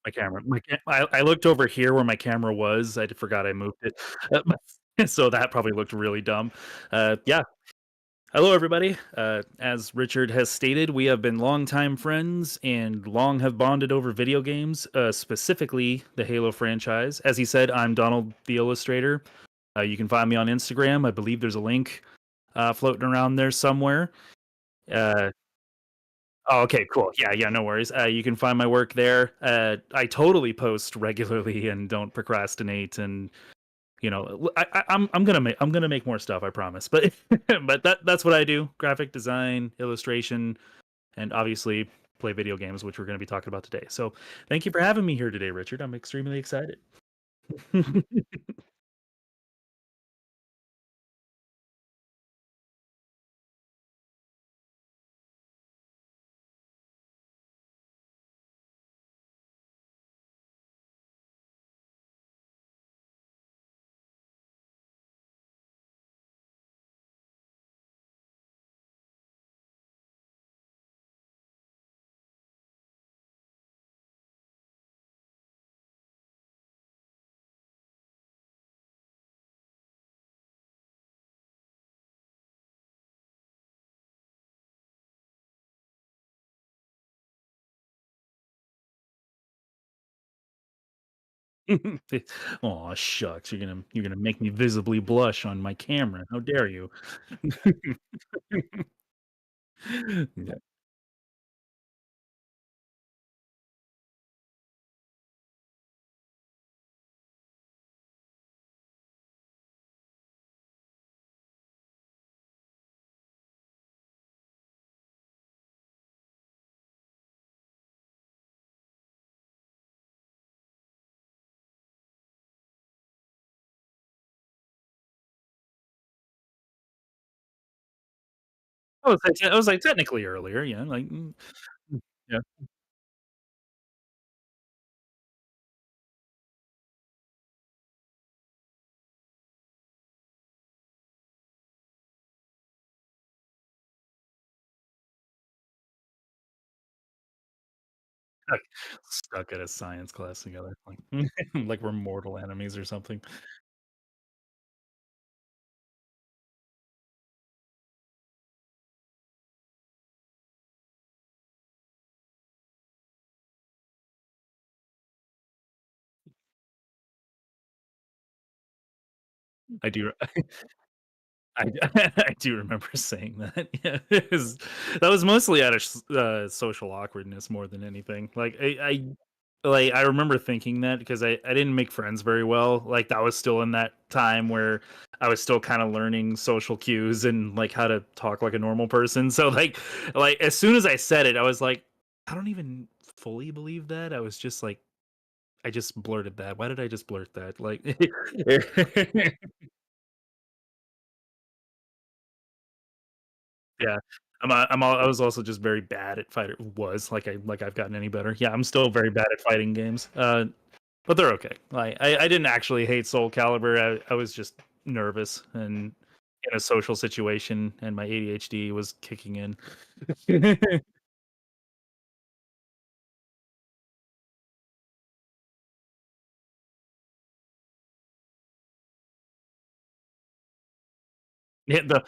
My camera. I looked over here where my camera was. I forgot I moved it. So that probably looked really dumb. Yeah. Hello, everybody. As Richard has stated, we have been longtime friends and long have bonded over video games, specifically the Halo franchise. As he said, I'm Donald the Illustrator. You can find me on Instagram. I believe there's a link floating around there somewhere. Uh, Oh, okay, cool. Yeah, yeah, no worries. You can find my work there. I totally post regularly and don't procrastinate. And I'm gonna make more stuff. I promise. But but that's what I do: graphic design, illustration, and obviously play video games, which we're going to be talking about today. So thank you for having me here today, Richard. I'm extremely excited. Oh shucks, you're gonna make me visibly blush on my camera. How dare you? Yeah. I was like technically earlier, yeah, like yeah. Like, stuck at a science class together, like like we're mortal enemies or something. I do I I do remember saying that. Yeah, that was mostly out of social awkwardness more than anything. I remember thinking that because I didn't make friends very well. Like that was still in that time where I was still kind of learning social cues and like how to talk like a normal person. So like as soon as I said it, I was like, I don't even fully believe that. I was just like I just blurted that. Why did I just blurt that? Like Yeah. I was also just very bad at fighter was, like I've gotten any better. Yeah, I'm still very bad at fighting games, but they're okay. Like, I didn't actually hate Soul Calibur, I was just nervous and in a social situation, and my ADHD was kicking in. Yeah, the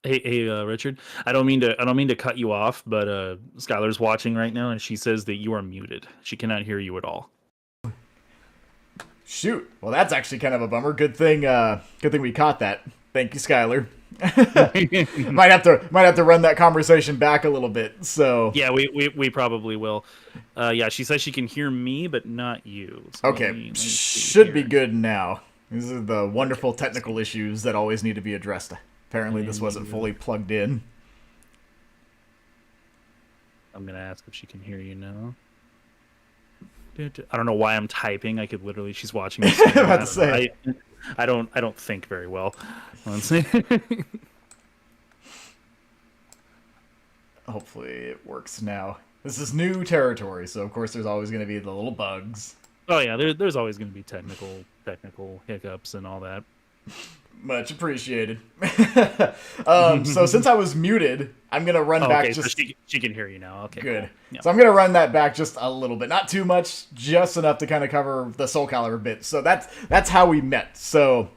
hey Richard, I don't mean to cut you off, but, Skylar's watching right now, and she says that you are muted. She cannot hear you at all. Shoot. Well, that's actually kind of a bummer. Good thing we caught that. Thank you, Skylar. Might have to run that conversation back a little bit. So Yeah, we probably will. Yeah, she says she can hear me, but not you. So okay, let me see should be here. good now. These are the Okay, wonderful let's see. technical issues that always need to be addressed. Apparently, this And wasn't you, fully plugged in. I'm gonna ask if she can hear you now. I don't know why I'm typing. I could literally. She's watching me stream. About I to don't know. say. I don't think very well, honestly. Hopefully it works now. This is new territory, so of course there's always going to be the little bugs. Oh yeah, there's always going to be technical hiccups and all that. Much appreciated. So since I was muted, I'm gonna run Oh, back okay, so just she can hear you now. Okay, good. cool. Yeah. So I'm gonna run that back just a little bit, not too much, just enough to kind of cover the Soul Calibur bit. So that's how we met. So,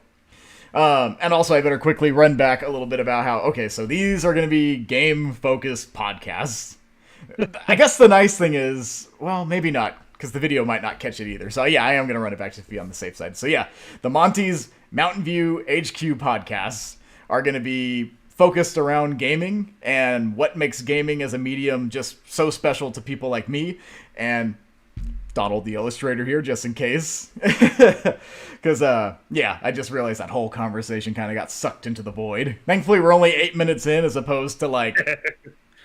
and also I better quickly run back a little bit about how okay, so these are gonna be game focused podcasts. I guess the nice thing is, well, maybe not, because the video might not catch it either. So yeah, I am gonna run it back just to be on the safe side. So yeah, the Monte's Mountainview HQ podcasts are going to be focused around gaming and what makes gaming as a medium just so special to people like me and Donald the Illustrator here, just in case. Because, yeah, I just realized that whole conversation kind of got sucked into the void. Thankfully, we're only 8 minutes in as opposed to, like,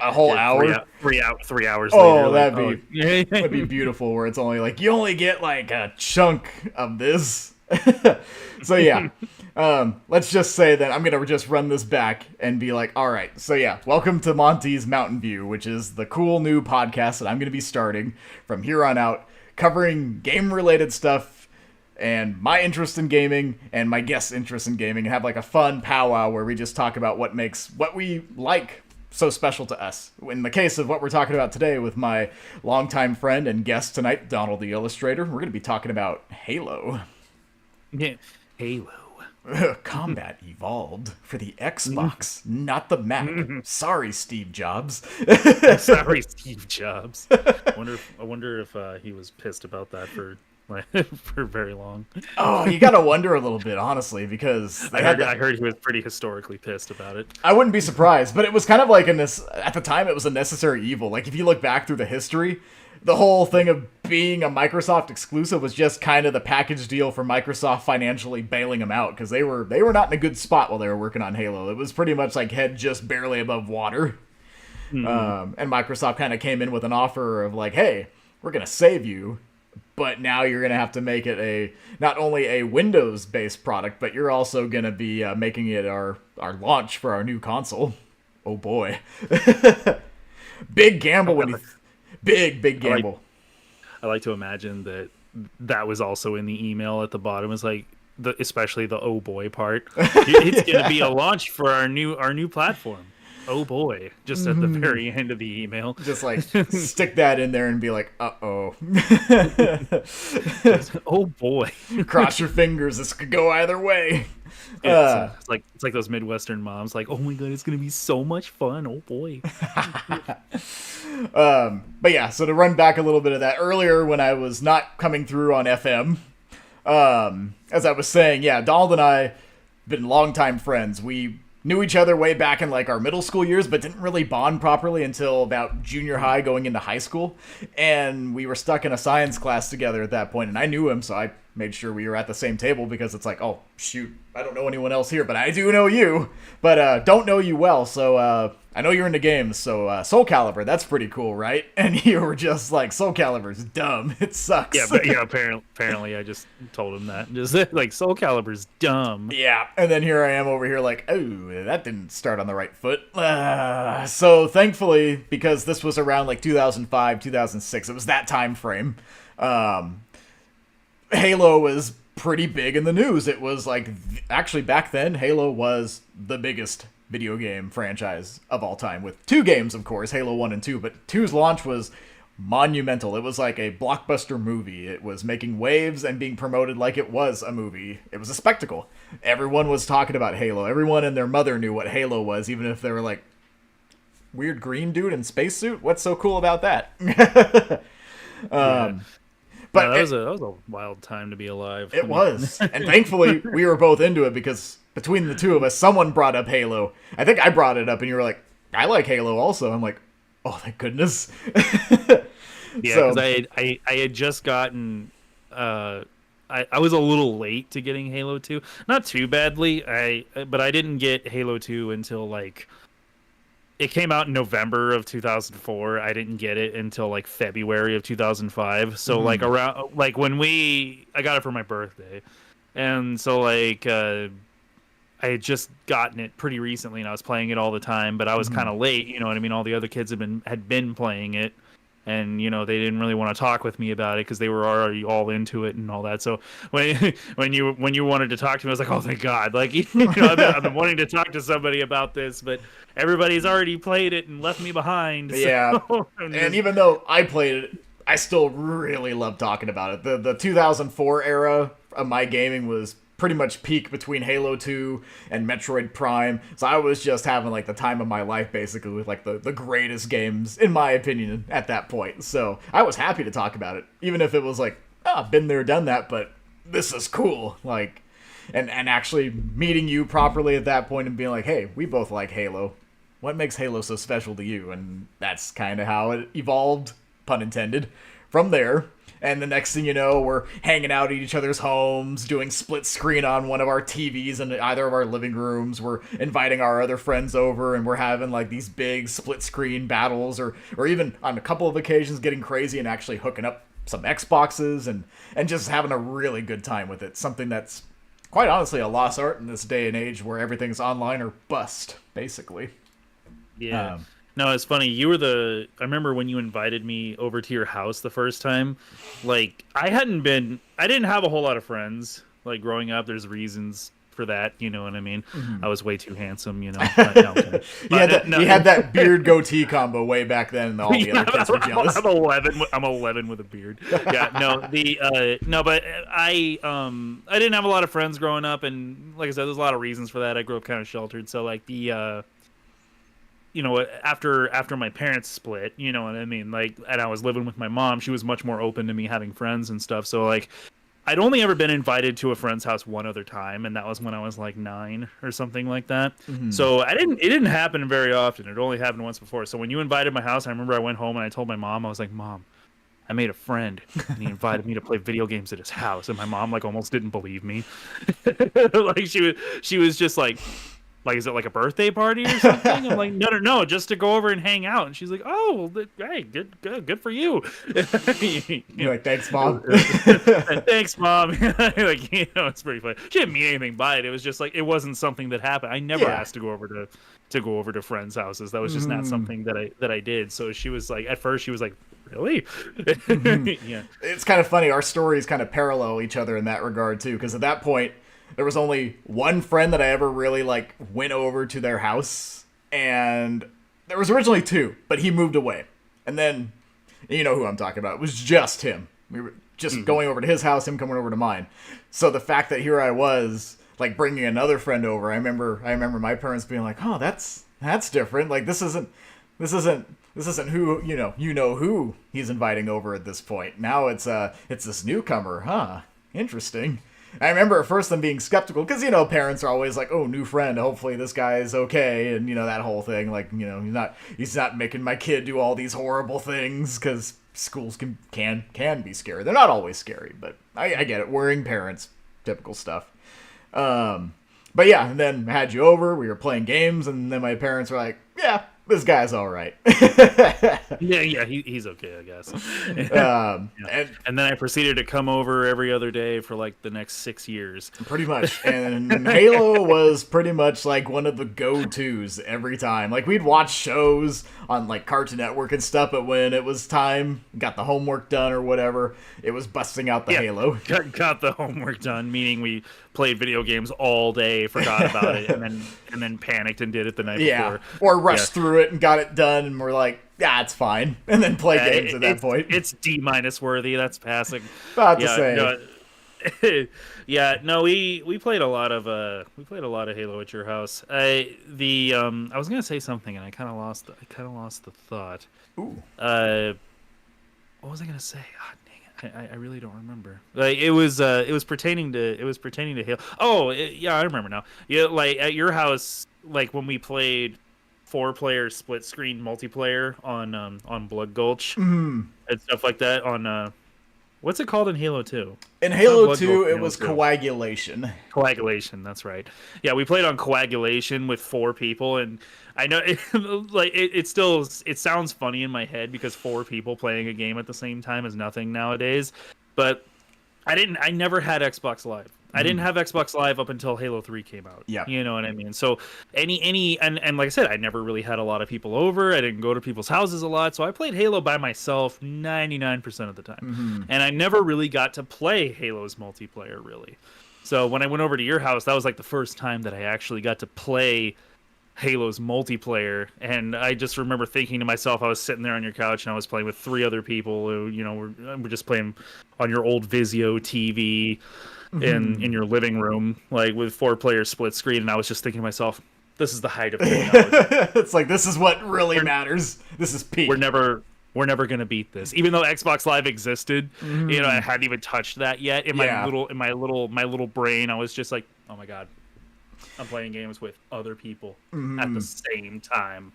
a whole hour. 3 hours Oh, later. That'd be beautiful, where it's only, like, you only get, like, a chunk of this. So yeah, let's just say that I'm gonna just run this back and be like, all right, so yeah, welcome to Monte's Mountainview, which is the cool new podcast that I'm gonna be starting from here on out, covering game related stuff and my interest in gaming and my guest's interest in gaming, and have like a fun powwow where we just talk about what makes what we like so special to us. In the case of what we're talking about today with my longtime friend and guest tonight, Donald the Illustrator, we're gonna be talking about Halo. Yeah, Halo. Combat evolved for the Xbox, not the Mac. Sorry, Steve Jobs. Sorry, Steve Jobs. I wonder if he was pissed about that for for very long. Oh, you gotta wonder a little bit, honestly, because I heard he was pretty historically pissed about it. I wouldn't be surprised, but it was kind of like at the time it was a necessary evil. Like if you look back through the history, the whole thing of being a Microsoft exclusive was just kind of the package deal for Microsoft financially bailing them out, because they were not in a good spot while they were working on Halo. It was pretty much like head just barely above water. Mm-hmm. And Microsoft kind of came in with an offer of like, hey, we're going to save you, but now you're going to have to make it not only a Windows-based product, but you're also going to be making it our launch for our new console. Oh boy. Big gamble when you... Big gamble. I like to imagine that was also in the email at the bottom. It's like, especially the oh boy part. It's going to be a launch for our new platform. Oh boy. Just at the very end of the email. Just like stick that in there and be like, uh-oh. Oh boy. Cross your fingers. This could go either way. It's like those Midwestern moms, like, oh my god, it's gonna be so much fun. Oh boy. But yeah, so to run back a little bit of that, earlier when I was not coming through on FM, as I was saying, yeah, Donald and I been longtime friends. We knew each other way back in like our middle school years, but didn't really bond properly until about junior high going into high school. And we were stuck in a science class together at that point, and I knew him, so I made sure we were at the same table, because it's like, oh, shoot, I don't know anyone else here, but I do know you, but don't know you well, so I know you're into games, so Soul Calibur, that's pretty cool, right? And you were just like, Soul Calibur's dumb, it sucks. Yeah, but yeah, apparently I just told him that. Just like, Soul Calibur's dumb. Yeah, and then here I am over here like, oh, that didn't start on the right foot. So thankfully, because this was around like 2005, 2006, it was that time frame, Halo was pretty big in the news. It was like, actually back then, Halo was the biggest video game franchise of all time, with two games, of course, Halo 1 and 2, but 2's launch was monumental. It was like a blockbuster movie. It was making waves and being promoted like it was a movie. It was a spectacle. Everyone was talking about Halo. Everyone and their mother knew what Halo was, even if they were like, weird green dude in spacesuit? What's so cool about that? Yeah. But no, that was a wild time to be alive. It was. And thankfully, we were both into it, because between the two of us, someone brought up Halo. I think I brought it up, and you were like, I like Halo also. I'm like, oh, thank goodness. Yeah, because I had just gotten... I was a little late to getting Halo 2. Not too badly, but I didn't get Halo 2 until, like... It came out in November of 2004. I didn't get it until like February of 2005. So like around when I got it for my birthday. and so like I had just gotten it pretty recently, and I was playing it all the time, but I was kind Mhm. of late. You know what I mean? All the other kids had been playing it, and they didn't really want to talk with me about it because they were already all into it and all that. So when when you wanted to talk to me, I was like, oh thank God! Like I've been wanting to talk to somebody about this, but everybody's already played it and left me behind. So Yeah, I'm and just even though I played it, I still really love talking about it. The 2004 era of my gaming was pretty much peak between Halo 2 and Metroid Prime. So I was just having like the time of my life basically with like the greatest games in my opinion at that point. So I was happy to talk about it, even if it was like, oh, I've been there, done that, but this is cool. Like, and actually meeting you properly at that point and being like, hey, we both like Halo. What makes Halo so special to you? And that's kind of how it evolved, pun intended, from there. And the next thing you know, we're hanging out at each other's homes, doing split screen on one of our TVs in either of our living rooms. We're inviting our other friends over, and we're having like these big split screen battles, or even on a couple of occasions getting crazy and actually hooking up some Xboxes and just having a really good time with it. Something that's quite honestly a lost art in this day and age where everything's online or bust, basically. yeah. Um, No, it's funny. I remember when you invited me over to your house the first time. Like, I didn't have a whole lot of friends. Like, growing up, there's reasons for that. You know what I mean? I was way too handsome, But, no, I'm kidding. But no, he had that beard gogoatee combo way back then, and all the yeah, other kids were jealous. I'm 11. I'm 11 with a beard. Yeah, no, no, but I didn't have a lot of friends growing up, and like I said, there's a lot of reasons for that. I grew up kind of sheltered, so like after my parents split, you know what I mean? Like, and I was living with my mom, she was much more open to me having friends and stuff. So like, I'd only ever been invited to a friend's house one other time, and that was when I was like 9 or something like that. Mhm. So it didn't happen very often. It only happened once before. So when you invited my house, I remember I went home and I told my mom, I was like, Mom, I made a friend and he invited me to play video games at his house. And my mom like almost didn't believe me. Like she was just like, is it like a birthday party or something? I'm like, no, no, no, just to go over and hang out. And she's like, oh, well, hey, good for you. You're like, thanks, mom. Thanks, mom. Like, it's pretty funny. She didn't mean anything by it. It was just like it wasn't something that happened. I never Yeah. asked to go over to friends' houses. That was just not Mhm. something that I did. So she was like, at first, she was like, really? Mhm. Yeah. It's kind of funny. Our stories kind of parallel each other in that regard too, because at that point, there was only one friend that I ever really like went over to their house, and there was originally two, but he moved away, and then you know who I'm talking about. It was just him. We were just Mhm. going over to his house, him coming over to mine. So the fact that here I was, like bringing another friend over, I remember my parents being like, "Oh, that's different. Like this isn't who you know who he's inviting over at this point. Now it's this newcomer, huh? Interesting." I remember at first them being skeptical because parents are always like, "Oh, new friend. Hopefully this guy is okay," and that whole thing. Like he's not making my kid do all these horrible things because schools can be scary. They're not always scary, but I get it. Worrying parents, typical stuff. Um, but yeah, and then I had you over. We were playing games, and then my parents were like, "Yeah, this guy's all right." Yeah, he's okay, I guess. Yeah. And And then I proceeded to come over every other day for like the next 6 years. pretty much. And Halo was pretty much like one of the go-tos every time. Like we'd watch shows on like Cartoon Network and stuff, but when it was time, got the homework done or whatever, it was busting out the Yeah, Halo. got the homework done, meaning we played video games all day, forgot about it, and then panicked and did it the night Yeah. before. Or Yeah, rushed through it and got it done and we're like, yeah, it's fine. And then play yeah, games at that point. it's D minus worthy. That's passing. About to Yeah, say. no, yeah, no, we played a lot of Halo at your house. I was gonna say something and I kind of lost the thought. Ooh. What was I gonna say? Ah, dang it. I really don't remember. Like it was pertaining to Halo. Oh yeah, I remember now. Yeah, like at your house, like when we played 4-player split screen multiplayer on Blood Gulch Mm. and stuff like that on what's it called in Halo 2? In It's not Halo Blood 2, Gulch in it Halo was 2. coagulation. Coagulation, that's right. Yeah, we played on Coagulation with 4 people, and I know it sounds funny in my head because 4 people playing a game at the same time is nothing nowadays. But I never had Xbox Live. I didn't have Xbox Live up until Halo 3 came out. Yeah. You know what I mean? So and like I said, I never really had a lot of people over. I didn't go to people's houses a lot. So I played Halo by myself 99% of the time. And I never really got to play Halo's multiplayer really. So when I went over to your house, that was like the first time that I actually got to play Halo's multiplayer, and I just remember thinking to myself, I was sitting there on your couch and I was playing with 3 other people who, you know, were just playing on your old Vizio TV in your living room, like with 4-player split screen, and I was just thinking to myself, this is the height of technology. It's like, this is what really matters. This is peak. We're never gonna beat this, even though Xbox Live existed. You know, I hadn't even touched that yet. In my little brain, I was just like, oh my god, I'm playing games with other people at the same time.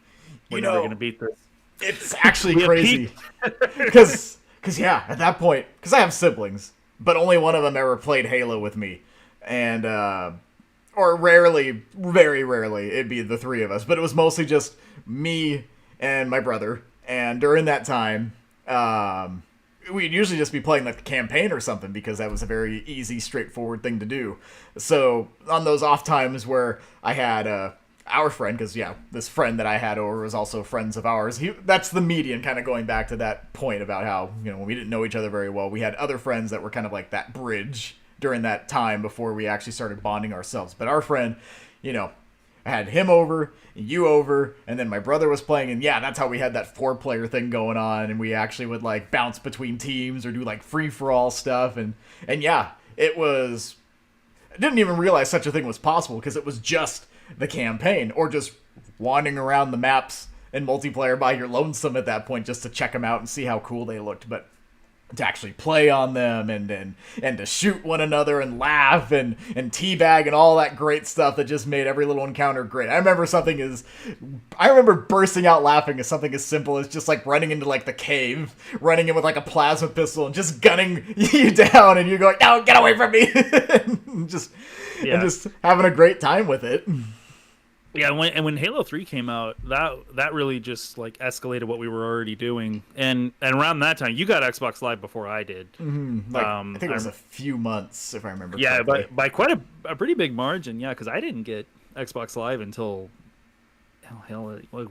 We're never gonna beat this. It's actually crazy because yeah, at that point, because I have siblings, but only one of them ever played Halo with me, and or rarely, very rarely, it'd be the 3 of us, but it was mostly just me and my brother. And during that time, we'd usually just be playing like the campaign or something, because that was a very easy, straightforward thing to do. So on those off times where I had our friend, because this friend that I had over was also friends of ours. That's the median, kind of going back to that point about how, you know, when we didn't know each other very well, we had other friends that were kind of like that bridge during that time before we actually started bonding ourselves. But our friend, you know, I had him over, you over, and then my brother was playing, and that's how we had that 4-player thing going on, and we actually would like bounce between teams or do like free-for-all stuff, and it was, I didn't even realize such a thing was possible, because it was just the campaign, or just wandering around the maps in multiplayer by your lonesome at that point, just to check them out and see how cool they looked. But to actually play on them and to shoot one another and laugh and teabag and all that great stuff that just made every little encounter great. I remember bursting out laughing at something as simple as just like running into like the cave, running in with like a plasma pistol and just gunning you down, and you're going, no, get away from me. and just having a great time with it. Yeah, when Halo 3 came out, that really just like escalated what we were already doing, and around that time, you got Xbox Live before I did. I think it was a few months, if I remember. Yeah, correctly. by quite a pretty big margin. Yeah, because I didn't get Xbox Live until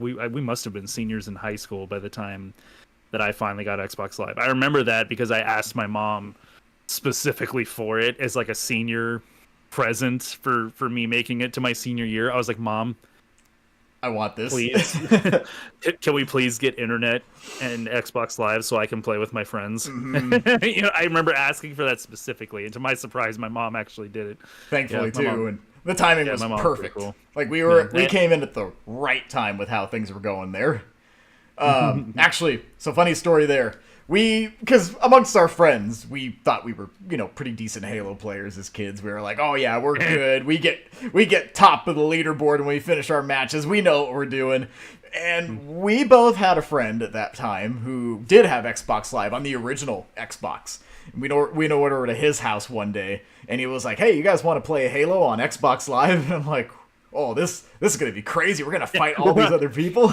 we must have been seniors in high school by the time that I finally got Xbox Live. I remember that because I asked my mom specifically for it as like a senior present for me making it to my senior year. I was like, Mom, I want this. Please. Can we please get internet and Xbox Live so I can play with my friends? You know, I remember asking for that specifically, and to my surprise, my mom actually did it. Thankfully, too. And the timing was perfect. Cool. Like we came in at the right time with how things were going there. Actually, so funny story there. Because amongst our friends, we thought we were, you know, pretty decent Halo players as kids. We were like, oh yeah, we're good. We get top of the leaderboard when we finish our matches. We know what we're doing. And we both had a friend at that time who did have Xbox Live on the original Xbox. We went over to his house one day, and he was like, hey, you guys want to play Halo on Xbox Live? And I'm like, oh, this is going to be crazy. We're going to fight all these other people.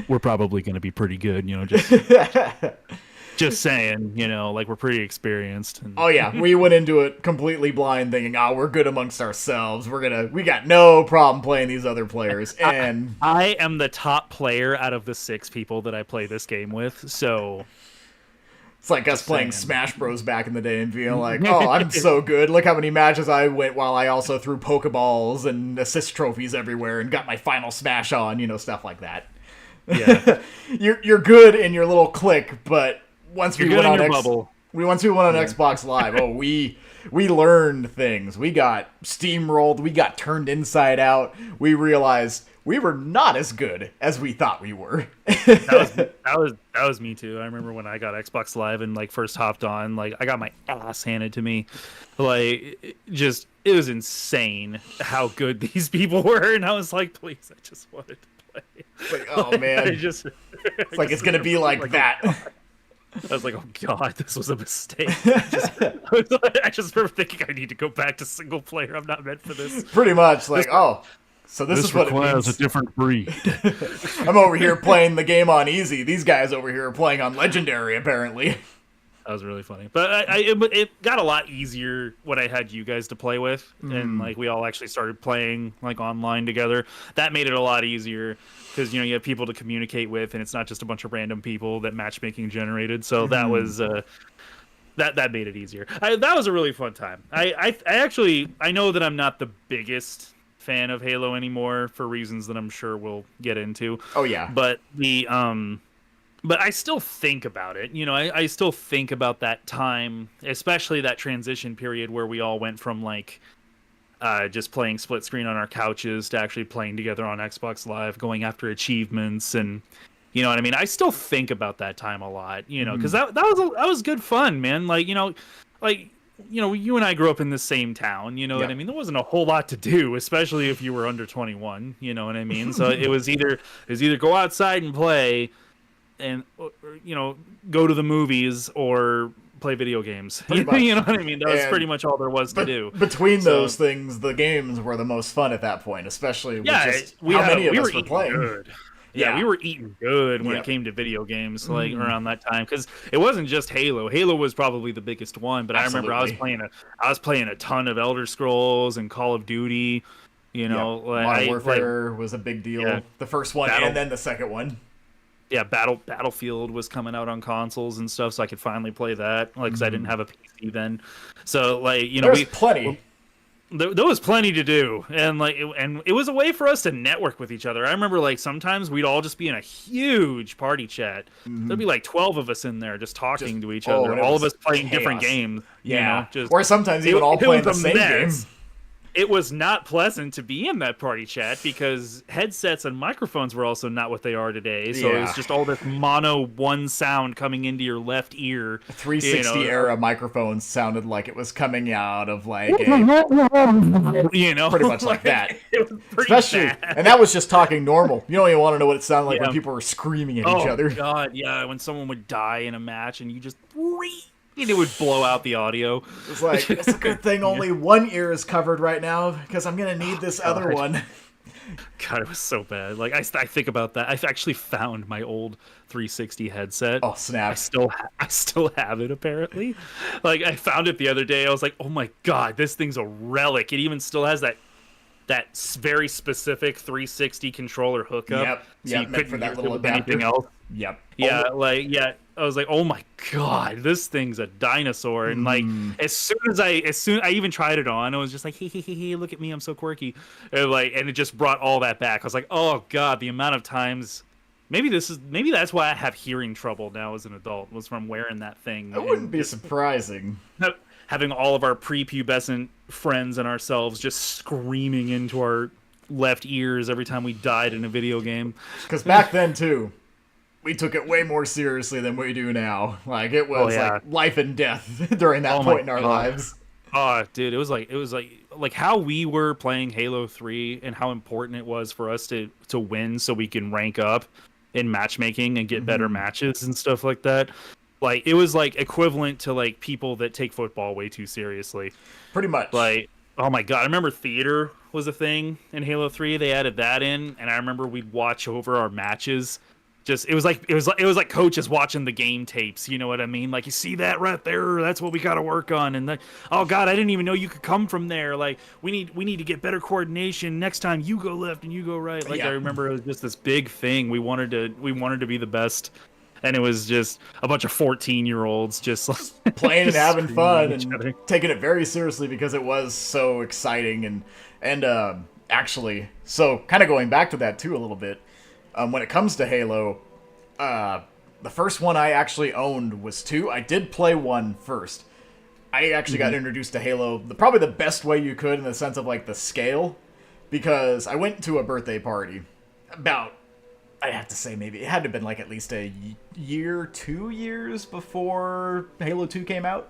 We're probably going to be pretty good, you know, just saying, you know, like we're pretty experienced. And... Oh yeah, we went into it completely blind, thinking, we're good amongst ourselves. We got no problem playing these other players. And I am the top player out of the 6 people that I play this game with, so it's like us playing Smash Bros back in the day and being like, oh, I'm so good. Look how many matches I went while I also threw Pokeballs and assist trophies everywhere and got my final Smash on, you know, stuff like that. Yeah, you're good in your little clique, but once we went on Xbox Live, we learned things. We got steamrolled. We got turned inside out. We realized we were not as good as we thought we were. that was me too. I remember when I got Xbox Live and like first hopped on, like I got my ass handed to me. Like it was insane how good these people were, and I was like, please, I just wanted to. It's like, oh man, it's like it's gonna be like that. I was like, oh god, this was a mistake. I just remember thinking I need to go back to single player. I'm not meant for this. Pretty much, like, so this is what it means. A different breed. I'm over here playing the game on easy. These guys over here are playing on legendary, apparently. That was really funny. But it got a lot easier when I had you guys to play with, and like we all actually started playing like online together. That made it a lot easier because you have people to communicate with, and it's not just a bunch of random people that matchmaking generated. So that was that made it easier. That was a really fun time. I actually I know that I'm not the biggest fan of Halo anymore for reasons that I'm sure we'll get into. Oh yeah. But but I still think about it. I still think about that time, especially that transition period where we all went from like just playing split screen on our couches to actually playing together on Xbox Live, going after achievements, and you know what I mean. I still think about that time a lot, because that was good fun, man. Like you and I grew up in the same town. You know what I mean. There wasn't a whole lot to do, especially if you were under 21. You know what I mean. So it was either go outside and play, and go to the movies or play video games. You know what I mean? That was pretty much all there was to do. Between those things, the games were the most fun at that point, especially with just how many of us were playing. Good. Yeah, we were eating good when it came to video games, like around that time, because it wasn't just Halo. Halo was probably the biggest one, but Absolutely. I remember I was playing a ton of Elder Scrolls and Call of Duty. Modern Warfare was a big deal. Yeah. The first one and then the second one. Yeah, Battlefield was coming out on consoles and stuff, so I could finally play that. Like, because I didn't have a PC then, so like There's plenty. There was plenty to do, and it was a way for us to network with each other. I remember like sometimes we'd all just be in a huge party chat. There'd be like 12 of us in there just talking to each other, all of us playing different games. Yeah, or sometimes even all playing the same game. It was not pleasant to be in that party chat because headsets and microphones were also not what they are today. So it was just all this mono one sound coming into your left ear. 360 era microphones sounded like it was coming out of like pretty much like that. It was Especially, bad. And that was just talking normal. You don't even want to know what it sounded like when people were screaming at each other. Oh God, yeah, when someone would die in a match and you just and it would blow out the audio. It's like, it's a good thing only one ear is covered right now because I'm going to need this other one. God, it was so bad. Like, I think about that. I've actually found my old 360 headset. Oh, snap. I still have it, apparently. Like, I found it the other day. I was like, oh my God, this thing's a relic. It even still has that very specific 360 controller hookup. Yep, you meant for that little adapter. Anything else. Yep. Yeah, I was like, oh my God, this thing's a dinosaur. And like, as soon I even tried it on, I was just like, hey, look at me, I'm so quirky. And it just brought all that back. I was like, oh God, the amount of times. Maybe that's why I have hearing trouble now as an adult, was from wearing that thing. That wouldn't be surprising. Having all of our prepubescent friends and ourselves just screaming into our left ears every time we died in a video game. Because back then, too, we took it way more seriously than we do now. Like, it was like life and death during that point in our lives. Oh, dude, it was like how we were playing Halo 3 and how important it was for us to win so we can rank up in matchmaking and get better matches and stuff like that. Like, it was like equivalent to like people that take football way too seriously. Pretty much. Like, oh my God, I remember theater was a thing in Halo 3. They added that in, and I remember we'd watch over our matches. Just it was like coaches watching the game tapes. You know what I mean? Like, you see that right there? That's what we got to work on. And oh God, I didn't even know you could come from there. Like, we need to get better coordination. Next time you go left and you go right. Like, I remember it was just this big thing. We wanted to be the best. And it was just a bunch of 14-year-olds just like playing and having fun and taking it very seriously because it was so exciting. And actually, so kind of going back to that too a little bit, when it comes to Halo, the first one I actually owned was 2. I did play 1 first. I actually got introduced to Halo probably the best way you could in the sense of like the scale, because I went to a birthday party about, I have to say, maybe it had to have been like at least a year, 2 years before Halo 2 came out.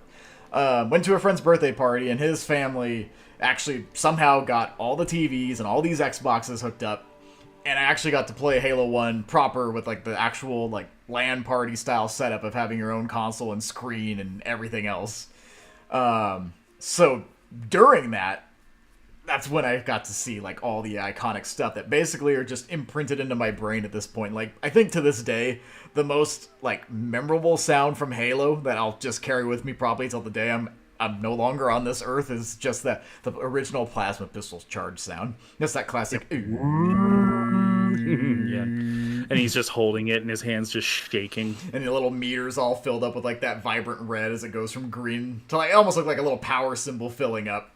Went to a friend's birthday party, and his family actually somehow got all the TVs and all these Xboxes hooked up, and I actually got to play Halo 1 proper with like the actual like LAN party style setup of having your own console and screen and everything else. So during that, that's when I got to see like all the iconic stuff that basically are just imprinted into my brain at this point. Like I think to this day, the most like memorable sound from Halo that I'll just carry with me probably till the day I'm no longer on this earth is just the original plasma pistol's charge sound. Just that classic. Yeah. And he's just holding it and his hands just shaking. And the little meters all filled up with like that vibrant red as it goes from green to like it almost looked like a little power symbol filling up.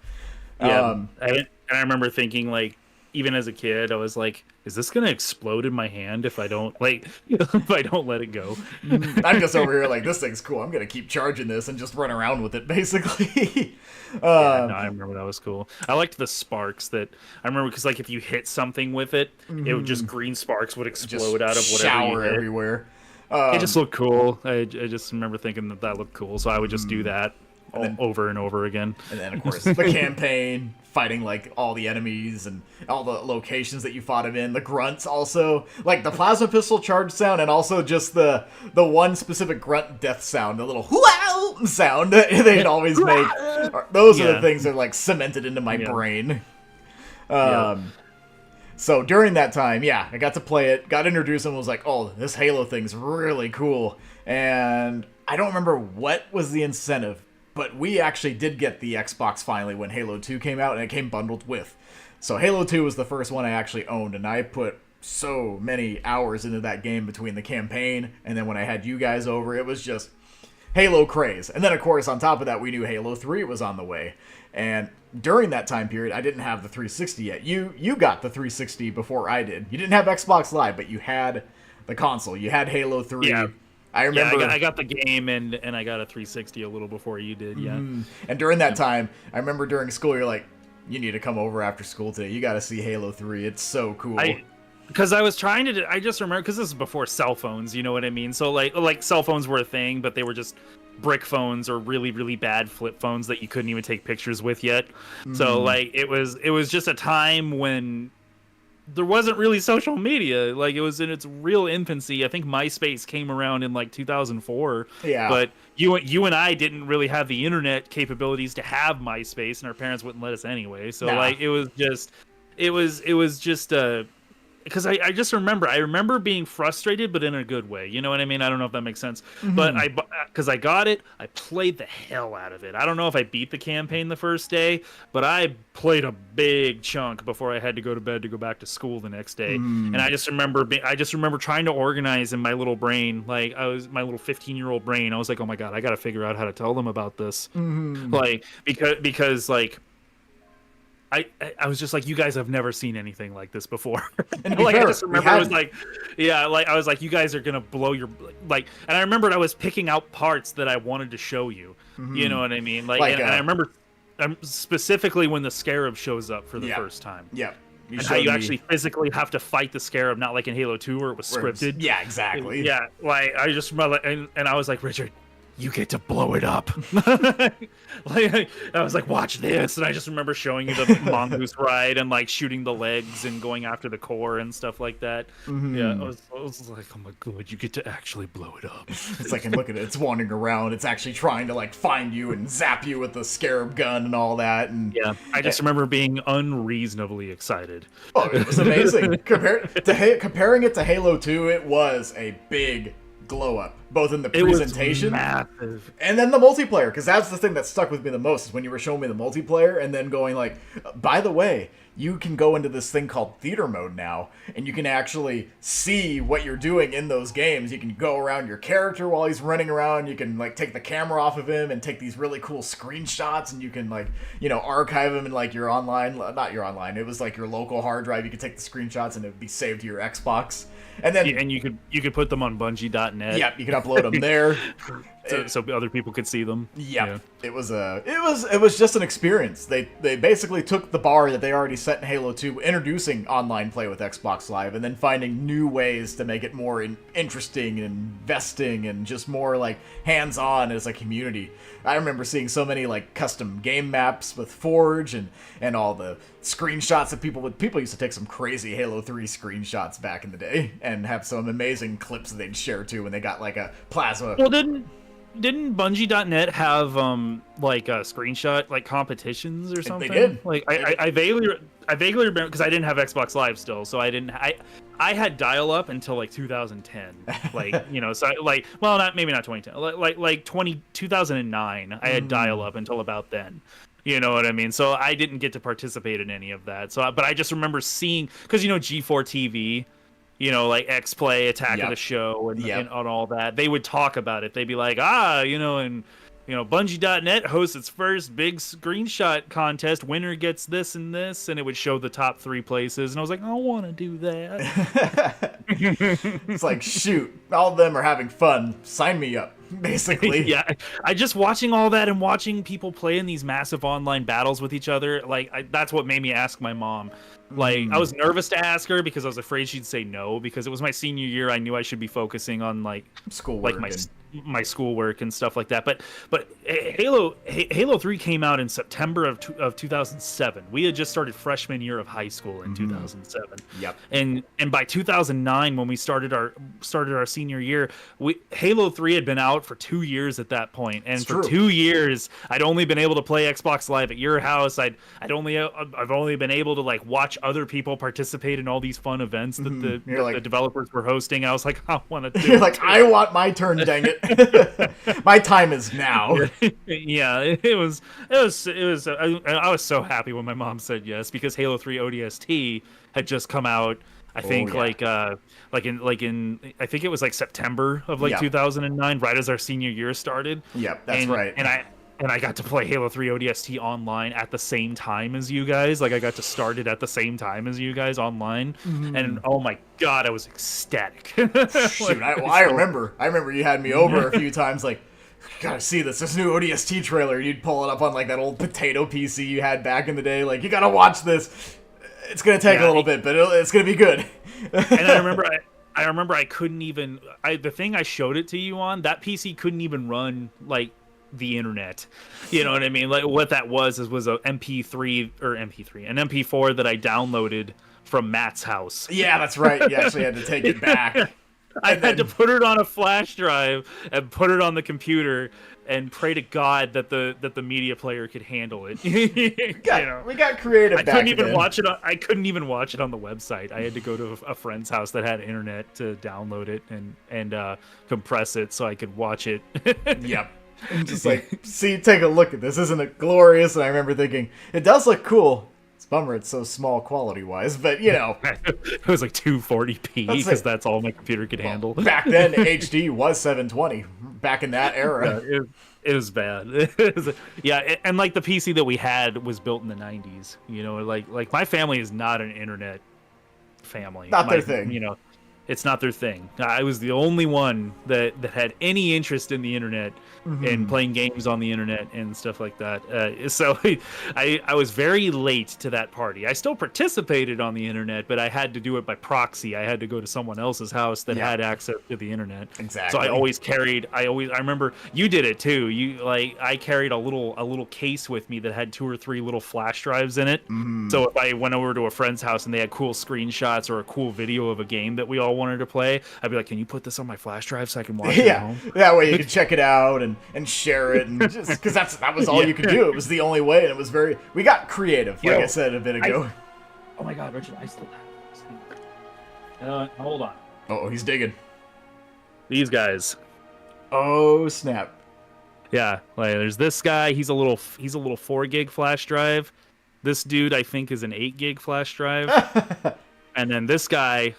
Yeah. I remember thinking, like, even as a kid, I was like, is this gonna explode in my hand if I don't if I don't let it go? I'm just over here like, this thing's cool. I'm gonna keep charging this and just run around with it, basically. Yeah, no, I remember that was cool. I liked the sparks that I remember because like if you hit something with it, it would just green sparks would explode out of whatever shower you hit. everywhere. It just looked cool. I just remember thinking that looked cool, so I would just do that over and over again. And then, of course, the campaign, fighting, like, all the enemies and all the locations that you fought him in. The grunts also. Like, the plasma pistol charge sound and also just the one specific grunt death sound. The little hoo sound that they'd always make. Those are the things that are, like, cemented into my brain. So during that time, I got to play it, got introduced and was like, oh, this Halo thing's really cool. And I don't remember what was the incentive, but we actually did get the Xbox finally when Halo 2 came out, and it came bundled with. So Halo 2 was the first one I actually owned, and I put so many hours into that game between the campaign, and then when I had you guys over, it was just Halo craze. And then, of course, on top of that, we knew Halo 3 was on the way. And during that time period, I didn't have the 360 yet. You got the 360 before I did. You didn't have Xbox Live, but you had the console. You had Halo 3. Yeah. I remember. I got the game and I got a 360 a little before you did. Yeah. And during that time, I remember during school, you're like, you need to come over after school today. You got to see Halo 3. It's so cool. Because I was trying to, I just remember, because this is before cell phones, you know what I mean? So like cell phones were a thing, but they were just brick phones or really, really bad flip phones that you couldn't even take pictures with yet. So like it was just a time when there wasn't really social media. Like it was in its real infancy. I think MySpace came around in like 2004. Yeah. But you and I didn't really have the internet capabilities to have MySpace, and our parents wouldn't let us anyway. So like it was just because I just remember being frustrated, but in a good way. You know what I mean? I don't know if that makes sense. But because I got it, I played the hell out of it. I don't know if I beat the campaign the first day, but I played a big chunk before I had to go to bed to go back to school the next day. And I just remember trying to organize in my little brain, like my little 15-year-old brain. I was like, oh my god, I got to figure out how to tell them about this, like because like. I was just like, you guys have never seen anything like this before. And like, I just remember I was like, I was like, you guys are gonna blow your like. And I remembered I was picking out parts that I wanted to show you. You know what I mean? Like and I remember specifically when the Scarab shows up for the first time. Yeah. And how you actually physically have to fight the Scarab, not like in Halo 2 where it was scripted. Yeah, exactly. Yeah, like I just remember, and I was like, Richard, you get to blow it up. Like, I was like, watch this. And I just remember showing you the mongoose ride and like shooting the legs and going after the core and stuff like that. Yeah, I was like, oh my god, you get to actually blow it up. It's like, and look at it, it's wandering around. It's actually trying to like find you and zap you with the Scarab gun and all that. And yeah, I just remember being unreasonably excited. Oh, it was amazing. Comparing it to Halo 2, it was a big glow up, both in the presentation and then the multiplayer, because that's the thing that stuck with me the most is when you were showing me the multiplayer and then going like, by the way, you can go into this thing called theater mode now, and you can actually see what you're doing in those games. You can go around your character while he's running around. You can like take the camera off of him and take these really cool screenshots, and you can like, you know, archive them in like your online, not your online, it was like your local hard drive. You could take the screenshots and it would be saved to your Xbox. And then you could put them on Bungie.net. Yeah, you can upload them there. So other people could see them. Yeah. It was just an experience. They basically took the bar that they already set in Halo 2, introducing online play with Xbox Live, and then finding new ways to make it more interesting and investing and just more like hands-on as a community. I remember seeing so many like custom game maps with Forge and all the screenshots that people used to take some crazy Halo 3 screenshots back in the day and have some amazing clips that they'd share too when they got like a plasma. Well, didn't Bungie.net have like screenshot like competitions or something? They did. Like I vaguely remember because I didn't have Xbox Live still, so I had dial up until like 2010. Like, you know, so like, well, not maybe not 2010. Like 2009 I had dial up until about then. You know what I mean? So I didn't get to participate in any of that. So but I just remember seeing, because you know G4 TV, you know, like X Play, Attack of the Show, and all that. They would talk about it. They'd be like, you know, and you know, Bungie.net hosts its first big screenshot contest. Winner gets this and this, and it would show the top 3 places. And I was like, I want to do that. It's like, shoot, all of them are having fun. Sign me up, basically. Yeah, I just watching all that and watching people play in these massive online battles with each other. Like, that's what made me ask my mom. Like, I was nervous to ask her because I was afraid she'd say no, because it was my senior year. I knew I should be focusing on like schoolwork, like my schoolwork and stuff like that. But Halo 3 came out in September of 2007. We had just started freshman year of high school in 2007. Yep. And by 2009, when we started our senior year, Halo 3 had been out for 2 years at that point. And for 2 years, I'd only been able to play Xbox Live at your house. I've only been able to like watch other people participate in all these fun events that the developers were hosting. I was like, I want to do You're like, I want my turn, dang it. My time is now. Yeah, it was. I was so happy when my mom said yes, because Halo 3 ODST had just come out. I think like in I think it was like September of like 2009, right as our senior year started. Yep, that's right. And I got to play Halo 3 ODST online at the same time as you guys. Like, I got to start it at the same time as you guys online. And oh my god, I was ecstatic. Shoot, I remember you had me over a few times, like, gotta see this new ODST trailer. You'd pull it up on like that old potato PC you had back in the day. Like, you gotta watch this. It's gonna take a little bit, but it's gonna be good. And I remember I couldn't even. The thing I showed it to you on, that PC couldn't even run like the internet. You know what I mean? Like, what that was an MP4 that I downloaded from Matt's house. Yeah, that's right. You actually had to take it back. I had to put it on a flash drive and put it on the computer and pray to God that the media player could handle it. We got creative. I couldn't even watch it. I couldn't even watch it on the website. I had to go to a friend's house that had internet to download it and compress it so I could watch it. Yep. And just like, see, take a look at this. Isn't it glorious? And I remember thinking, it does look cool. It's a bummer it's so small quality-wise, but, you know. It was like 240p, because that's all my computer could handle. Back then, HD was 720. Back in that era. Yeah, it was bad. And like the PC that we had was built in the 90s. You know, like my family is not an internet family. Not their thing. You know, it's not their thing. I was the only one that had any interest in the internet and playing games on the internet and stuff like that. So I was very late to that party. I still participated on the internet, but I had to do it by proxy. I had to go to someone else's house that had access to the internet. Exactly. So I remember you did it too. I carried a little case with me that had 2 or 3 little flash drives in it. So if I went over to a friend's house and they had cool screenshots or a cool video of a game that we all wanted to play, I'd be like, can you put this on my flash drive so I can watch it at home? That way you could check it out and share it, and just because that was all you could do. It was the only way, and it was we got creative, like I said a bit ago. Oh my god, Richard, I still have hold on. Oh, he's digging. These guys. Oh snap. Yeah, like there's this guy, he's a little 4 gig flash drive. This dude I think is an 8 gig flash drive. And then this guy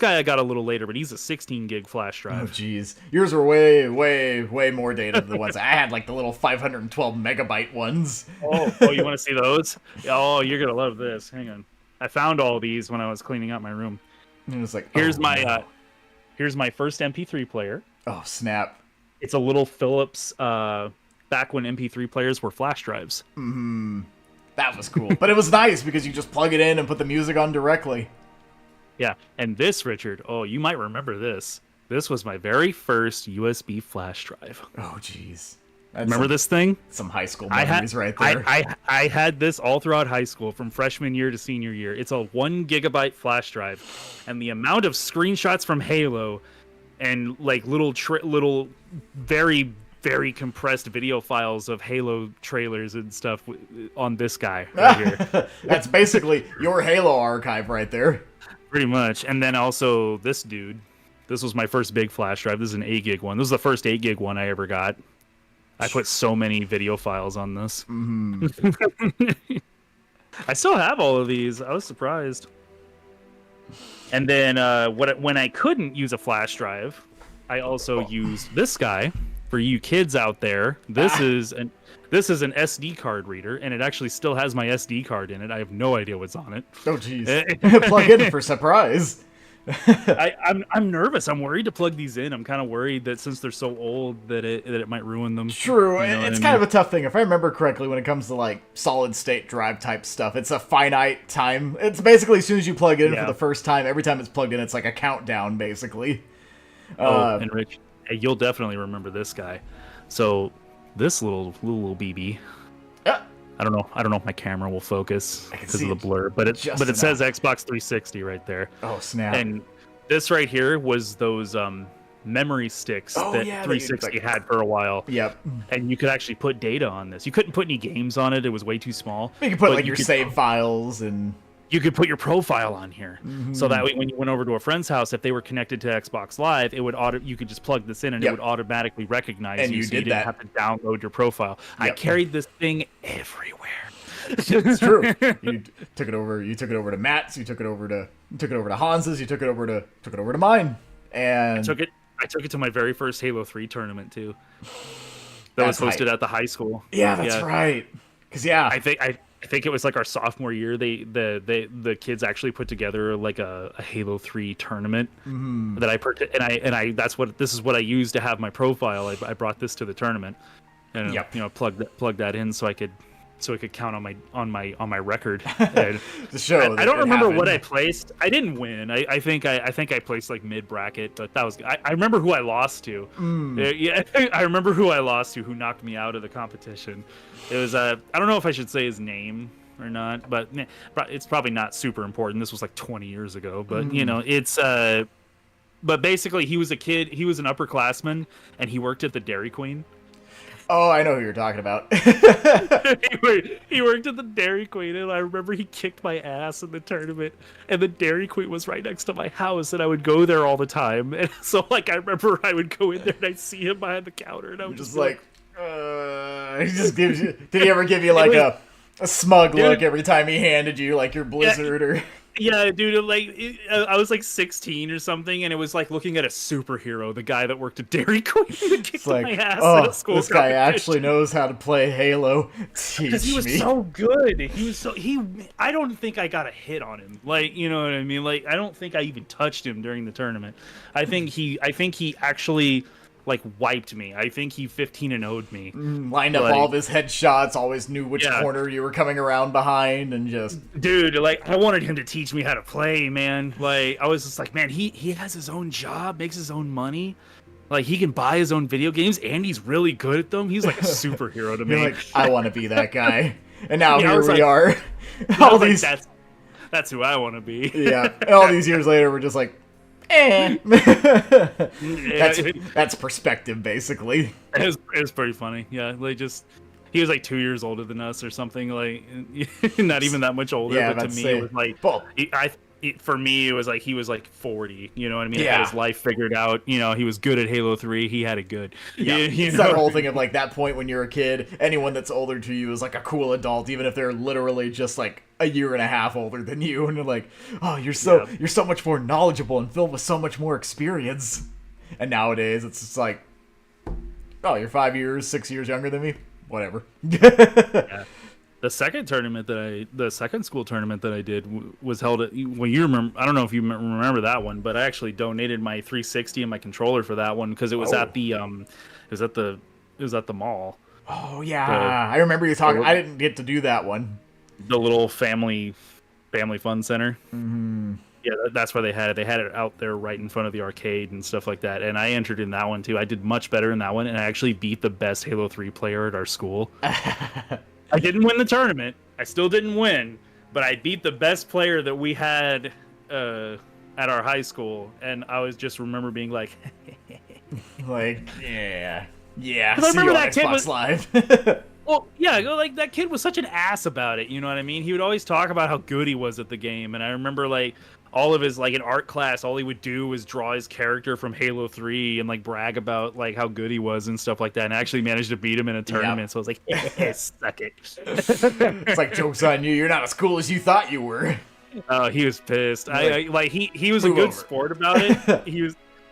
I got a little later, but he's a 16 gig flash drive. Oh, jeez. Yours were way, way, way more data than the ones I had, like the little 512 megabyte ones. Oh, you want to see those? Oh, you're going to love this. Hang on. I found all these when I was cleaning out my room. And it's like, here's my first MP3 player. Oh, snap. It's a little Philips, back when MP3 players were flash drives. That was cool. But it was nice because you just plug it in and put the music on directly. Yeah, and this, Richard, you might remember this. This was my very first USB flash drive. Oh, jeez. Remember this thing? Some high school memories right there. I had this all throughout high school, from freshman year to senior year. It's a 1 gigabyte flash drive, and the amount of screenshots from Halo and like little very very compressed video files of Halo trailers and stuff on this guy right here. That's basically your Halo archive right there. Pretty much. And then also this dude. This was my first big flash drive. This is an 8 gig one. This is the first 8 gig one I ever got. I put so many video files on this. Mm-hmm. I still have all of these. I was surprised. And then when I couldn't use a flash drive, I also used this guy. For you kids out there, this is an SD card reader, and it actually still has my SD card in it. I have no idea what's on it. Oh, jeez. Plug in for surprise. I'm nervous. I'm worried to plug these in. I'm kind of worried that since they're so old that it might ruin them. True. You know It's kind of a tough thing. If I remember correctly, when it comes to like solid state drive type stuff, it's a finite time. It's basically as soon as you plug it in for the first time, every time it's plugged in, it's like a countdown, basically. And Rich, hey, you'll definitely remember this guy. So this little BB. Yeah. I don't know if my camera will focus because of the blur, but it says Xbox 360 right there. Oh, snap. And this right here was those memory sticks that 360 had for a while. Yep. And you could actually put data on this. You couldn't put any games on it. It was way too small. You could put like your save files and... You could put your profile on here. Mm-hmm. So that way when you went over to a friend's house, if they were connected to Xbox Live, it would you could just plug this in and it would automatically recognize you. So you didn't have to download your profile. Yep. I carried this thing everywhere. It's true. You took it over to Matt's, you took it over to Hans's, you took it over to mine. And I took it to my very first Halo 3 tournament too. That was hosted at the high school. Yeah, that's right. Cuz I think it was like our sophomore year. The kids actually put together like a Halo 3 tournament that this is what I used to have my profile. I brought this to the tournament and plugged that in so I could count on my record. And the show. I don't remember what I placed. I didn't win. I think I placed like mid bracket, but that was. I remember who I lost to. Yeah, I remember who I lost to, who knocked me out of the competition. It was I don't know if I should say his name or not, but it's probably not super important. This was like 20 years ago, but it's but basically he was a kid. He was an upperclassman, and he worked at the Dairy Queen. Oh, I know who you're talking about. He worked at the Dairy Queen, and I remember he kicked my ass in the tournament, and the Dairy Queen was right next to my house, and I would go there all the time. And so, like, I remember I would go in there, and I'd see him behind the counter, and I would just like... he just gives you... Did he ever give you, like, a smug look every time he handed you, like, your Blizzard or... Yeah, dude, like, I was like 16 or something, and it was like looking at a superhero, the guy that worked at Dairy Queen that kicked my ass in a school this guy actually knows how to play Halo. Because he was so good. I don't think I got a hit on him. Like, you know what I mean? Like, I don't think I even touched him during the tournament. I think he actually... like wiped me. I think he 15-0'd me. Lined up all of his headshots, always knew which corner you were coming around behind, and just... Dude, like, I wanted him to teach me how to play, man. Like, I was just like, man, he has his own job, makes his own money. Like, he can buy his own video games, and he's really good at them. He's like a superhero to me. You're like, I want to be that guy. And now here we are. All these... Like, that's who I want to be. Yeah. And all these years later, we're just like, that's perspective, basically. It was pretty funny. Yeah, like he was like 2 years older than us or something. Like not even that much older. Yeah, but to me, it was like for me, it was like he was like 40. You know what I mean? He had his life figured out. You know, he was good at Halo 3. He had it good. Yeah, it's that whole thing of like that point when you're a kid. Anyone that's older to you is like a cool adult, even if they're literally just like a year and a half older than you, and you're like, oh, you're so much more knowledgeable and filled with so much more experience. And nowadays, it's just like, oh, you're 5 years, 6 years younger than me. Whatever. Yeah. The second school tournament that I did was held at. Well, you remember? I don't know if you remember that one, but I actually donated my 360 and my controller for that one because it was at the mall. Oh yeah, I remember you talking. I didn't get to do that one. The little family fun center. Mm-hmm. Yeah, that's where they had it. They had it out there right in front of the arcade and stuff like that. And I entered in that one too. I did much better in that one, and I actually beat the best Halo 3 player at our school. I didn't win the tournament. I still didn't win, but I beat the best player that we had at our high school. And I was just remember being like, like, yeah. Yeah, Because I see you remember on that kid Xbox was Live. well, yeah, like that kid was such an ass about it. You know what I mean? He would always talk about how good he was at the game, and I remember like all of his like in art class, all he would do was draw his character from Halo 3 and like brag about like how good he was and stuff like that. And I actually managed to beat him in a tournament, Yep. so I was like, suck It's it. like, joke's on you. You're not as cool as you thought you were. Oh, he was pissed. Like, Like he was a move good over. sport about it.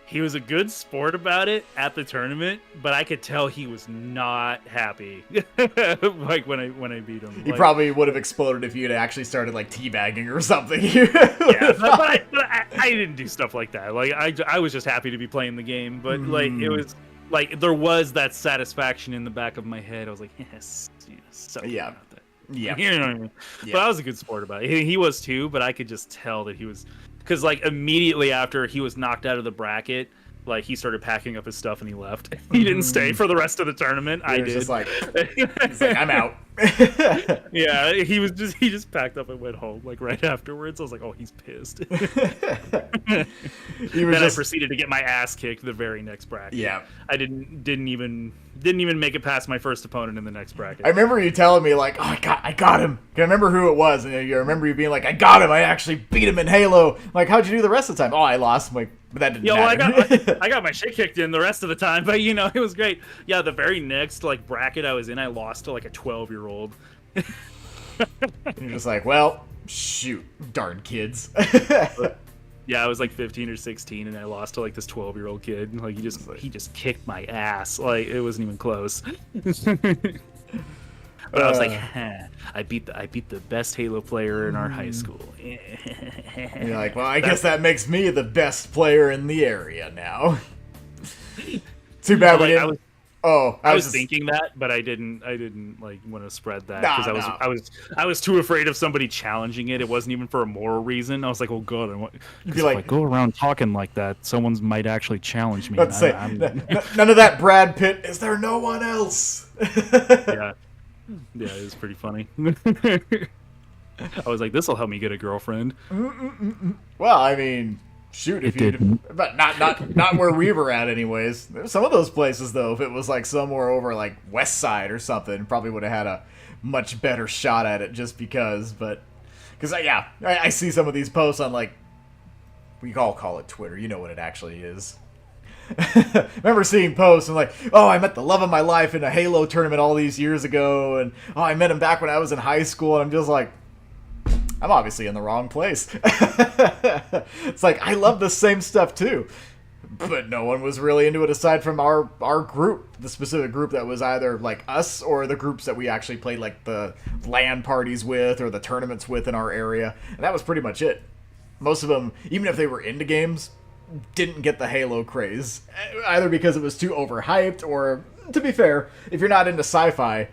He was a good sport about it at the tournament, but I could tell he was not happy. Like when I beat him. He Like, probably would have exploded if you'd actually started like teabagging or something. yeah, but I didn't do stuff like that. Like I was just happy to be playing the game, but like it was like there was that satisfaction in the back of my head. I was like, yes, so Yeah. about that. Yeah. You know what I mean? Yeah. But I was a good sport about it. He was too, but I could just tell that he was, because like immediately after he was knocked out of the bracket, like he started packing up his stuff and he left. He didn't stay for the rest of the tournament. I did. Just like, he's like, I'm out. Yeah, he just packed up and went home like right afterwards. I was like, oh, he's pissed. He was Then just, I proceeded to get my ass kicked the very next bracket. yeah. I didn't even make it past my first opponent in the next bracket. I remember you telling me like, oh, I got him. I remember who it was, and you remember you being like, I got him. I actually beat him in Halo. Like, how'd you do the rest of the time? Oh, I lost. I'm like, but that didn't Yeah, well, matter. I got my shit kicked in the rest of the time, but you know, it was great. Yeah, the very next like bracket I was in, I lost to like a 12-year-old. You're just like, well, shoot, darn kids. Yeah, I was like 15 or 16, and I lost to like this 12-year-old kid. Like he just kicked my ass. Like it wasn't even close. But I was like, I beat the best Halo player in our high school. You're like, well, I guess that makes me the best player in the area now. Too bad we didn't. I was thinking that, but I didn't like want to spread that because I was too afraid of somebody challenging it. It wasn't even for a moral reason. I was like, oh god, You'd be like, if I go around talking like that, someone might actually challenge me. Let's say, none of that Brad Pitt. Is there no one else? Yeah, it was pretty funny. I was like, this will help me get a girlfriend. Well, I mean, shoot, if you didn't. But not where we were at, anyways. Some of those places, though, if it was like somewhere over like West Side or something, probably would have had a much better shot at it, just because. But because I see some of these posts on like, we all call it Twitter. You know what it actually is. Remember seeing posts and like, oh, I met the love of my life in a Halo tournament all these years ago, and oh, I met him back when I was in high school, and I'm just like, I'm obviously in the wrong place. It's like, I love the same stuff too, but no one was really into it aside from our group, the specific group that was either like us or the groups that we actually played like the LAN parties with or the tournaments with in our area, and that was pretty much it. Most of them, even if they were into games, didn't get the Halo craze, either because it was too overhyped or, to be fair, if you're not into sci-fi,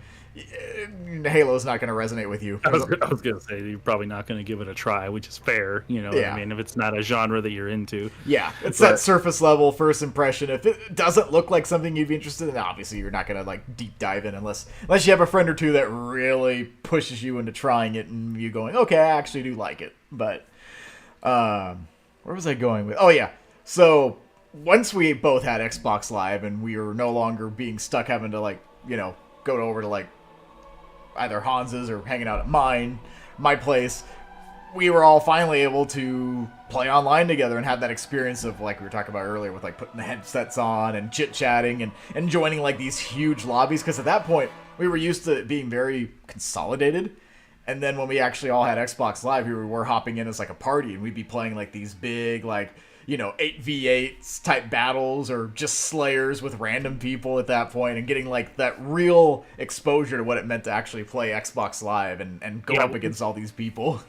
Halo's not going to resonate with you. I was going to say, you're probably not going to give it a try, which is fair, you know what I mean, if it's not a genre that you're into. Yeah, it's that surface level first impression. If it doesn't look like something you'd be interested in, obviously you're not going to like deep dive in unless you have a friend or two that really pushes you into trying it and you going, okay, I actually do like it. But where was I going with? Oh yeah. So once we both had Xbox Live and we were no longer being stuck having to like, you know, go over to like either Hans's or hanging out at my place, we were all finally able to play online together and have that experience of, like we were talking about earlier, with like putting the headsets on and chit-chatting and joining like these huge lobbies, because at that point we were used to it being very consolidated. And then when we actually all had Xbox Live, we were hopping in as like a party, and we'd be playing like these big, like, you know, 8v8 type battles or just slayers with random people at that point, and getting like that real exposure to what it meant to actually play Xbox Live and go up against all these people.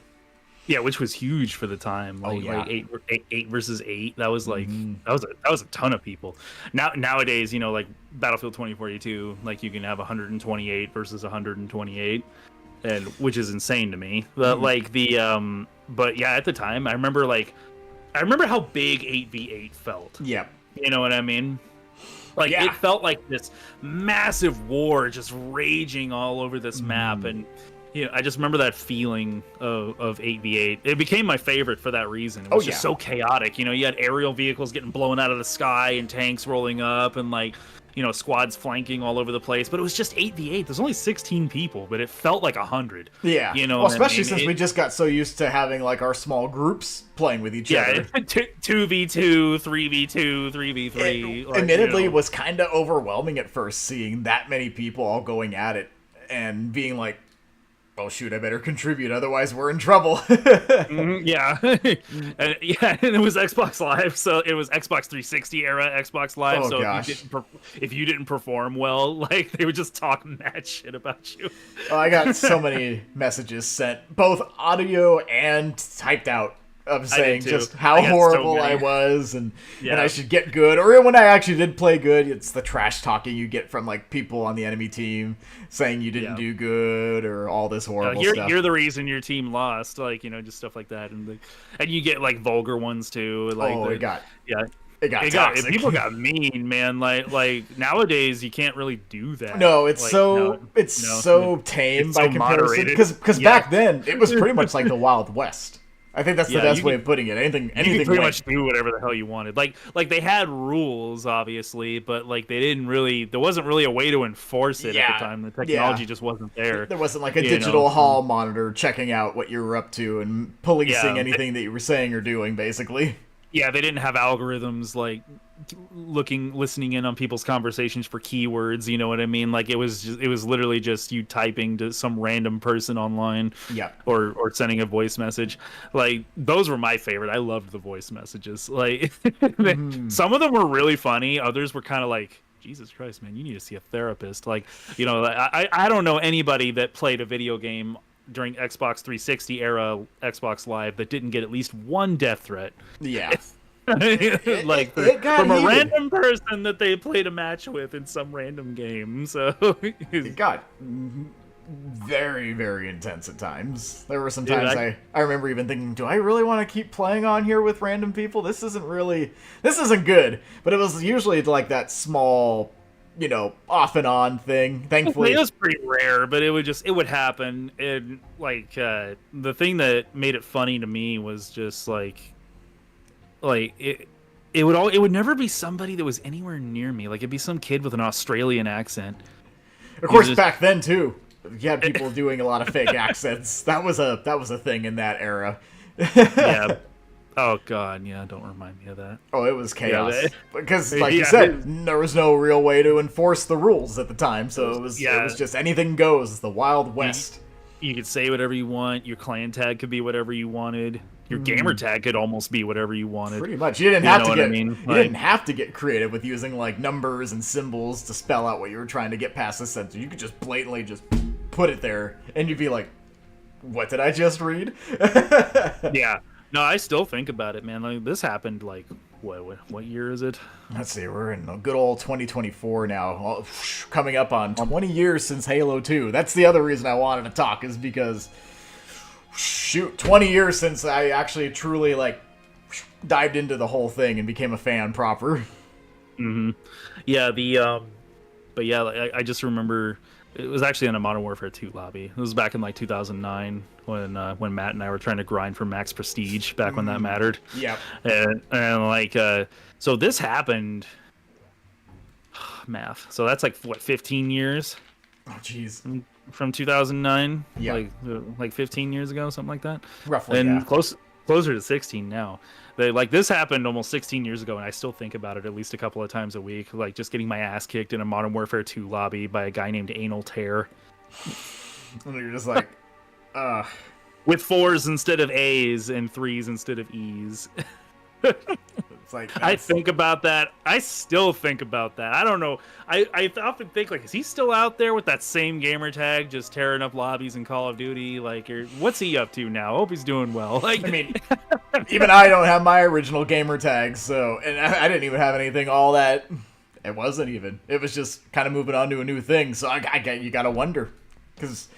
Yeah, which was huge for the time. Like, like eight versus 8. That was like that was a ton of people. Nowadays, you know, like Battlefield 2042, like you can have 128 versus 128. And which is insane to me. But like the but yeah, at the time I remember how big 8v8 felt. Yeah. You know what I mean? Like it felt like this massive war just raging all over this map, and you know, I just remember that feeling of 8v8. It became my favorite for that reason. It was just so chaotic. You know, you had aerial vehicles getting blown out of the sky and tanks rolling up, and like squads flanking all over the place, but it was just 8v8. There's only 16 people, but it felt like 100. Yeah. You know, Well, especially I mean? since we just got so used to having like our small groups playing with each other. 2v2, 3v2, 3v3. It, admittedly, was kind of overwhelming at first seeing that many people all going at it and being like, oh shoot, I better contribute, otherwise we're in trouble. Yeah. And it was Xbox Live, so it was Xbox 360 era Xbox Live. Oh, so gosh. if you didn't perform well, like they would just talk mad shit about you. Oh, I got so many messages sent, both audio and typed out, of saying just how horrible I was and I should get good. Or when I actually did play good, it's the trash talking you get from like people on the enemy team saying you didn't do good or all this horrible stuff. You're the reason your team lost, like, just stuff like that. And you get like vulgar ones too. Like, it got toxic. People got mean, man. Like nowadays you can't really do that. No, it's so tame by comparison. Because back then it was pretty much like the Wild West. I think that's the best way of putting it. Anything you could pretty much do whatever the hell you wanted. Like they had rules, obviously, but like they didn't really. There wasn't really a way to enforce it at the time. The technology just wasn't there. There wasn't like a digital hall monitor checking out what you were up to and policing anything that you were saying or doing, basically. Yeah, they didn't have algorithms like listening in on people's conversations for keywords. You know what I mean? Like it was literally just you typing to some random person online, or sending a voice message. Like those were my favorite. I loved the voice messages. Like some of them were really funny. Others were kind of like, Jesus Christ, man, you need to see a therapist. Like, I don't know anybody that played a video game during Xbox 360 era Xbox Live that didn't get at least one death threat. Yeah. Like from a random person that they played a match with in some random game. So it got very, very intense at times. There were some times I remember even thinking, do I really want to keep playing on here with random people? This isn't good. But it was usually like that small, off and on thing. Thankfully, it was pretty rare, but it would happen. And like the thing that made it funny to me was just like it would never be somebody that was anywhere near me. Like it'd be some kid with an Australian accent. Of course, back then too, you had people doing a lot of fake accents. That was a thing in that era. Yeah. Oh God, yeah, don't remind me of that. Oh, it was chaos. Because like you said, there was no real way to enforce the rules at the time, so it was just anything goes, the Wild West. You could say whatever you want, your clan tag could be whatever you wanted. Your gamer tag could almost be whatever you wanted. Pretty much. You didn't have to get creative with using like numbers and symbols to spell out what you were trying to get past the censor. You could just blatantly just put it there and you'd be like, what did I just read? Yeah. No, I still think about it, man. Like this happened like what year is it? Let's see, we're in a good old 2024 now. Coming up on 20 years since Halo 2. That's the other reason I wanted to talk, is because 20 years since I actually truly like dived into the whole thing and became a fan proper. Mm-hmm. Yeah, but yeah, I just remember it was actually in a Modern Warfare 2 lobby. It was back in like 2009 when Matt and I were trying to grind for max prestige back when that mattered. Yeah. And like so this happened math. So that's like what, 15 years? Oh jeez. From 2009? Yeah. Like 15 years ago, something like that. Roughly. And closer to 16 now. Like this happened almost 16 years ago, and I still think about it at least a couple of times a week. Like just getting my ass kicked in a Modern Warfare 2 lobby by a guy named Anal Tear. And you're just like, with 4s instead of A's and 3s instead of E's. It's like I think about that. I still think about that. I don't know. I often think, like, is he still out there with that same gamer tag, just tearing up lobbies in Call of Duty? Like, what's he up to now? I hope he's doing well. Like, I mean, even I don't have my original gamer tag, so, and I didn't even have anything all that. It wasn't even. It was just kind of moving on to a new thing. So you gotta wonder, because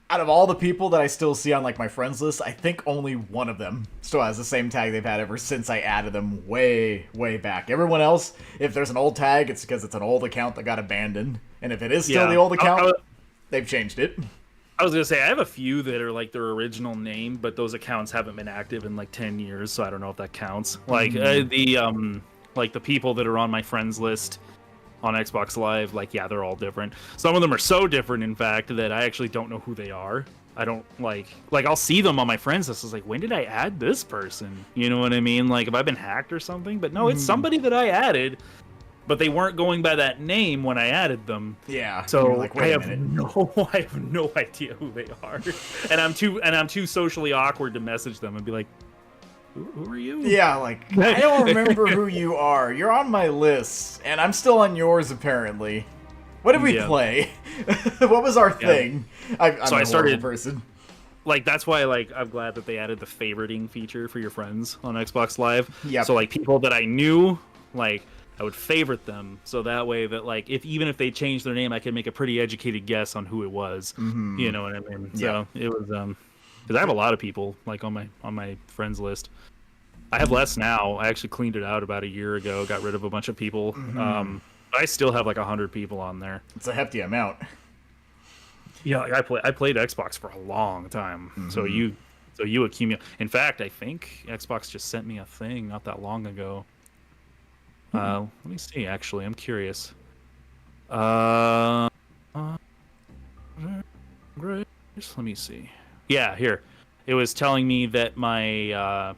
out of all the people that I still see on like my friends list, I think only one of them still has the same tag they've had ever since I added them way, way back. Everyone else, if there's an old tag, it's because it's an old account that got abandoned. And if it is still the old account, they've changed it. I was going to say, I have a few that are like their original name, but those accounts haven't been active in like 10 years, so I don't know if that counts. Like like the people that are on my friends list, on Xbox Live, like, yeah, they're all different. Some of them are so different, in fact, that I actually don't know who they are. I don't like I'll see them on my friends list. It's like, when did I add this person? You know what I mean? Like, have I been hacked or something? But no, it's somebody that I added, but they weren't going by that name when I added them. Yeah. So Like, I have no idea who they are, and I'm too socially awkward to message them and be like, who are you? Yeah, like, I don't remember who you are. You're on my list, and I'm still on yours, apparently. What did we play? What was our thing? I started person. Like, that's why, like, I'm glad that they added the favoriting feature for your friends on Xbox Live. Yeah. So, like, people that I knew, like, I would favorite them, so that way that, like, even if they changed their name, I could make a pretty educated guess on who it was. You know what I mean? So it was because I have a lot of people, like, on my friends list. I have less now. I actually cleaned it out about a year ago. Got rid of a bunch of people. I still have like 100 people on there. It's a hefty amount. Yeah, like I played Xbox for a long time. So you accumulate. In fact, I think Xbox just sent me a thing not that long ago. Let me see. Actually, I'm curious. Let me see. Yeah, here. It was telling me that my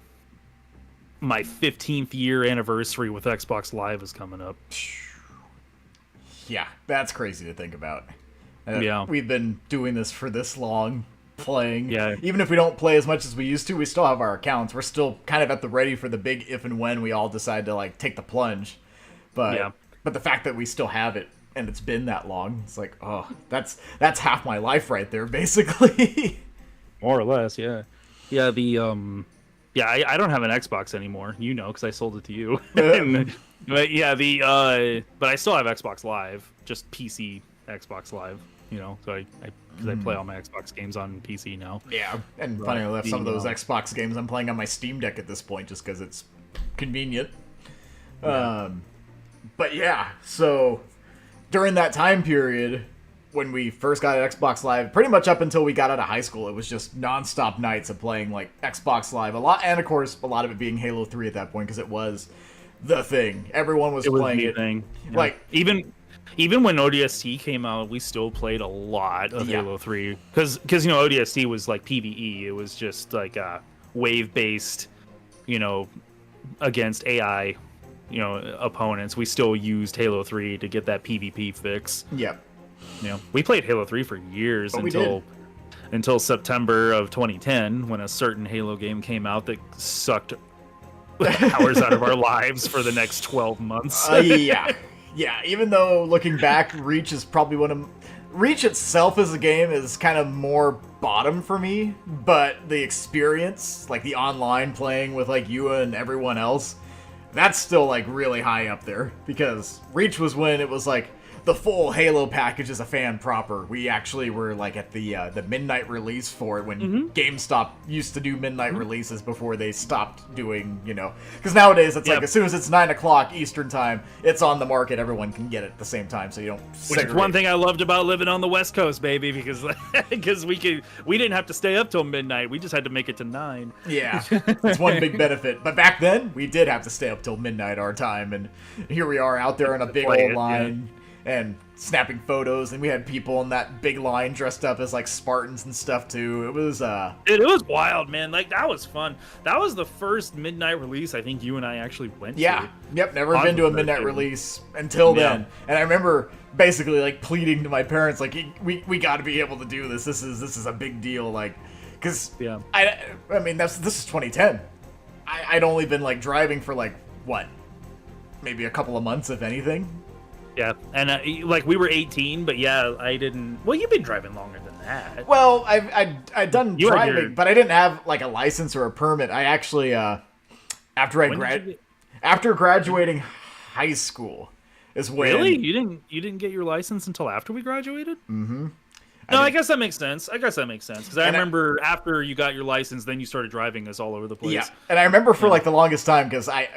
15th year anniversary with Xbox Live is coming up. Yeah, that's crazy to think about. Yeah. We've been doing this for this long, playing. Yeah. Even if we don't play as much as we used to, we still have our accounts. We're still kind of at the ready for the big if and when we all decide to, like, take the plunge. But the fact that we still have it and it's been that long, it's like, oh, that's half my life right there, basically. More or less, yeah. Yeah, I don't have an Xbox anymore, you know, because I sold it to you. But yeah, but I still have Xbox Live, just PC Xbox Live, you know, so I play all my Xbox games on PC now. Yeah, and funny enough, some of those Xbox games I'm playing on my Steam Deck at this point just because it's convenient. But yeah, so during that time period, when we first got Xbox Live, pretty much up until we got out of high school, it was just nonstop nights of playing, like, Xbox Live. And of course, a lot of it being Halo 3 at that point, because it was the thing. Everyone was playing it. Thing. Yeah. Like, even when ODST came out, we still played a lot of Halo 3. Because, you know, ODST was like PvE. It was just like wave-based, you know, against AI, you know, opponents. We still used Halo 3 to get that PvP fix. Yep. You know, we played Halo 3 for years until September of 2010, when a certain Halo game came out that sucked hours out of our lives for the next 12 months. Yeah. Even though looking back, Reach is probably Reach itself as a game is kind of more bottom for me, but the experience, like the online playing with like you and everyone else, that's still like really high up there, because Reach was when it was like the full Halo package as a fan proper. We actually were like at the midnight release for it when GameStop used to do midnight releases before they stopped doing, you know, because nowadays it's like as soon as it's 9 o'clock Eastern time, it's on the market. Everyone can get it at the same time, so you don't. Which is one thing I loved about living on the West Coast, baby, because we didn't have to stay up till midnight. We just had to make it to 9. Yeah, it's one big benefit. But back then, we did have to stay up till midnight our time, and here we are out there in a big old line. Yeah. And snapping photos, and we had people in that big line dressed up as like Spartans and stuff too. It was it was wild, man. Like, that was fun. That was the first midnight release I think you and I actually went to. Yep, never been to a midnight release until then. And I remember basically like pleading to my parents, like, we got to be able to do this. This is a big deal, like, because I mean this is 2010. I'd only been like driving for like what, maybe a couple of months, if anything. Yeah, and like we were 18, but yeah, I didn't. Well, you've been driving longer than that. Well, I'd done driving, but I didn't have like a license or a permit. I actually after graduating high school is when. Really? You didn't get your license until after we graduated? Mm-hmm. No, I guess that makes sense. Because I remember after you got your license, then you started driving us all over the place. Yeah, and I remember for like the longest time, because I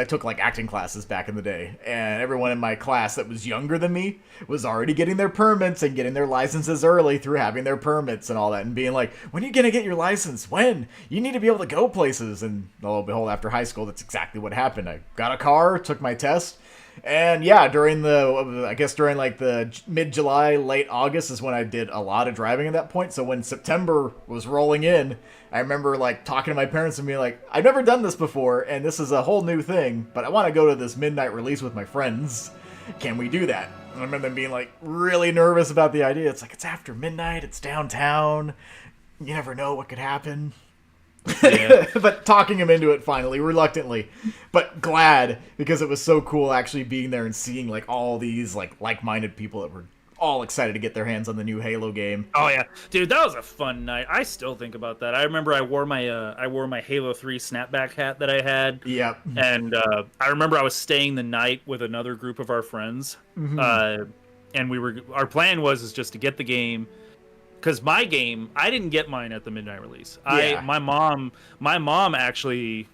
took like acting classes back in the day, and everyone in my class that was younger than me was already getting their permits and getting their licenses early through having their permits and all that, and being like, when are you going to get your license? When? You need to be able to go places. And lo and behold, after high school, that's exactly what happened. I got a car, took my test, And yeah, I guess during like the mid-July, late August is when I did a lot of driving at that point. So when September was rolling in, I remember like talking to my parents and being like, I've never done this before, and this is a whole new thing, but I want to go to this midnight release with my friends. Can we do that? And I remember them being like really nervous about the idea. It's like, it's after midnight, it's downtown, you never know what could happen. Yeah. But talking him into it finally, reluctantly, but glad, because it was so cool actually being there and seeing like all these like-minded people that were all excited to get their hands on the new Halo game. Oh yeah, dude, that was a fun night. I still think about that. I remember I wore my Halo 3 snapback hat that I had. Yep. And I remember I was staying the night with another group of our friends. And our plan was just to get the game. Because my game, I didn't get mine at the midnight release. Yeah. My mom actually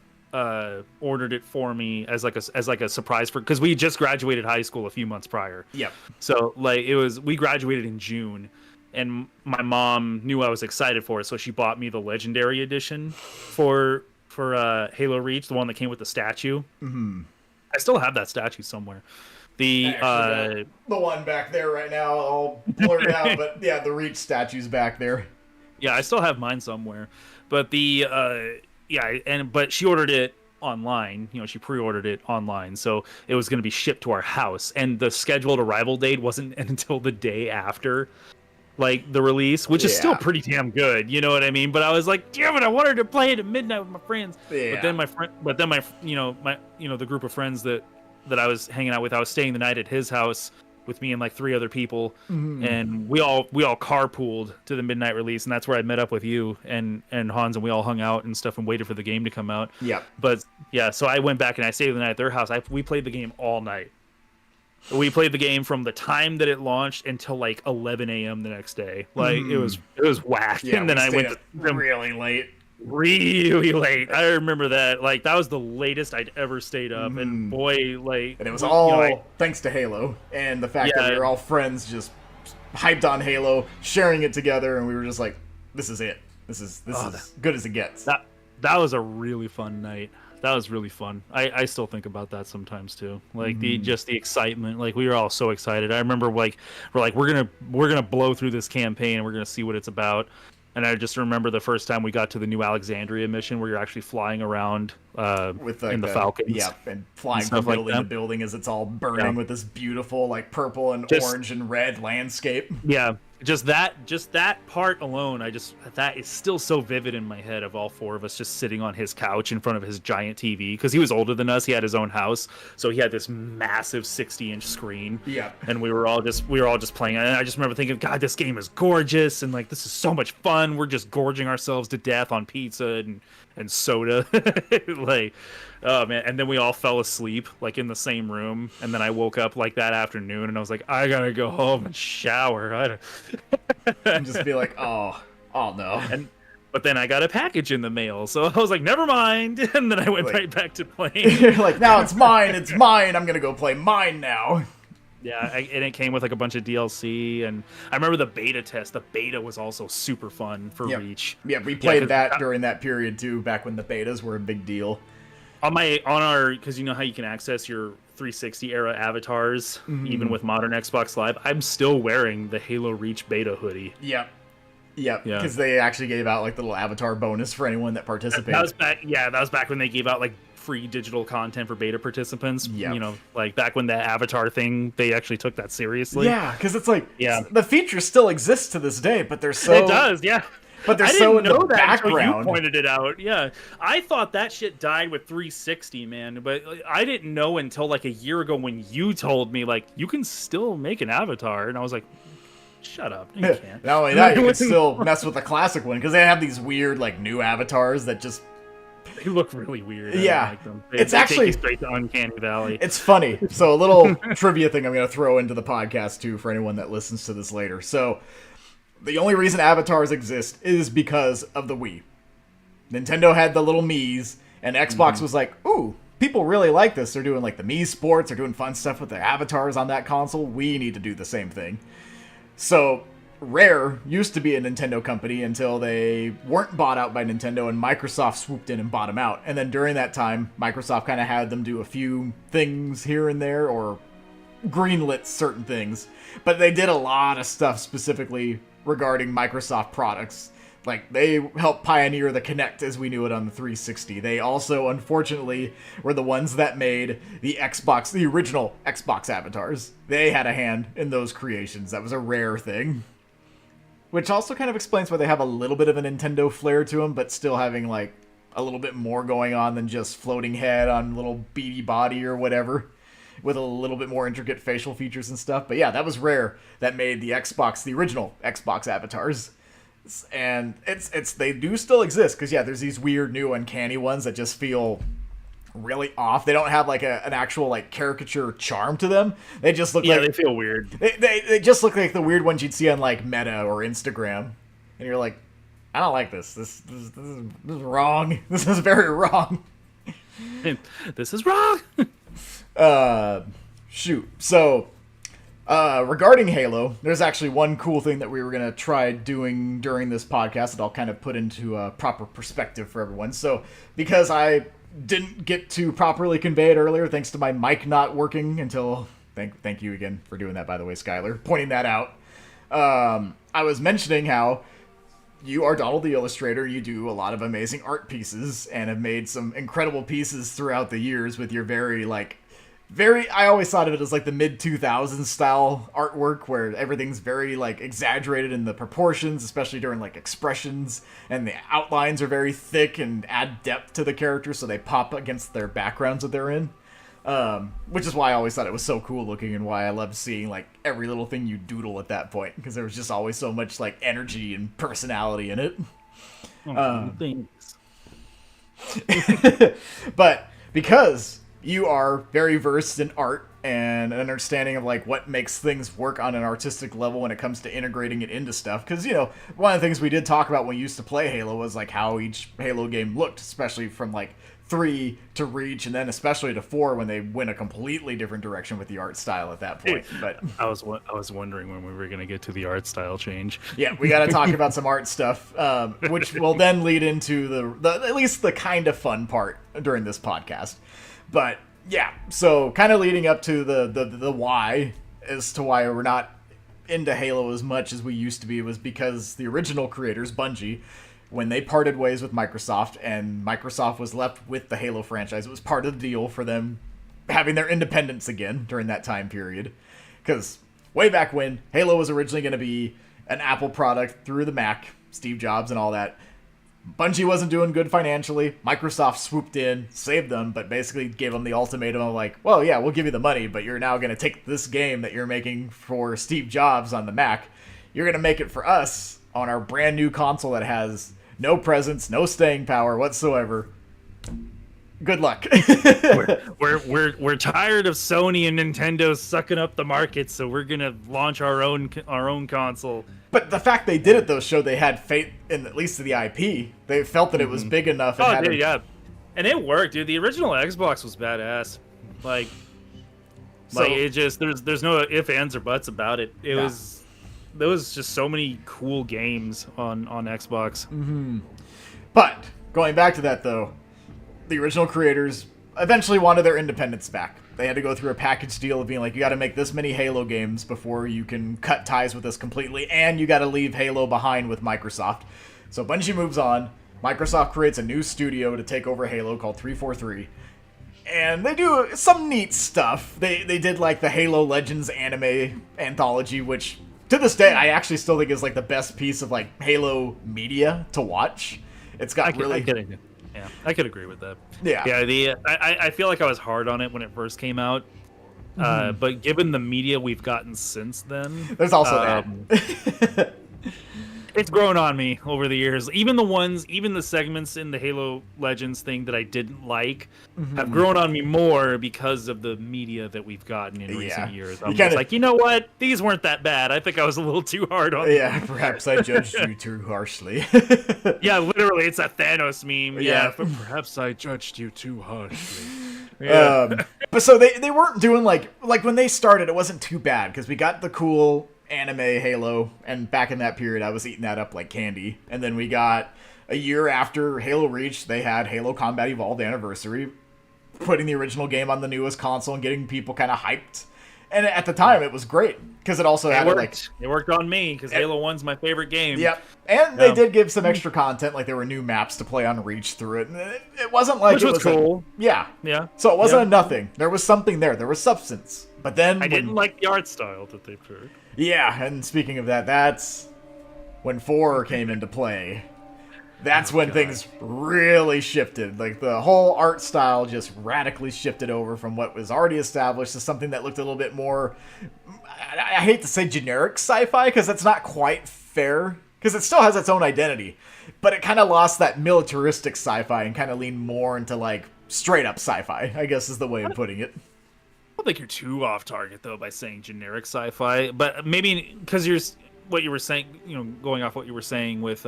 ordered it for me as like a surprise because we just graduated high school a few months prior. Yep. So like we graduated in June, and my mom knew I was excited for it, so she bought me the Legendary Edition for Halo Reach, the one that came with the statue. Mm-hmm. I still have that statue somewhere. The one back there right now, all blurred out, but yeah, the Reach statue's back there. Yeah, I still have mine somewhere. But but she ordered it online. You know, she pre-ordered it online, so it was going to be shipped to our house. And the scheduled arrival date wasn't until the day after, like, the release, which is still pretty damn good. You know what I mean? But I was like, damn it, I wanted to play it at midnight with my friends. Yeah. But then the group of friends that I was hanging out with, I was staying the night at his house with me and like 3 other people, and we all carpooled to the midnight release, and that's where I met up with you and Hans, and we all hung out and stuff and waited for the game to come out. Yeah. But yeah, so I went back and I stayed the night at their house. We played the game all night. We played the game from the time that it launched until like 11 a.m. the next day. Like it was whack. Yeah, and then I went really late. Really late. I remember that. Like, that was the latest I'd ever stayed up, and boy, like, and it was all thanks to Halo and the fact that we were all friends, just hyped on Halo, sharing it together, and we were just like, "This is it. This is as good as it gets." That was a really fun night. That was really fun. I still think about that sometimes too. Like the excitement. Like, we were all so excited. I remember we're gonna blow through this campaign and we're gonna see what it's about. And I just remember the first time we got to the New Alexandria mission where you're actually flying around with in the Falcons. Yeah, and flying from building to building as it's all burning with this beautiful like purple and orange and red landscape. Yeah, just that part alone, that is still so vivid in my head, of all 4 of us just sitting on his couch in front of his giant TV, because he was older than us. He had his own house, so he had this massive 60-inch screen. Yeah, and we were all just playing, and I just remember thinking, God, this game is gorgeous, and like, this is so much fun. We're just gorging ourselves to death on pizza and soda. Like, oh man. And then we all fell asleep like in the same room, and then I woke up like that afternoon and I was like, I gotta go home and shower. And just be like, oh no. But then I got a package in the mail, so I was like, never mind. And then I went right back to playing. You're like, now it's mine, I'm gonna go play mine now. Yeah, and it came with like a bunch of DLC, and I remember the beta test. The beta was also super fun for Reach. Yeah, we played that during that period too, back when the betas were a big deal. Because you know how you can access your 360 era avatars even with modern Xbox Live. I'm still wearing the Halo Reach beta hoodie. Yep, because they actually gave out like the little avatar bonus for anyone that participated. That was back when they gave out like free digital content for beta participants. You know, like back when the avatar thing, they actually took that seriously. Yeah, because it's like, the feature still exists to this day, but they're so... It does, yeah. But they're so in the background. Until you pointed it out. Yeah, I thought that shit died with 360, man. But I didn't know until like a year ago when you told me, like, you can still make an avatar, and I was like, shut up, you can't. Not only that, you can still mess with the classic one, because they have these weird like new avatars that just... They look really weird. Yeah, like them. It's they actually take you straight to Uncanny Valley. It's funny. So a little trivia thing I'm going to throw into the podcast too for anyone that listens to this later. So the only reason avatars exist is because of the Wii. Nintendo had the little Miis, and Xbox was like, "Ooh, people really like this. They're doing like the Mii Sports. They're doing fun stuff with their avatars on that console. We need to do the same thing." So Rare used to be a Nintendo company until they weren't bought out by Nintendo and Microsoft swooped in and bought them out. And then during that time, Microsoft kind of had them do a few things here and there or greenlit certain things. But they did a lot of stuff specifically regarding Microsoft products. Like, they helped pioneer the Kinect as we knew it on the 360. They also, unfortunately, were the ones that made the original Xbox avatars. They had a hand in those creations. That was a Rare thing. Which also kind of explains why they have a little bit of a Nintendo flair to them, but still having, like, a little bit more going on than just floating head on little beady body or whatever. With a little bit more intricate facial features and stuff. But yeah, that was Rare that made the original Xbox avatars. And they do still exist, because yeah, there's these weird new uncanny ones that just feel really off. They don't have like an actual like caricature charm to them. They just look they feel weird. They just look like the weird ones you'd see on like Meta or Instagram, and you're like, I don't like this. This is wrong. This is very wrong. This is wrong. Shoot. So regarding Halo, there's actually one cool thing that we were going to try doing during this podcast that I'll kind of put into a proper perspective for everyone. So, because I didn't get to properly convey it earlier, thanks to my mic not working until... Thank you again for doing that, by the way, Skylar, pointing that out. I was mentioning how you are Donald the Illustrator. You do a lot of amazing art pieces and have made some incredible pieces throughout the years with your I always thought of it as like the mid-2000s style artwork where everything's very like exaggerated in the proportions, especially during like expressions, and the outlines are very thick and add depth to the characters so they pop against their backgrounds that they're in. Which is why I always thought it was so cool looking and why I loved seeing like every little thing you doodle at that point, because there was just always so much like energy and personality in it. Thanks. But because you are very versed in art and an understanding of like what makes things work on an artistic level when it comes to integrating it into stuff. Because, you know, one of the things we did talk about when we used to play Halo was like how each Halo game looked, especially from like 3 to Reach and then especially to 4 when they went a completely different direction with the art style at that point. But I was wondering when we were going to get to the art style change. Yeah, we got to talk about some art stuff, which will then lead into the at least the kind of fun part during this podcast. But yeah, so kind of leading up to the why as to why we're not into Halo as much as we used to be was because the original creators, Bungie, when they parted ways with Microsoft and Microsoft was left with the Halo franchise, it was part of the deal for them having their independence again during that time period. Because way back when, Halo was originally going to be an Apple product through the Mac, Steve Jobs and all that. Bungie wasn't doing good financially. Microsoft swooped in, saved them, but basically gave them the ultimatum of like, well, yeah, we'll give you the money, but you're now going to take this game that you're making for Steve Jobs on the Mac. You're going to make it for us on our brand new console that has no presence, no staying power whatsoever. Good luck. we're tired of Sony and Nintendo sucking up the market, so we're gonna launch our own console. But the fact they did it though showed they had faith in at least the IP. They felt that it was big enough. And yeah, and it worked, dude. The original Xbox was badass. Like it just there's no ifs, ands, or buts about it. There was just so many cool games on Xbox. Mm-hmm. But going back to that though, the original creators eventually wanted their independence back. They had to go through a package deal of being like, you got to make this many Halo games before you can cut ties with us completely, and you got to leave Halo behind with Microsoft. So Bungie moves on. Microsoft creates a new studio to take over Halo called 343. And they do some neat stuff. They did like the Halo Legends anime anthology, which to this day I actually still think is like the best piece of like Halo media to watch. It's got Yeah, I could agree with that. Yeah. I feel like I was hard on it when it first came out. But given the media we've gotten since then... There's also that. It's grown on me over the years. Even the segments in the Halo Legends thing that I didn't like have grown on me more because of the media that we've gotten in recent years. I'm just like, you know what? These weren't that bad. I think I was a little too hard on them. Yeah, perhaps I judged you too harshly. Yeah, literally, it's a Thanos meme. Yeah, but perhaps I judged you too harshly. Yeah. But so they weren't doing like when they started, it wasn't too bad because we got the cool anime Halo, and back in that period, I was eating that up like candy. And then we got a year after Halo Reach, they had Halo Combat Evolved Anniversary, putting the original game on the newest console and getting people kind of hyped. And at the time, it was great because it also had it worked on me because Halo 1's my favorite game. Yep, and they did give some extra content, like there were new maps to play on Reach through it. And it wasn't like Which was cool. Yeah. So it wasn't a nothing. There was something there. There was substance. But then I didn't like the art style that they put. Yeah, and speaking of that, that's when 4 came into play. That's when things really shifted. Like, the whole art style just radically shifted over from what was already established to something that looked a little bit more, I hate to say generic sci-fi, because that's not quite fair, because it still has its own identity. But it kind of lost that militaristic sci-fi and kind of leaned more into, like, straight-up sci-fi, I guess is the way of putting it. I don't think you're too off target, though, by saying generic sci-fi. But maybe because you're what you were saying, going off what you were saying with...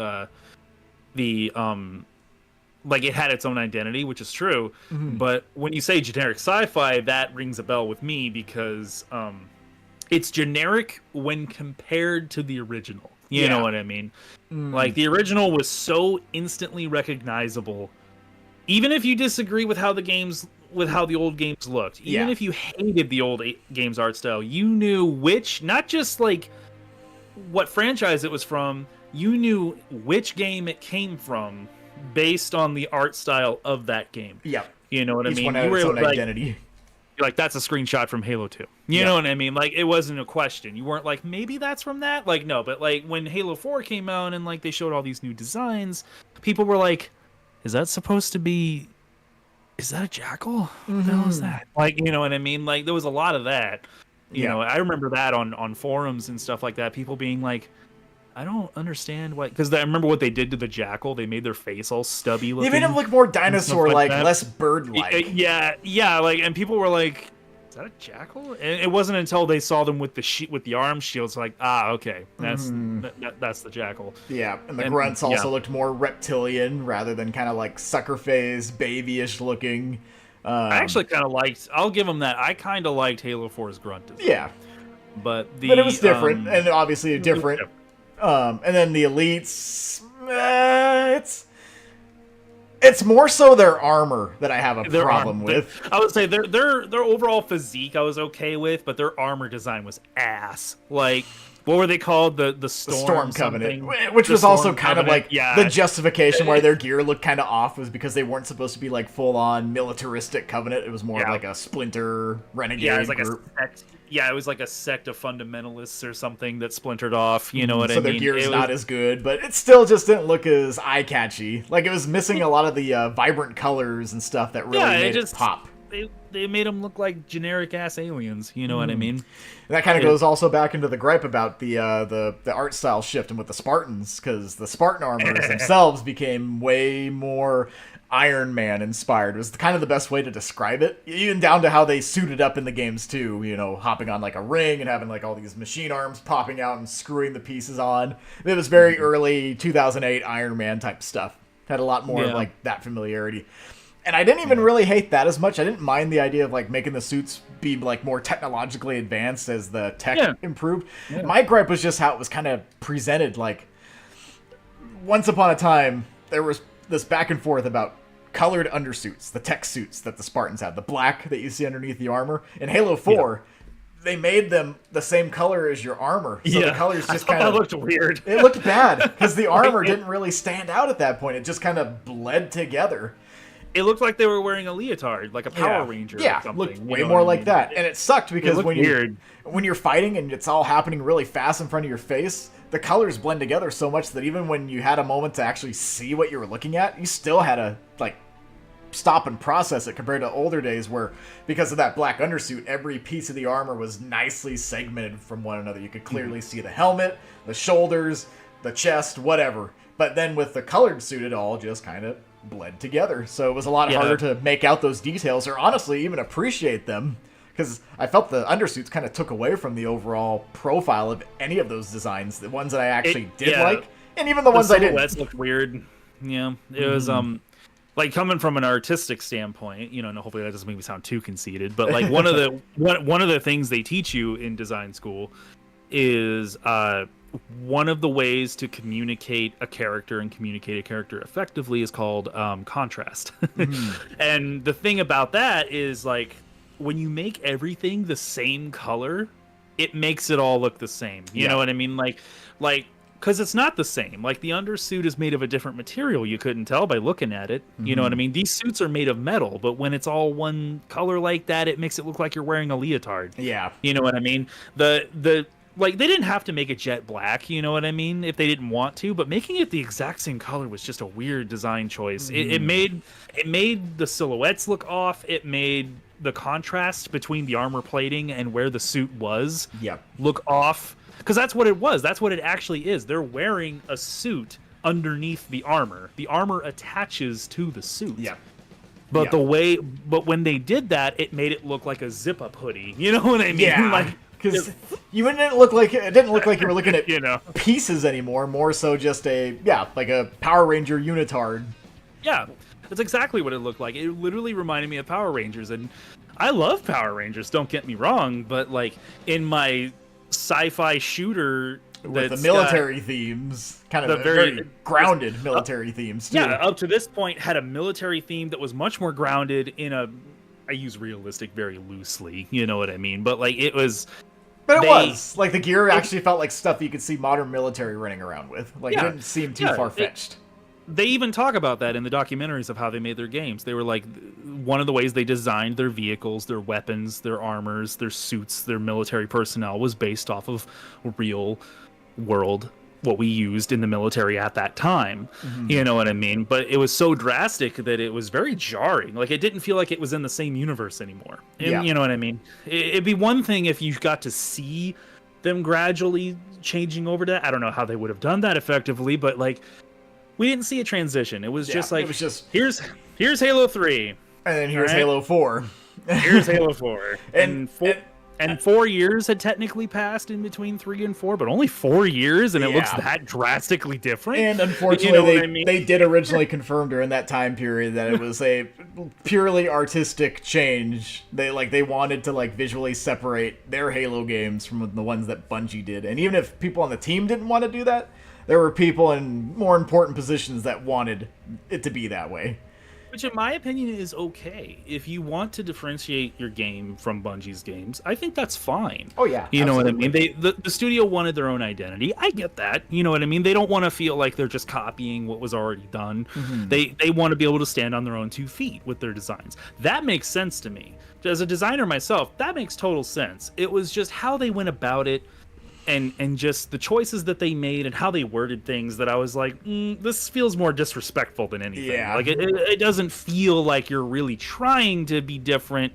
like it had its own identity, which is true. But when you say generic sci-fi, that rings a bell with me because it's generic when compared to the original. You know what I mean? Like, the original was so instantly recognizable, even if you disagree with how the old games looked, even if you hated the old games art style, you knew not just like what franchise it was from, you knew which game it came from based on the art style of that game. Yeah. You know what I mean? Each one had its own identity. Like, that's a screenshot from Halo 2. You know what I mean? Like, it wasn't a question. You weren't like, maybe that's from that? Like, no. But, like, when Halo 4 came out and, like, they showed all these new designs, people were like, is that supposed to be... Is that a jackal? What the hell is that? Like, you know what I mean? Like, there was a lot of that. You know, I remember that on forums and stuff like that. People being like, I don't understand why, because I remember what they did to the jackal. They made their face all stubby looking. They made him look more dinosaur-like, less bird-like. Yeah, like, and people were like, "Is that a jackal?" And it wasn't until they saw them with the arm shields, like, okay, that's the jackal. Yeah, and the grunts also looked more reptilian rather than kind of like sucker face, babyish looking. I actually kind of liked. I'll give them that. I kind of liked Halo 4's grunt design. Yeah, but it was different, and obviously different. And then the elites, it's more so their armor that I have a problem with. I would say their overall physique I was okay with, but their armor design was ass. Like, what were they called? The Storm Covenant, which was also kind of like the justification why their gear looked kind of off was because they weren't supposed to be like full on militaristic Covenant. It was more like a splinter renegade group. It was like a sect of fundamentalists or something that splintered off. You know what I mean? So their gear is not as good, but it still just didn't look as eye-catchy. Like, it was missing a lot of the vibrant colors and stuff that really made it pop. They made them look like generic-ass aliens. You know what I mean? And that kind of goes also back into the gripe about the art style shift and with the Spartans, because the Spartan armors themselves became way more Iron Man inspired. It was kind of the best way to describe it, even down to how they suited up in the games too, hopping on like a ring and having like all these machine arms popping out and screwing the pieces on. It was very early 2008 Iron Man type stuff. Had a lot more of like that familiarity. And I didn't even really hate that as much. I didn't mind the idea of like making the suits be like more technologically advanced as the tech improved. My gripe was just how it was kind of presented. Like, once upon a time, there was this back and forth about colored undersuits, the tech suits that the Spartans had, the black that you see underneath the armor. In Halo 4, they made them the same color as your armor. So the colors just kind of looked weird. It looked bad because the armor didn't really stand out at that point. It just kind of bled together. It looked like they were wearing a leotard, like a Power Ranger or something. Looked way more like that. And it sucked because when you're fighting and it's all happening really fast in front of your face, the colors blend together so much that even when you had a moment to actually see what you were looking at, you still had to like stop and process it compared to older days where, because of that black undersuit, every piece of the armor was nicely segmented from one another. You could clearly see the helmet, the shoulders, the chest, whatever. But then with the colored suit, it all just kind of bled together. So it was a lot harder to make out those details or honestly even appreciate them. Because I felt the undersuits kind of took away from the overall profile of any of those designs. The ones that I actually did like, and even the ones I didn't. The looked weird. Yeah, it was like coming from an artistic standpoint. And hopefully that doesn't make me sound too conceited. But like one of the things they teach you in design school is one of the ways to communicate a character and communicate a character effectively is called contrast. And the thing about that is, like, when you make everything the same color, it makes it all look the same. You know what I mean? Like, because it's not the same. Like, the undersuit is made of a different material. You couldn't tell by looking at it. You know what I mean? These suits are made of metal, but when it's all one color like that, it makes it look like you're wearing a leotard. Yeah. You know what I mean? The like, they didn't have to make it jet black, you know what I mean, if they didn't want to, but making it the exact same color was just a weird design choice. It made the silhouettes look off. It made the contrast between the armor plating and where the suit was look off. Because that's what it was. That's what it actually is. They're wearing a suit underneath the armor. The armor attaches to the suit. But but when they did that, it made it look like a zip-up hoodie. You know what I mean? Yeah. Like, because you didn't look like you were looking at you know, pieces anymore. More so, just like a Power Ranger unitard. Yeah, that's exactly what it looked like. It literally reminded me of Power Rangers, and I love Power Rangers. Don't get me wrong, but like in my sci-fi shooter with the military themes, kind of very grounded military themes too. Yeah, up to this point had a military theme that was much more grounded in a. I use realistic very loosely, you know what I mean, but like it was. But it was like the gear actually felt like stuff you could see modern military running around with. Like it didn't seem too far-fetched. They even talk about that in the documentaries of how they made their games. They were like, one of the ways they designed their vehicles, their weapons, their armors, their suits, their military personnel was based off of real world, what we used in the military at that time. You know what I mean? But it was so drastic that it was very jarring. Like, it didn't feel like it was in the same universe anymore. You know what I mean? It'd be one thing if you got to see them gradually changing over to that. I don't know how they would have done that effectively, but like, we didn't see a transition. It was just like, it was just here's Halo 3. And then here's Halo 4. Here's Halo 4. And 4 years had technically passed in between 3 and 4, but only 4 years, and it looks that drastically different. And unfortunately, they did originally confirm during that time period that it was a purely artistic change. They wanted to like visually separate their Halo games from the ones that Bungie did. And even if people on the team didn't want to do that, there were people in more important positions that wanted it to be that way. Which, in my opinion, is okay. If you want to differentiate your game from Bungie's games, I think that's fine. Oh, yeah. You know what I mean? The studio wanted their own identity. I get that. You know what I mean? They don't want to feel like they're just copying what was already done. They want to be able to stand on their own 2 feet with their designs. That makes sense to me. As a designer myself, that makes total sense. It was just how they went about it, and just the choices that they made and how they worded things that I was like, this feels more disrespectful than anything. Yeah. Like, it doesn't feel like you're really trying to be different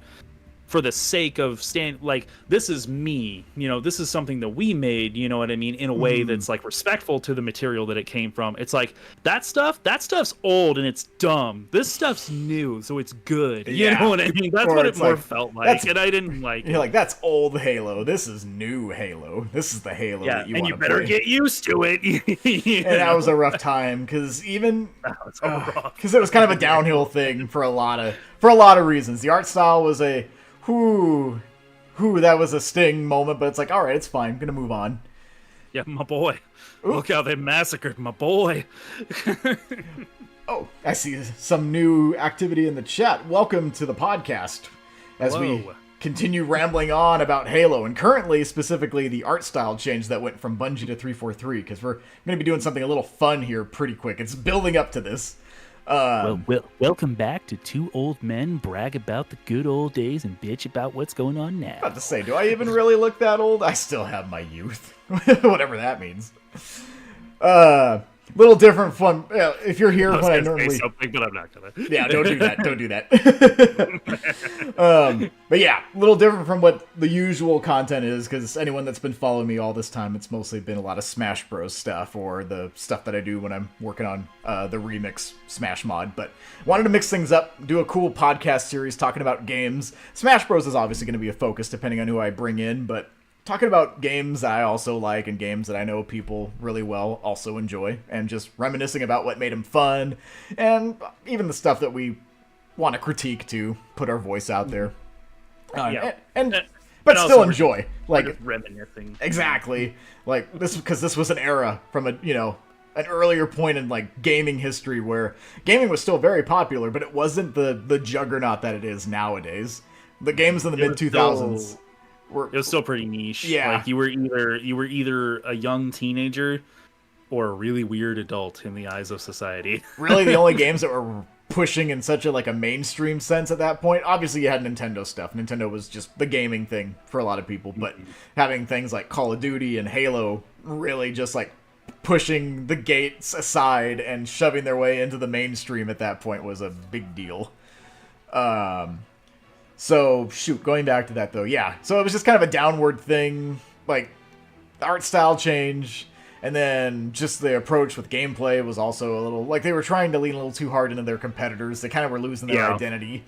for the sake of like, this is me, you know, this is something that we made, you know what I mean, in a way that's like respectful to the material that it came from. It's like, that stuff's old and it's dumb. This stuff's new, so it's good. You know what I mean? That's what it more felt like, and I didn't like You're like, that's old Halo. This is new Halo. This is the Halo that you want to play. And you better get used to it. And that was a rough time, because because it was kind of a downhill thing for a lot of reasons. The art style was a that was a sting moment, but it's like, all right, it's fine. I'm gonna move on. Yeah, my boy. Ooh. Look how they massacred my boy. Oh, I see some new activity in the chat. Welcome to the podcast as we continue rambling on about Halo, and currently, specifically, the art style change that went from Bungie to 343, because we're going to be doing something a little fun here pretty quick. It's building up to this. Welcome back to Two Old Men Brag About the Good Old Days and Bitch About What's Going On Now. About to say, do I even really look that old? I still have my youth. Whatever that means. Little different from if you're here when I normally say something, but I'm not gonna. Yeah, don't do that. Don't do that. But yeah, a little different from what the usual content is, because anyone that's been following me all this time, it's mostly been a lot of Smash Bros stuff, or the stuff that I do when I'm working on the remix Smash mod. But wanted to mix things up, do a cool podcast series talking about games. Smash Bros is obviously going to be a focus depending on who I bring in, but talking about games that I also like and games that I know people really well also enjoy, and just reminiscing about what made them fun, and even the stuff that we want to critique to put our voice out there. And but No, still so enjoy. we're Like, just reminiscing. exactly. Like this, because this was an era from a, an earlier point in like gaming history where gaming was still very popular, but it wasn't the juggernaut that it is nowadays. The games in the It mid was 2000s were, It was still pretty niche. yeah. Like you were either a young teenager or a really weird adult in the eyes of society. Really the only games that were pushing in such a like a mainstream sense at that point. Obviously you had Nintendo stuff. Nintendo was just the gaming thing for a lot of people, but having things like Call of Duty and Halo really just like pushing the gates aside and shoving their way into the mainstream at that point was a big deal. So shoot, going back to that though, yeah. So it was just kind of a downward thing, like the art style change. And then just the approach with gameplay was also a little like they were trying to lean a little too hard into their competitors. They kind of were losing their identity.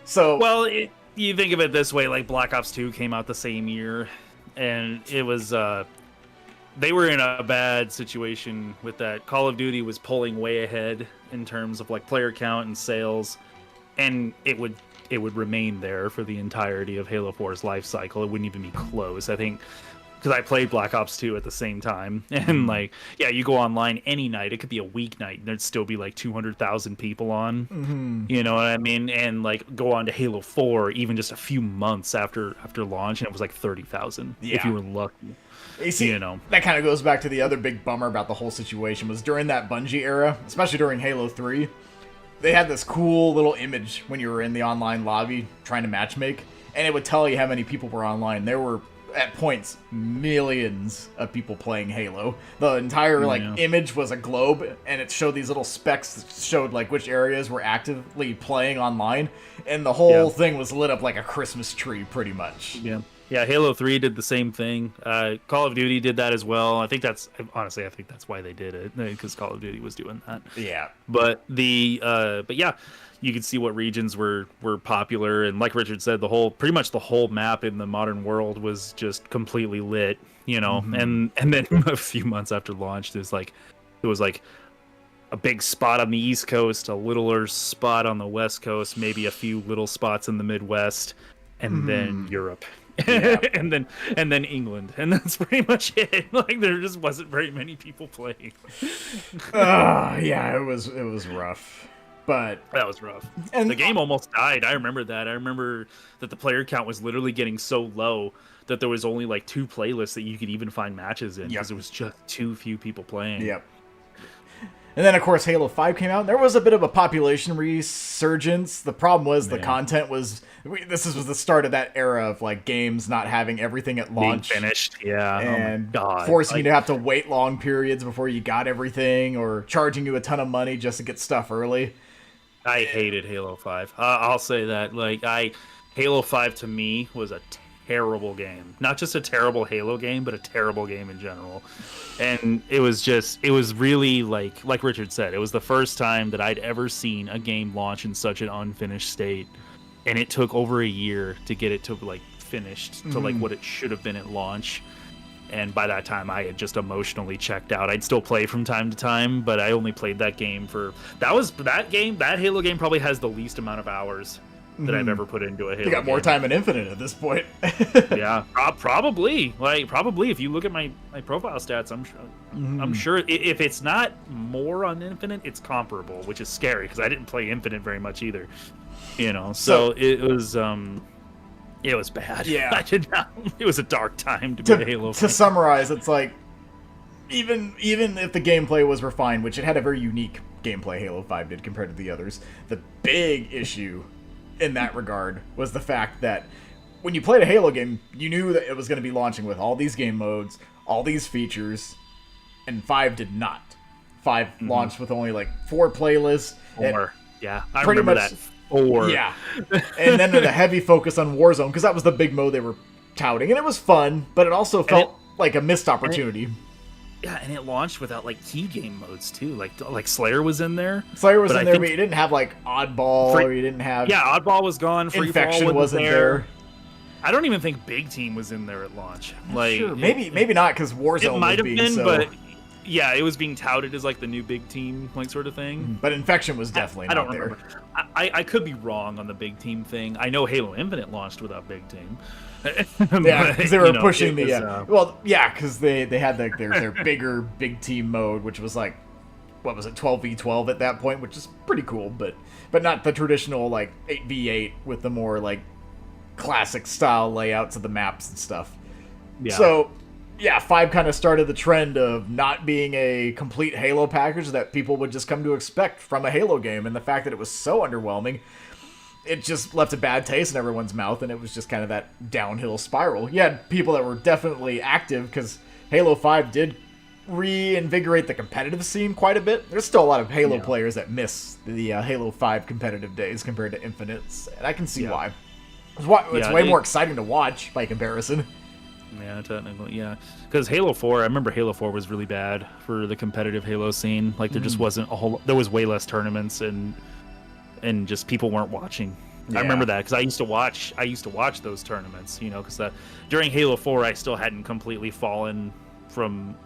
So well, you think of it this way: like Black Ops 2 came out the same year, and it was they were in a bad situation with that. Call of Duty was pulling way ahead in terms of like player count and sales, and it would remain there for the entirety of Halo 4's life cycle. It wouldn't even be close. I think. Because I played Black Ops 2 at the same time. And, like, yeah, you go online any night. It could be a weeknight, and there'd still be, like, 200,000 people on. Mm-hmm. You know what I mean? And, like, go on to Halo 4 even just a few months after launch, and it was, like, 30,000 if you were lucky. You see, that kind of goes back to the other big bummer about the whole situation was during that Bungie era, especially during Halo 3, they had this cool little image when you were in the online lobby trying to matchmake, and it would tell you how many people were online. There were at points millions of people playing Halo. The entire image was a globe, and it showed these little specks that showed like which areas were actively playing online, and the whole thing was lit up like a Christmas tree pretty much. Yeah, Halo 3 did the same thing. Call of Duty did that as well. I think that's why they did it, because Call of Duty was doing that. Yeah. But yeah, you could see what regions were popular, and like Richard said, pretty much the whole map in the modern world was just completely lit, and then a few months after launch, there was a big spot on the East Coast, a littler spot on the West Coast, maybe a few little spots in the Midwest, and then Europe. Yeah. and then England, and that's pretty much it. Like there just wasn't very many people playing. Yeah, it was rough. But that was rough. And the game almost died. I remember that. I remember that the player count was literally getting so low that there was only like 2 playlists that you could even find matches in because there was just too few people playing. Yep. And then, of course, Halo 5 came out. There was a bit of a population resurgence. The problem was the content was... This was the start of that era of, like, games not having everything at launch. Being finished, yeah. And forcing you to have to wait long periods before you got everything, or charging you a ton of money just to get stuff early. I hated Halo 5. I'll say that. Halo 5 to me was a terrible game. Not just a terrible Halo game, but a terrible game in general. And it was really like Richard said, it was the first time that I'd ever seen a game launch in such an unfinished state. And it took over a year to get it to finished to what it should have been at launch. And by that time, I had just emotionally checked out. I'd still play from time to time, but I only played that game that Halo game probably has the least amount of hours that I've ever put into a Halo. You got more time in Infinite at this point. Yeah, probably. Probably if you look at my profile stats, I'm sure if it's not more on Infinite, it's comparable, which is scary because I didn't play Infinite very much either. So it was bad. Yeah, I did not. It was a dark time to be a Halo fan. To summarize, it's like even if the gameplay was refined, which it had a very unique gameplay, Halo 5 did compared to the others, the big issue in that regard was the fact that when you played a Halo game, you knew that it was going to be launching with all these game modes, all these features, and 5 did not. 5 launched with only like 4 playlists. 4, yeah, I remember that. 4. Yeah, and then a heavy focus on Warzone because that was the big mode they were touting, and it was fun, but it also felt like a missed opportunity. Yeah, and it launched without like key game modes too. Like Slayer was in there. Slayer was in there, but you didn't have like Oddball, or you didn't have. Yeah, Oddball was gone. Free Infection wasn't there. I don't even think Big Team was in there at launch. Sure, maybe not because Warzone. It might have been, so. But yeah, it was being touted as like the new Big Team, like sort of thing. But Infection was definitely not there. I don't remember. I could be wrong on the Big Team thing. I know Halo Infinite launched without Big Team. Yeah, But, because they were it pushing the was, well, yeah, because they had their bigger big team mode, which was like, what was it, 12v12 at that point, which is pretty cool, but not the traditional like 8v8 with the more like classic style layouts of the maps and stuff. yeah, So yeah, 5 kind of started the trend of not being a complete Halo package that people would just come to expect from a Halo game, and the fact that it was so underwhelming, it just left a bad taste in everyone's mouth, and it was just kind of that downhill spiral. You had people that were definitely active, because Halo 5 did reinvigorate the competitive scene quite a bit. There's still a lot of Halo players that miss the Halo 5 competitive days compared to Infinite's, and I can see why. It's way more exciting to watch by comparison. Yeah, technically, yeah. Because Halo 4, I remember Halo 4 was really bad for the competitive Halo scene. Like, there just wasn't a whole... There was way less tournaments, and just people weren't watching. Yeah. I remember that, because I used to watch those tournaments, because during Halo 4, I still hadn't completely fallen from,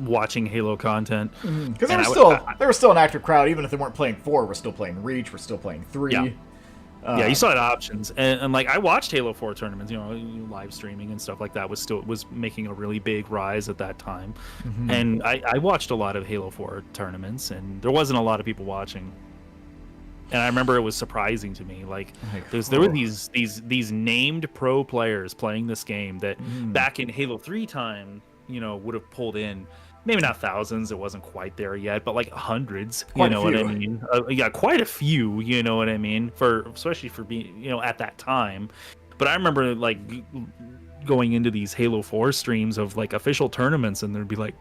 watching Halo content. Because there was still an active crowd, even if they weren't playing 4, we're still playing Reach, we're still playing 3. Yeah. Yeah, you still had options, and like I watched Halo 4 tournaments, live streaming and stuff like that was making a really big rise at that time, and I watched a lot of Halo 4 tournaments, and there wasn't a lot of people watching, and I remember it was surprising to me, like there were these named pro players playing this game that back in Halo 3 time, would have pulled in. Maybe not thousands, it wasn't quite there yet, but like hundreds, what I mean? Yeah, quite a few, you know what I mean? Especially for being, at that time. But I remember like going into these Halo 4 streams of like official tournaments, and there'd be like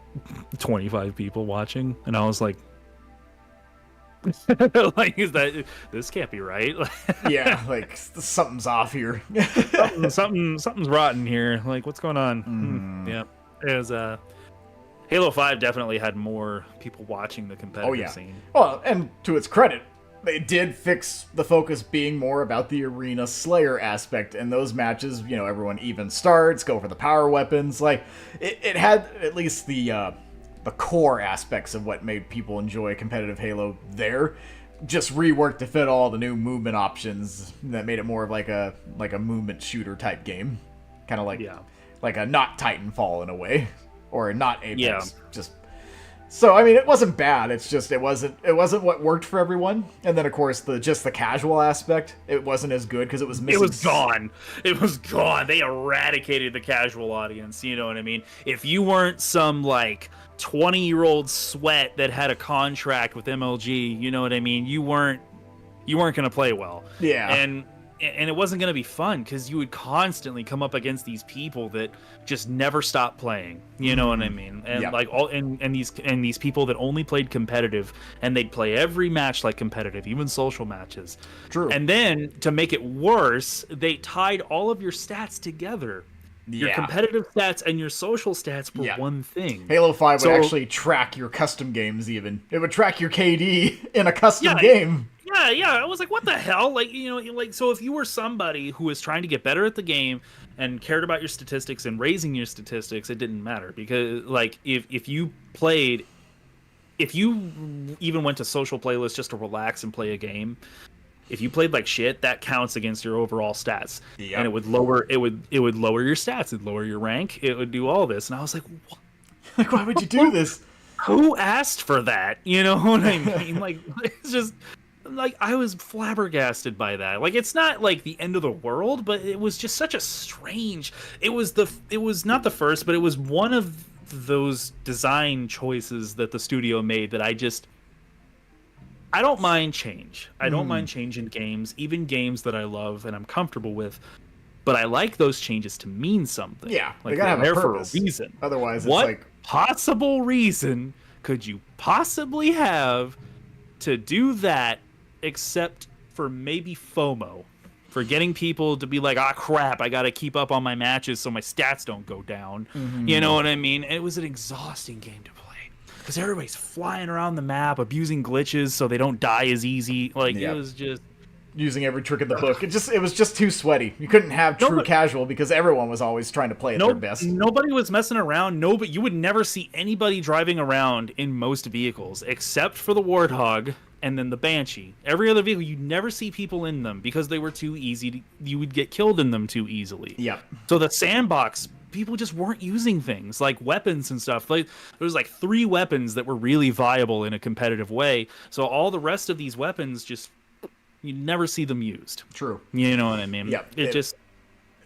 25 people watching, and I was like, like, this can't be right? Yeah, like something's off here. something's rotten here. Like, what's going on? Yeah, it was Halo 5 definitely had more people watching the competitive scene. Well, and to its credit, they did fix the focus being more about the arena slayer aspect. In those matches, everyone even starts, go for the power weapons. Like, it had at least the core aspects of what made people enjoy competitive Halo there. Just reworked to fit all the new movement options that made it more of like a movement shooter type game. Kind of like a not Titanfall in a way. Or not Apex. Just so, I mean, it wasn't bad. It's just it wasn't what worked for everyone. And then of course the casual aspect, it wasn't as good because it was missing. It was gone. They eradicated the casual audience. You know what I mean? If you weren't some like 20-year-old sweat that had a contract with MLG, you know what I mean? You weren't gonna play well. Yeah. And it wasn't going to be fun because you would constantly come up against these people that just never stopped playing. You know what I mean? And like these people that only played competitive, and they'd play every match like competitive, even social matches. True. And then to make it worse, they tied all of your stats together. Your competitive stats and your social stats were one thing. Halo 5 would actually track your custom games even. It would track your KD in a custom game. Yeah, I was like, what the hell? Like, so if you were somebody who was trying to get better at the game and cared about your statistics and raising your statistics, it didn't matter. Because, like, if you even went to social playlists just to relax and play a game, if you played like shit, that counts against your overall stats. Yep. And it would lower your stats, it'd lower your rank, it would do all this. And I was like, what? Like, why would you do this? Who asked for that? You know what I mean? Like, it's just... Like, I was flabbergasted by that. Like, it's not like the end of the world, but it was just such a strange... It was not the first, but it was one of those design choices that the studio made that I don't mind change. I don't mind change in games, even games that I love and I'm comfortable with. But I like those changes to mean something. Yeah, like, they gotta have a purpose. For a reason. Otherwise, it's what like... possible reason could you possibly have to do that except for maybe FOMO? For getting people to be like, crap, I gotta keep up on my matches so my stats don't go down. You know what I mean? It was an exhausting game to play. Because everybody's flying around the map, abusing glitches so they don't die as easy. Like, it was just... using every trick in the book. It was just too sweaty. You couldn't have true casual because everyone was always trying to play at their best. Nobody was messing around. You would never see anybody driving around in most vehicles except for the Warthog and then the Banshee. Every other vehicle, you never see people in them because they were too easy. You would get killed in them too easily. Yep. So the sandbox, people just weren't using things like weapons and stuff. Like there was like 3 weapons that were really viable in a competitive way. So all the rest of these weapons just you never see them used. True. You know what I mean? Yep. It just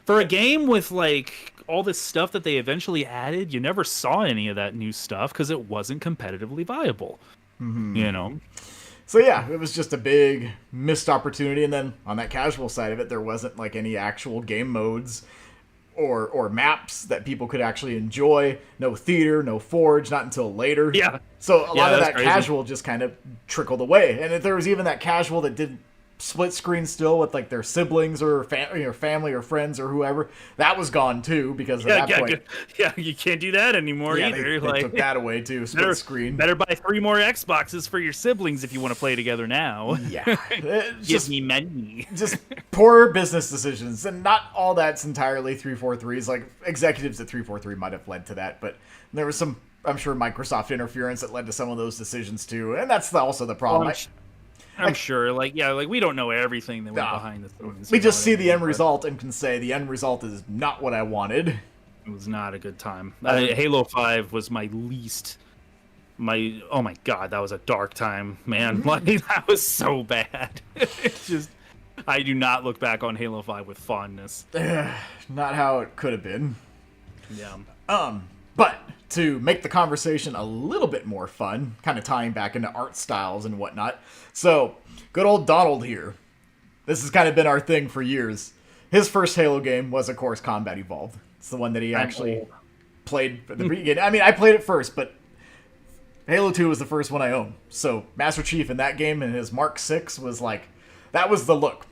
for a game with like all this stuff that they eventually added, you never saw any of that new stuff because it wasn't competitively viable. You know? So yeah, it was just a big missed opportunity. And then on that casual side of it, there wasn't like any actual game modes or maps that people could actually enjoy. No theater, no forge, not until later. Yeah. So a lot of that crazy. casual just kind of trickled away. And if there was even that casual that did split screen still with like their siblings or family or friends or whoever, that was gone too because at that point, you can't do that anymore either. They took that away too. Split screen. Better buy 3 more Xboxes for your siblings if you want to play together now. Yeah, Give me money. Just poor business decisions, and not all that's entirely 343s. Like executives at 343 might have led to that, but there was some, I'm sure, Microsoft interference that led to some of those decisions too, and that's also the problem. I'm sure, like we don't know everything that went behind the scenes. We just see the end result and can say the end result is not what I wanted. It was not a good time. Halo 5 was oh my god, that was a dark time, man. Like that was so bad. It's just I do not look back on Halo 5 with fondness. Not how it could have been. Yeah. But to make the conversation a little bit more fun, kind of tying back into art styles and whatnot. So, good old Donald here. This has kind of been our thing for years. His first Halo game was, of course, Combat Evolved. It's the one that he actually played at the beginning. I mean, I played it first, but Halo 2 was the first one I owned. So, Master Chief in that game and his Mark 6 was like, that was the look.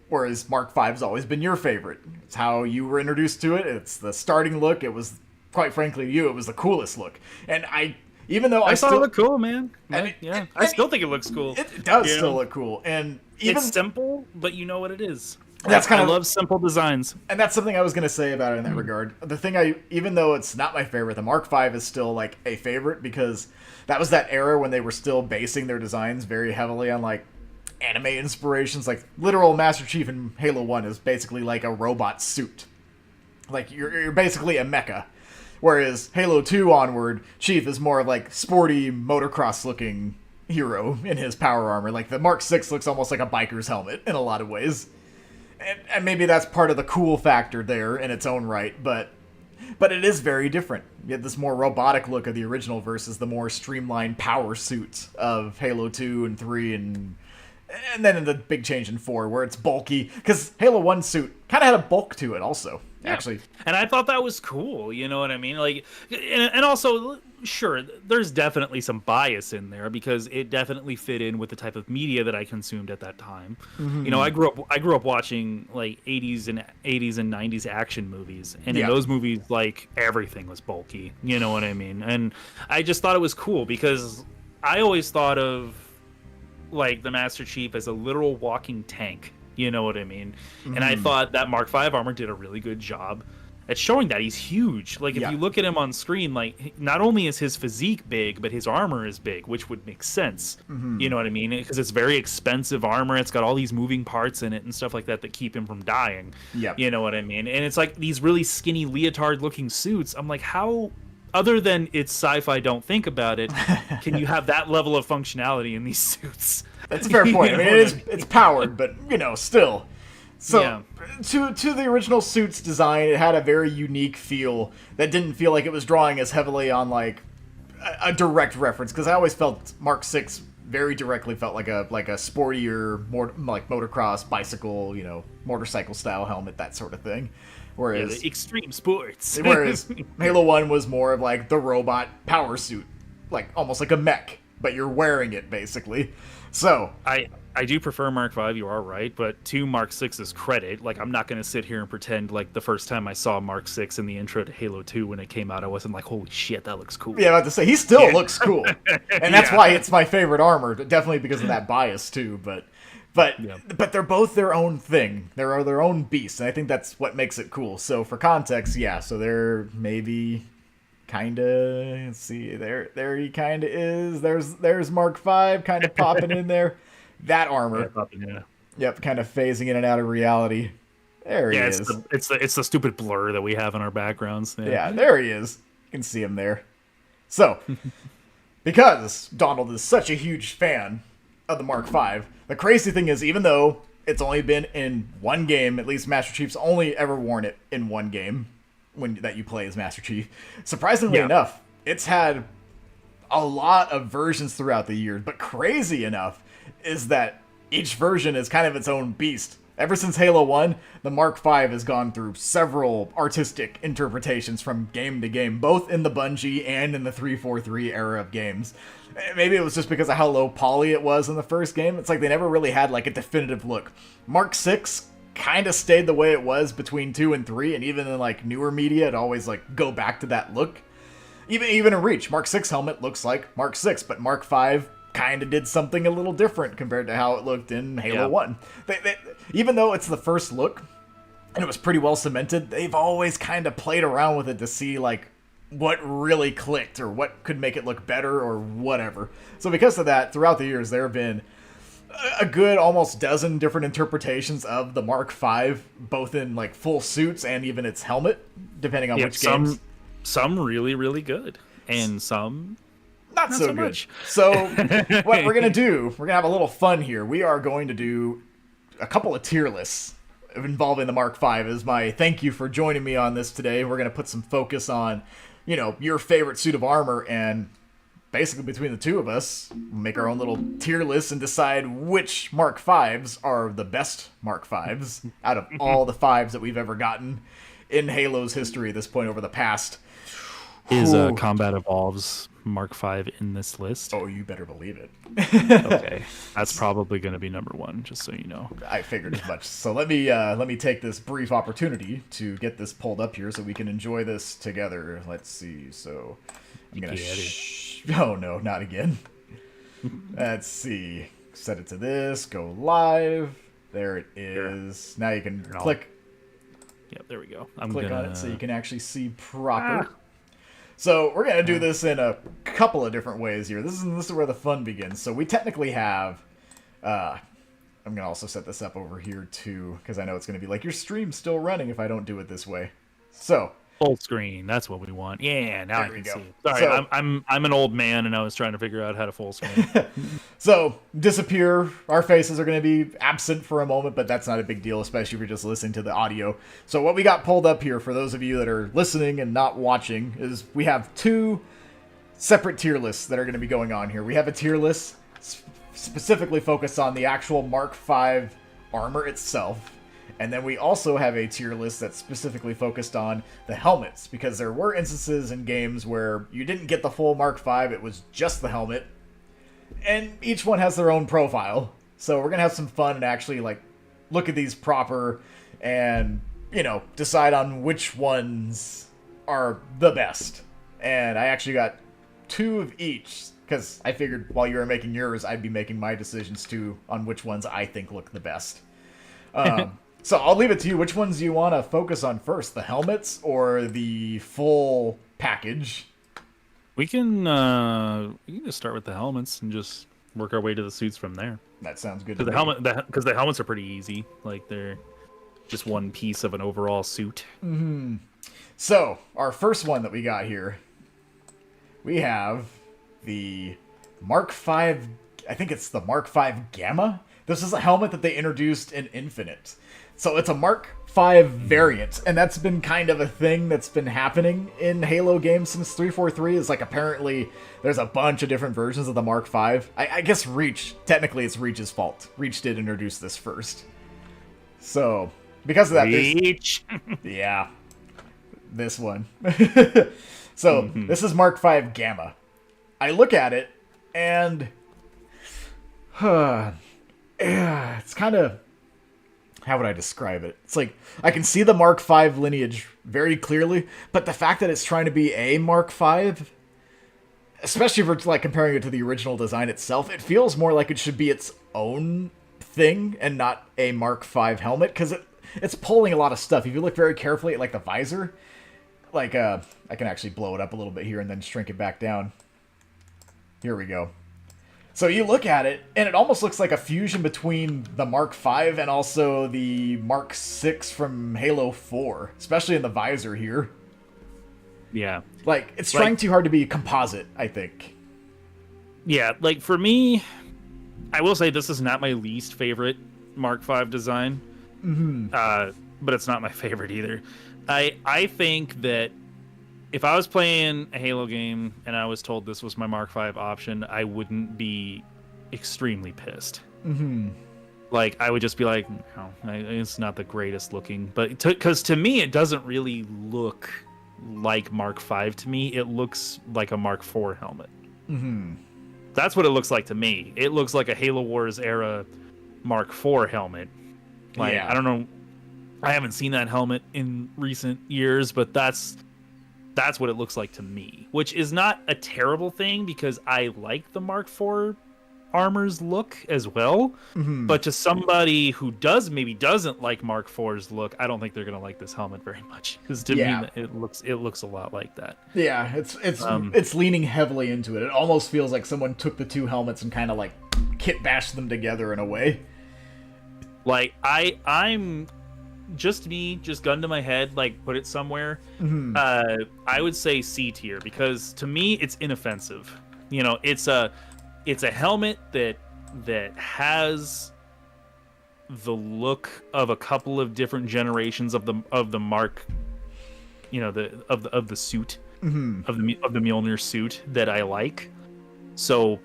Whereas Mark 5 has always been your favorite. It's how you were introduced to it. It's the starting look. It was, quite frankly, it was the coolest look. And even though I thought still it looked cool, man. I still think it looks cool. It does still look cool. And even it's simple, but you know what it is. I love simple designs. And that's something I was going to say about it in that regard. The thing even though it's not my favorite, the Mark 5 is still like a favorite because that was that era when they were still basing their designs very heavily on like anime inspirations. Like literal Master Chief in Halo 1 is basically like a robot suit. Like you're basically a mecha. Whereas Halo 2 onward, Chief is more of like sporty motocross looking hero in his power armor. Like the Mark 6 looks almost like a biker's helmet in a lot of ways. And maybe that's part of the cool factor there in its own right, but it is very different. You have this more robotic look of the original versus the more streamlined power suits of Halo 2 and 3 and then in the big change in 4 where it's bulky. Because Halo 1 suit kind of had a bulk to it also, actually. And I thought that was cool, you know what I mean? Like, and also, sure, there's definitely some bias in there because it definitely fit in with the type of media that I consumed at that time. Mm-hmm. You know, I grew up watching like 80s and 90s action movies, and in those movies, like everything was bulky. You know what I mean? And I just thought it was cool because I always thought of like the Master Chief as a literal walking tank. You know what I mean? Mm-hmm. And I thought that Mark 5 armor did a really good job at showing that he's huge. Like if you look at him on screen, like not only is his physique big, but his armor is big, which would make sense. Mm-hmm. You know what I mean? Because it's very expensive armor. It's got all these moving parts in it and stuff like that that keep him from dying. Yeah. You know what I mean? And it's like these really skinny leotard looking suits. I'm like, how, other than it's sci-fi, don't think about it, can you have that level of functionality in these suits? That's a fair point. I mean, it's powered, but still. So to the original suit's design, it had a very unique feel that didn't feel like it was drawing as heavily on like a direct reference. Because I always felt Mark 6 very directly felt like a sportier, more like motocross, bicycle, motorcycle style helmet, that sort of thing. Whereas the extreme sports. Whereas Halo 1 was more of like the robot power suit, like almost like a mech, but you're wearing it basically. So I do prefer Mark 5, you are right, but to Mark 6's credit, like I'm not going to sit here and pretend like the first time I saw Mark 6 in the intro to Halo 2 when it came out, I wasn't like, holy shit, that looks cool. Yeah, I was about to say, he still looks cool. And that's why it's my favorite armor, definitely because of that bias too, but they're both their own thing. They're their own beast, and I think that's what makes it cool. So for context, so they're maybe Kinda. Let's see. There he kinda is. There's Mark 5 kind of popping in there. That Yeah, armor. popping in. Yep, kind of phasing in and out of reality. There he Yeah, is. it's the stupid blur that we have in our backgrounds. Yeah. Yeah, there he is. You can see him there. So, because Donald is such a huge fan of the Mark V, the crazy thing is, even though it's only been in one game, at least Master Chief's only ever worn it in one game that you play as Master Chief. Surprisingly enough, it's had a lot of versions throughout the years, but crazy enough is that each version is kind of its own beast. Ever since Halo 1, the Mark V has gone through several artistic interpretations from game to game, both in the Bungie and in the 343 era of games. Maybe it was just because of how low poly it was in the first game. It's like they never really had like a definitive look. Mark 6 kind of stayed the way it was between 2 and 3, and even in like newer media, it always like go back to that look. Even in Reach, Mark 6 helmet looks like Mark 6, but Mark 5 kind of did something a little different compared to how it looked in Halo 1. Even though it's the first look, and it was pretty well cemented, they've always kind of played around with it to see, like, what really clicked, or what could make it look better, or whatever. So because of that, throughout the years, there have been a good almost dozen different interpretations of the Mark V, both in, like, full suits and even its helmet, depending on which games. Some really, really good, and some... Not so good. Much. So what we're going to do, we're going to have a little fun here. We are going to do a couple of tier lists involving the Mark V as my thank you for joining me on this today. We're going to put some focus on, you know, your favorite suit of armor, and basically between the two of us, make our own little tier list and decide which Mark Vs are the best Mark Vs out of all the 5s that we've ever gotten in Halo's history at this point over the past. Is Combat Evolves Mark V in this list? Oh, you better believe it. Okay, that's probably going to be number 1, just so you know. I figured as much. So let me take this brief opportunity to get this pulled up here so we can enjoy this together. Let's see. So I'm gonna. Oh no, not again. Let's see. Set it to this. Go live. There it is. Now you can click. Yep, there we go. Click on it so you can actually see proper. So we're going to do this in a couple of different ways here. This is where the fun begins. So we technically have... I'm going to also set this up over here too, because I know it's going to be like, your stream's still running if I don't do it this way. So... Full screen, that's what we want. Yeah, now I can see. Sorry, so, I'm an old man, and I was trying to figure out how to full screen. So, disappear. Our faces are going to be absent for a moment, but that's not a big deal, especially if you're just listening to the audio. So what we got pulled up here, for those of you that are listening and not watching, is we have 2 separate tier lists that are going to be going on here. We have a tier list specifically focused on the actual Mark V armor itself. And then we also have a tier list that's specifically focused on the helmets, because there were instances in games where you didn't get the full Mark V, it was just the helmet. And each one has their own profile. So we're going to have some fun and actually, like, look at these proper and, you know, decide on which ones are the best. And I actually got 2 of each, because I figured while you were making yours, I'd be making my decisions too on which ones I think look the best. So I'll leave it to you. Which ones do you want to focus on first? The helmets or the full package? We can just start with the helmets and just work our way to the suits from there. That sounds good. Because the helmets are pretty easy. Like, they're just one piece of an overall suit. Mm-hmm. So our first one that we got here, we have the Mark V. I think it's the Mark V Gamma. This is a helmet that they introduced in Infinite. So it's a Mark V variant, and that's been kind of a thing that's been happening in Halo games since 343. Is like, apparently there's a bunch of different versions of the Mark V. I guess Reach, technically it's Reach's fault. Reach did introduce this first. So, because of that... Reach! Yeah. This one. So, this is Mark V Gamma. I look at it, and... it's kind of... How would I describe it? It's like, I can see the Mark V lineage very clearly, but the fact that it's trying to be a Mark V, especially if we're like comparing it to the original design itself, it feels more like it should be its own thing and not a Mark V helmet, because it's pulling a lot of stuff. If you look very carefully at like the visor, like I can actually blow it up a little bit here and then shrink it back down. Here we go. So you look at it, and it almost looks like a fusion between the Mark V and also the Mark VI from Halo 4, especially in the visor here. Yeah. Like, it's trying too hard to be composite, I think. Yeah, like for me, I will say this is not my least favorite Mark V design. But it's not my favorite either. I think that if I was playing a Halo game and I was told this was my Mark V option, I wouldn't be extremely pissed. Like, I would just be like, no, it's not the greatest looking. But because to me, it doesn't really look like Mark V to me. It looks like a Mark IV helmet. That's what it looks like to me. It looks like a Halo Wars era Mark IV helmet. Like, Yeah. I don't know. I haven't seen that helmet in recent years, but that's what it looks like to me, which is not a terrible thing because I like the Mark IV armor's look as well. But to somebody who maybe doesn't like Mark IV's look, I don't think they're gonna like this helmet very much because to me it looks a lot like that. Yeah, it's leaning heavily into it. It almost feels like someone took the two helmets and kind of like kit bashed them together in a way. Like I'm just gun to my head, like put it somewhere. I would say C tier because to me it's inoffensive. You know, it's a helmet that has the look of a couple of different generations of the Mark, you know, of the suit, of the Mjolnir suit that I like. So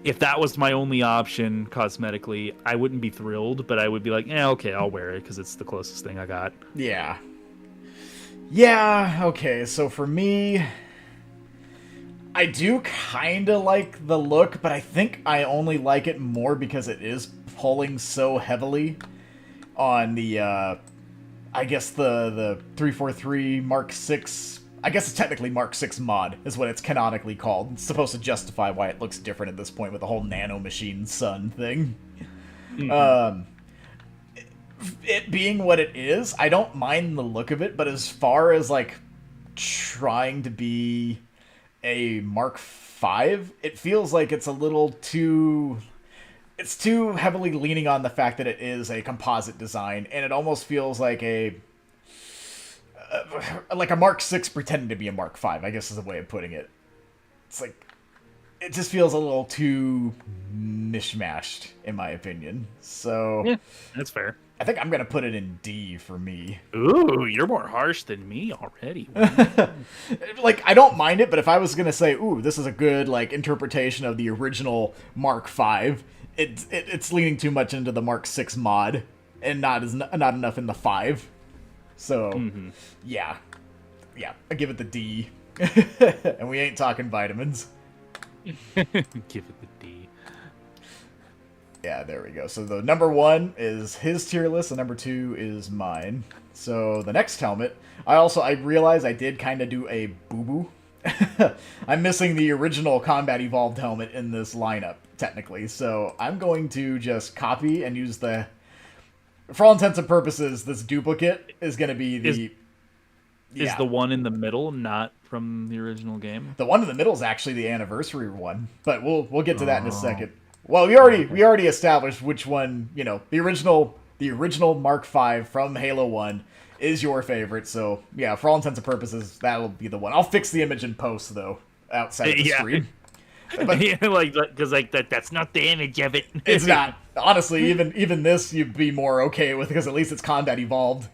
if that was my only option cosmetically, I wouldn't be thrilled, but I would be like, yeah, okay, I'll wear it because it's the closest thing I got. Yeah, okay, so for me, I do kind of like the look, but I think I only like it more because it is pulling so heavily on the, I guess the 343 Mark 6. I guess it's technically Mark 6 mod, is what it's canonically called. It's supposed to justify why it looks different at this point with the whole nanomachine sun thing. It being what it is, I don't mind the look of it, but as far as, like, trying to be a Mark V, it feels like it's a little too... It's too heavily leaning on the fact that it is a composite design, and it almost feels like a Mark VI pretending to be a Mark V, I guess is a way of putting it. It's like, it just feels a little too mishmashed, in my opinion. So, yeah, that's fair. I think I'm going to put it in D for me. Ooh, you're more harsh than me already. Like, I don't mind it, but if I was going to say, ooh, this is a good, like, interpretation of the original Mark V, it's leaning too much into the Mark VI mod, and not enough in the 5. So, yeah, I give it the D. And we ain't talking vitamins. Give it the D. Yeah, there we go. So the number 1 is his tier list, and number 2 is mine. So the next helmet, I realized I did kind of do a boo-boo. I'm missing the original Combat Evolved helmet in this lineup, technically. So I'm going to just copy and use the... For all intents and purposes, this duplicate is going to be the... Is the one in the middle not from the original game? The one in the middle is actually the anniversary one, but we'll get to that in a second. Well, we already established which one, you know, the original Mark V from Halo 1 is your favorite. So, yeah, for all intents and purposes, that'll be the one. I'll fix the image in post though, outside of the stream. But, because that's not the image of it. It's not. Honestly, even this you'd be more okay with because at least it's Combat Evolved.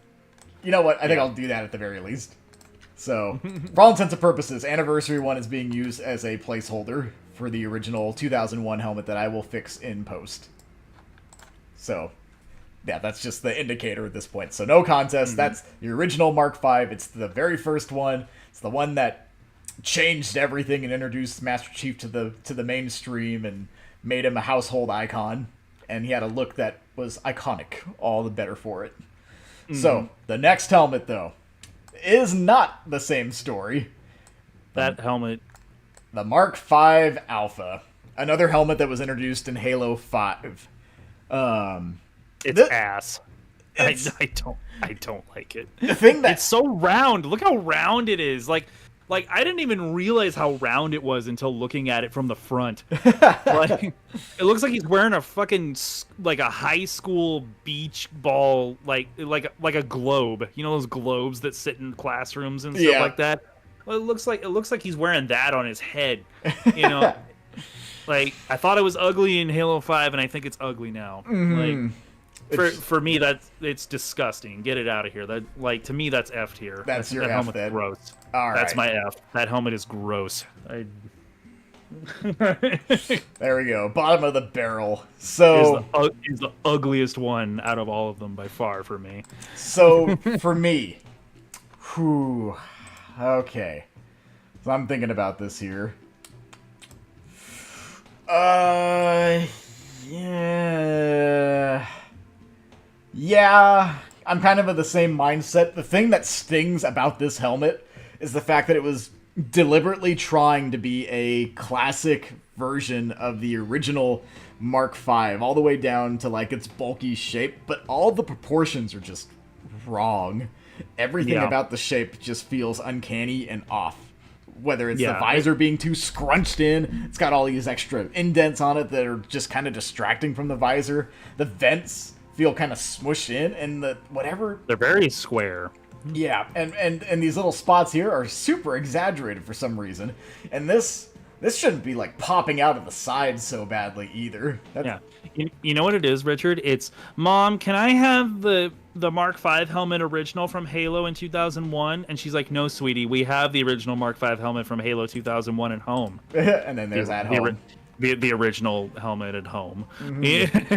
You know what? I think I'll do that at the very least. So, for all intents and purposes, Anniversary 1 is being used as a placeholder for the original 2001 helmet that I will fix in post. So, yeah, that's just the indicator at this point. So, no contest. That's the original Mark V. It's the very first one. It's the one that changed everything and introduced Master Chief to the mainstream and made him a household icon. And he had a look that was iconic, all the better for it. So, the next helmet, though, is not the same story. That helmet. The Mark V Alpha. Another helmet that was introduced in Halo 5. It's ass. It's I don't like it. the thing It's that so round. Look how round it is. Like I didn't even realize how round it was until looking at it from the front. Like it looks like he's wearing a fucking like a high school beach ball like a globe. You know those globes that sit in classrooms and stuff yeah. like that. Well, it looks like he's wearing that on his head. You know, like I thought it was ugly in Halo 5 and I think it's ugly now. Like for me it's disgusting. Get it out of here. That like to me that's F tier. That's your that F helmet's then. gross. All That's right. my F. That helmet is gross. There we go. Bottom of the barrel. Is the ugliest one out of all of them by far for me. So for me, whew, okay. So I'm thinking about this here. Yeah. Yeah, I'm kind of of the same mindset. The thing that stings about this helmet is the fact that it was deliberately trying to be a classic version of the original Mark V, all the way down to like its bulky shape, but all the proportions are just wrong. Everything Yeah. about the shape just feels uncanny and off. Whether it's the Yeah. visor being too scrunched in, it's got all these extra indents on it that are just kind of distracting from the visor. The vents feel kind of smushed in, and the whatever. They're very square. Yeah, and these little spots here are super exaggerated for some reason. And this shouldn't be like popping out of the sides so badly either. Yeah. You know what it is, Richard? It's, Mom, can I have the Mark V helmet original from Halo in 2001? And she's like, no, sweetie, we have the original Mark V helmet from Halo 2001 at home. And then there's at home. The original helmet at home.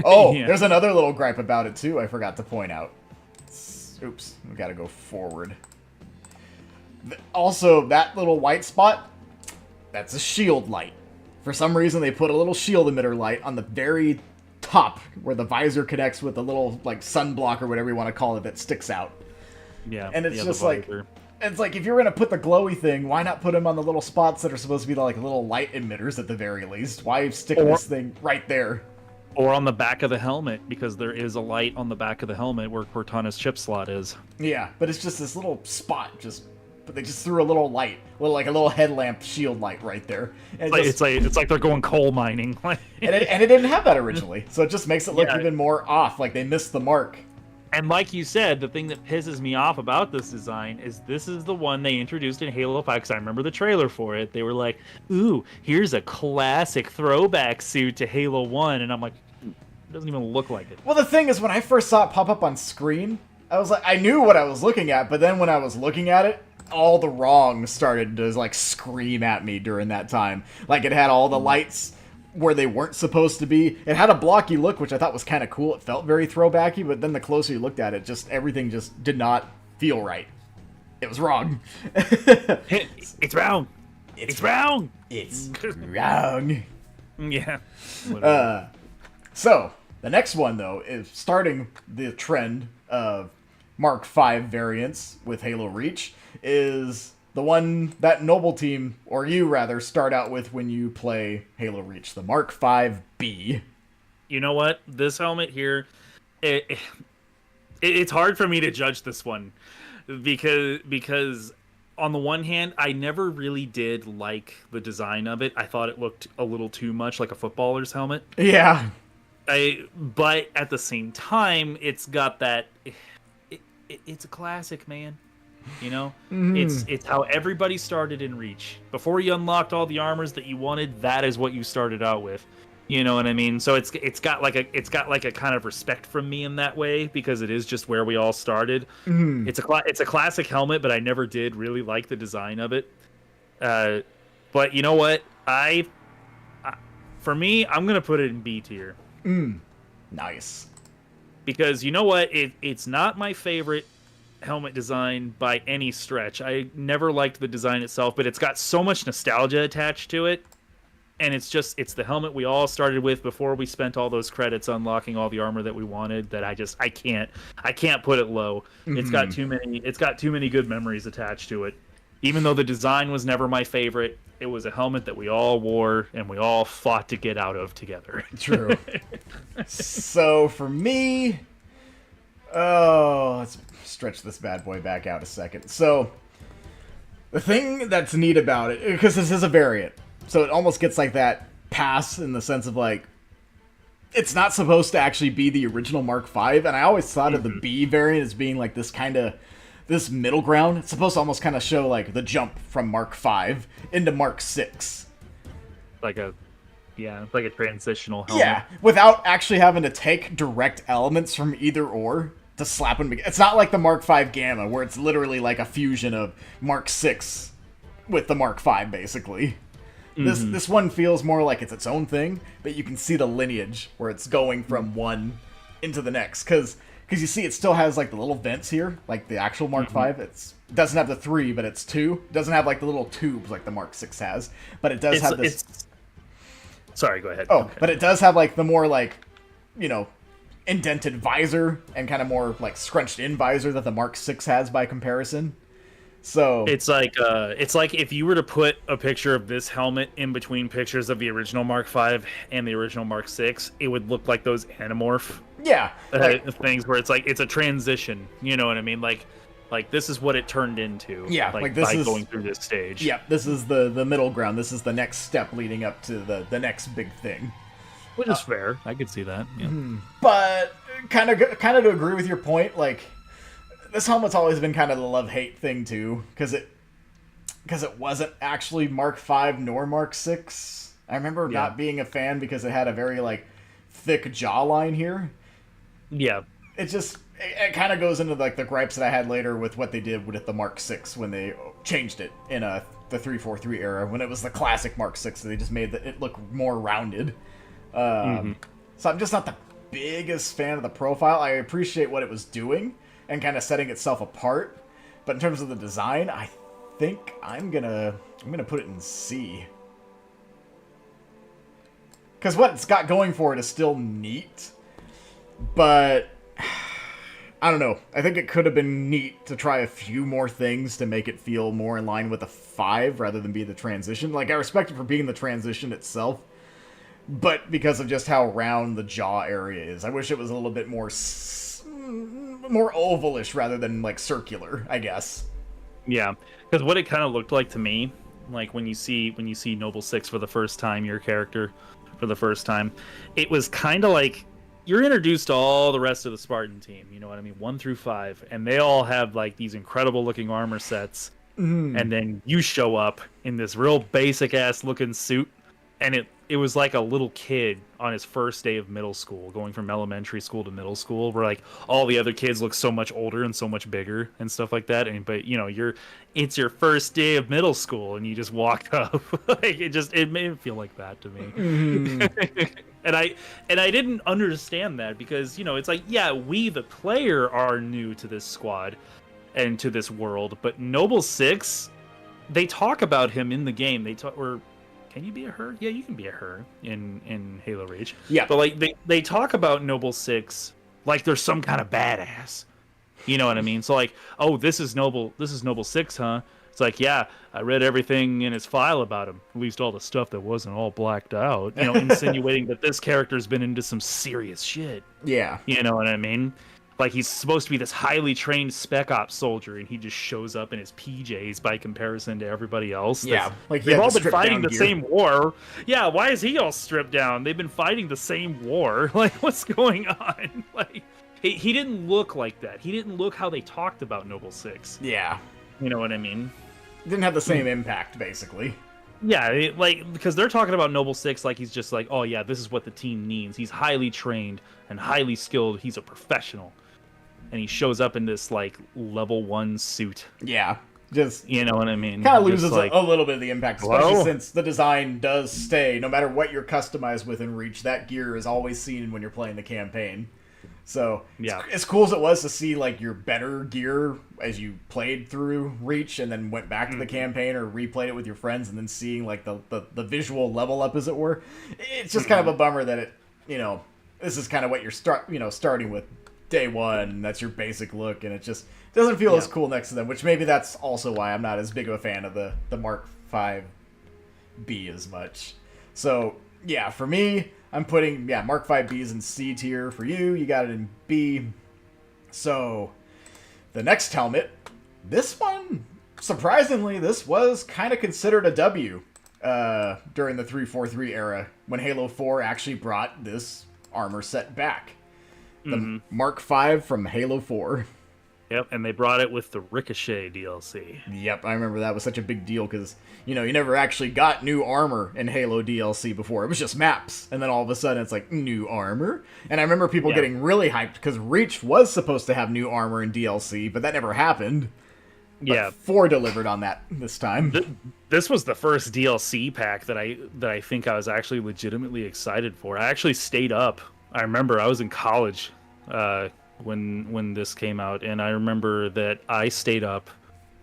Oh, Yeah. there's another little gripe about it too. I forgot to point out. Oops, we gotta go forward. Also, that little white spot, that's a shield light. For some reason, they put a little shield emitter light on the very top where the visor connects with the little like sunblock or whatever you want to call it that sticks out. Yeah. And it's yeah, just the like, visor. it's like if you're gonna put the glowy thing, why not put them on the little spots that are supposed to be like little light emitters at the very least? Why stick this thing right there? Or on the back of the helmet, because there is a light on the back of the helmet where Cortana's chip slot is. Yeah, but it's just this little spot, but they just threw a little light, like a little headlamp shield light right there. And It's like they're going coal mining. and it didn't have that originally, so it just makes it look Yeah. even more off, like they missed the mark. And like you said, the thing that pisses me off about this design is this is the one they introduced in Halo 5, because I remember the trailer for it. They were like, ooh, here's a classic throwback suit to Halo 1. And I'm like, it doesn't even look like it. Well, the thing is, when I first saw it pop up on screen, I was like, I knew what I was looking at, but then when I was looking at it, all the wrongs started to like scream at me during that time. Like it had all the lights where they weren't supposed to be. It had a blocky look, which I thought was kind of cool. It felt very throwbacky, but then the closer you looked at it, just everything just did not feel right. It was wrong. It's round. It's round. It's wrong. Yeah. So, the next one, though, is starting the trend of Mark V variants with Halo Reach, is the one that Noble Team, or you rather, start out with when you play Halo Reach, the Mark V-B. You know what? This helmet here, it's hard for me to judge this one because on the one hand, I never really did like the design of it. I thought it looked a little too much like a footballer's helmet. Yeah. But at the same time, it's got that. It's a classic, man. You know, it's how everybody started in Reach. Before you unlocked all the armors that you wanted, that is what you started out with. You know what I mean? So it's got like a kind of respect from me in that way, because it is just where we all started. It's a classic helmet, but I never did really like the design of it. But you know what? For me, I'm gonna put it in B tier. Nice. Because you know what? It's not my favorite helmet design by any stretch. I never liked the design itself, but it's got so much nostalgia attached to it. And it's the helmet we all started with before we spent all those credits unlocking all the armor that we wanted, that I can't put it low. It's got too many good memories attached to it. Even though the design was never my favorite, it was a helmet that we all wore and we all fought to get out of together. True. So for me, Oh, let's stretch this bad boy back out a second. So, the thing that's neat about it, because this is a variant, so it almost gets like that pass in the sense of like, it's not supposed to actually be the original Mark V, and I always thought of the B variant as being like this middle ground. It's supposed to almost kind of show like the jump from Mark V into Mark VI. Like a like a transitional helmet. Yeah, without actually having to take direct elements from either or to slap them together. It's not like the Mark V Gamma, where it's literally like a fusion of Mark VI with the Mark V, basically. This one feels more like it's its own thing, but you can see the lineage where it's going from one into the next. Because you see it still has like the little vents here, like the actual Mark V. It doesn't have the 3, but it's 2. It doesn't have like the little tubes like the Mark VI has, but it does have this... Sorry, go ahead. Oh, okay. But it does have like the more like, you know, indented visor and kind of more like scrunched in visor that the Mark VI has by comparison. So it's like if you were to put a picture of this helmet in between pictures of the original Mark V and the original Mark VI, it would look like those Animorph things where it's like it's a transition. You know what I mean? Like this is what it turned into. Yeah, like this by is going through this stage. Yeah, this is the middle ground. This is the next step leading up to the next big thing. Which is fair. I could see that. Yeah. But kind of to agree with your point, like this helmet's always been kind of the love-hate thing too, because it wasn't actually Mark V nor Mark VI. I remember not being a fan because it had a very like thick jawline here. Yeah. It kind of goes into like the gripes that I had later with what they did with the Mark VI when they changed it in the 343 era, when it was the classic Mark VI. They just made it look more rounded. So I'm just not the biggest fan of the profile. I appreciate what it was doing and kind of setting itself apart, but in terms of the design, I think I'm gonna put it in C. Because what it's got going for it is still neat, but I don't know. I think it could have been neat to try a few more things to make it feel more in line with a 5 rather than be the transition. Like, I respect it for being the transition itself, but because of just how round the jaw area is, I wish it was a little bit more ovalish rather than, like, circular, I guess. Yeah, because what it kind of looked like to me, like when you see Noble 6 for the first time, your character for the first time, it was kind of like you're introduced to all the rest of the Spartan team, you know what I mean, 1 through 5, and they all have like these incredible looking armor sets, and then you show up in this real basic ass looking suit, and it was like a little kid on his first day of middle school, going from elementary school to middle school, where like all the other kids look so much older and so much bigger and stuff like that, and but you know it's your first day of middle school and you just walked up. Like it made it feel like that to me. And I didn't understand that, because you know it's like, yeah, we the player are new to this squad and to this world, but Noble 6, they talk about him in the game. They talk, or can you be a her? Yeah, you can be a her in Halo Reach. Yeah, but like they talk about Noble 6 like there's some kind of badass. You know what I mean? So like, oh, this is Noble 6, huh? It's like, yeah, I read everything in his file about him, at least all the stuff that wasn't all blacked out, you know, insinuating that this character's been into some serious shit. Yeah. You know what I mean? Like, he's supposed to be this highly trained spec ops soldier, and he just shows up in his PJs by comparison to everybody else. Yeah, like they've all been fighting the same war. Yeah, why is he all stripped down? They've been fighting the same war. Like, what's going on? Like, he didn't look like that. He didn't look how they talked about Noble 6. Yeah. You know what I mean? Didn't have the same impact, basically. Yeah, because they're talking about Noble 6 like he's just like, oh yeah, this is what the team needs. He's highly trained and highly skilled. He's a professional. And he shows up in this, like, level 1 suit. Yeah, just... You know what I mean? Kind of loses like, a little bit of the impact, especially since the design does stay. No matter what you're customized with in Reach, that gear is always seen when you're playing the campaign. So, yeah, as cool as it was to see, like, your better gear as you played through Reach and then went back to the campaign or replayed it with your friends and then seeing, like, the visual level up, as it were, it's just kind of a bummer that it, you know, this is kind of what you're starting with day one. That's your basic look, and it just doesn't feel as cool next to them, which maybe that's also why I'm not as big of a fan of the Mark V B as much. So, yeah, for me, I'm putting, Mark V B's in C tier. For you, you got it in B. So, the next helmet, this one, surprisingly, this was kind of considered a W during the 343 era when Halo 4 actually brought this armor set back. The Mark V from Halo 4. Yep, and they brought it with the Ricochet DLC. Yep, I remember that was such a big deal because, you never actually got new armor in Halo DLC before. It was just maps. And then all of a sudden it's like, new armor? And I remember people getting really hyped because Reach was supposed to have new armor in DLC, but that never happened. But 4 delivered on that this time. This was the first DLC pack that I think I was actually legitimately excited for. I actually stayed up. I remember I was in college when this came out, and I remember that I stayed up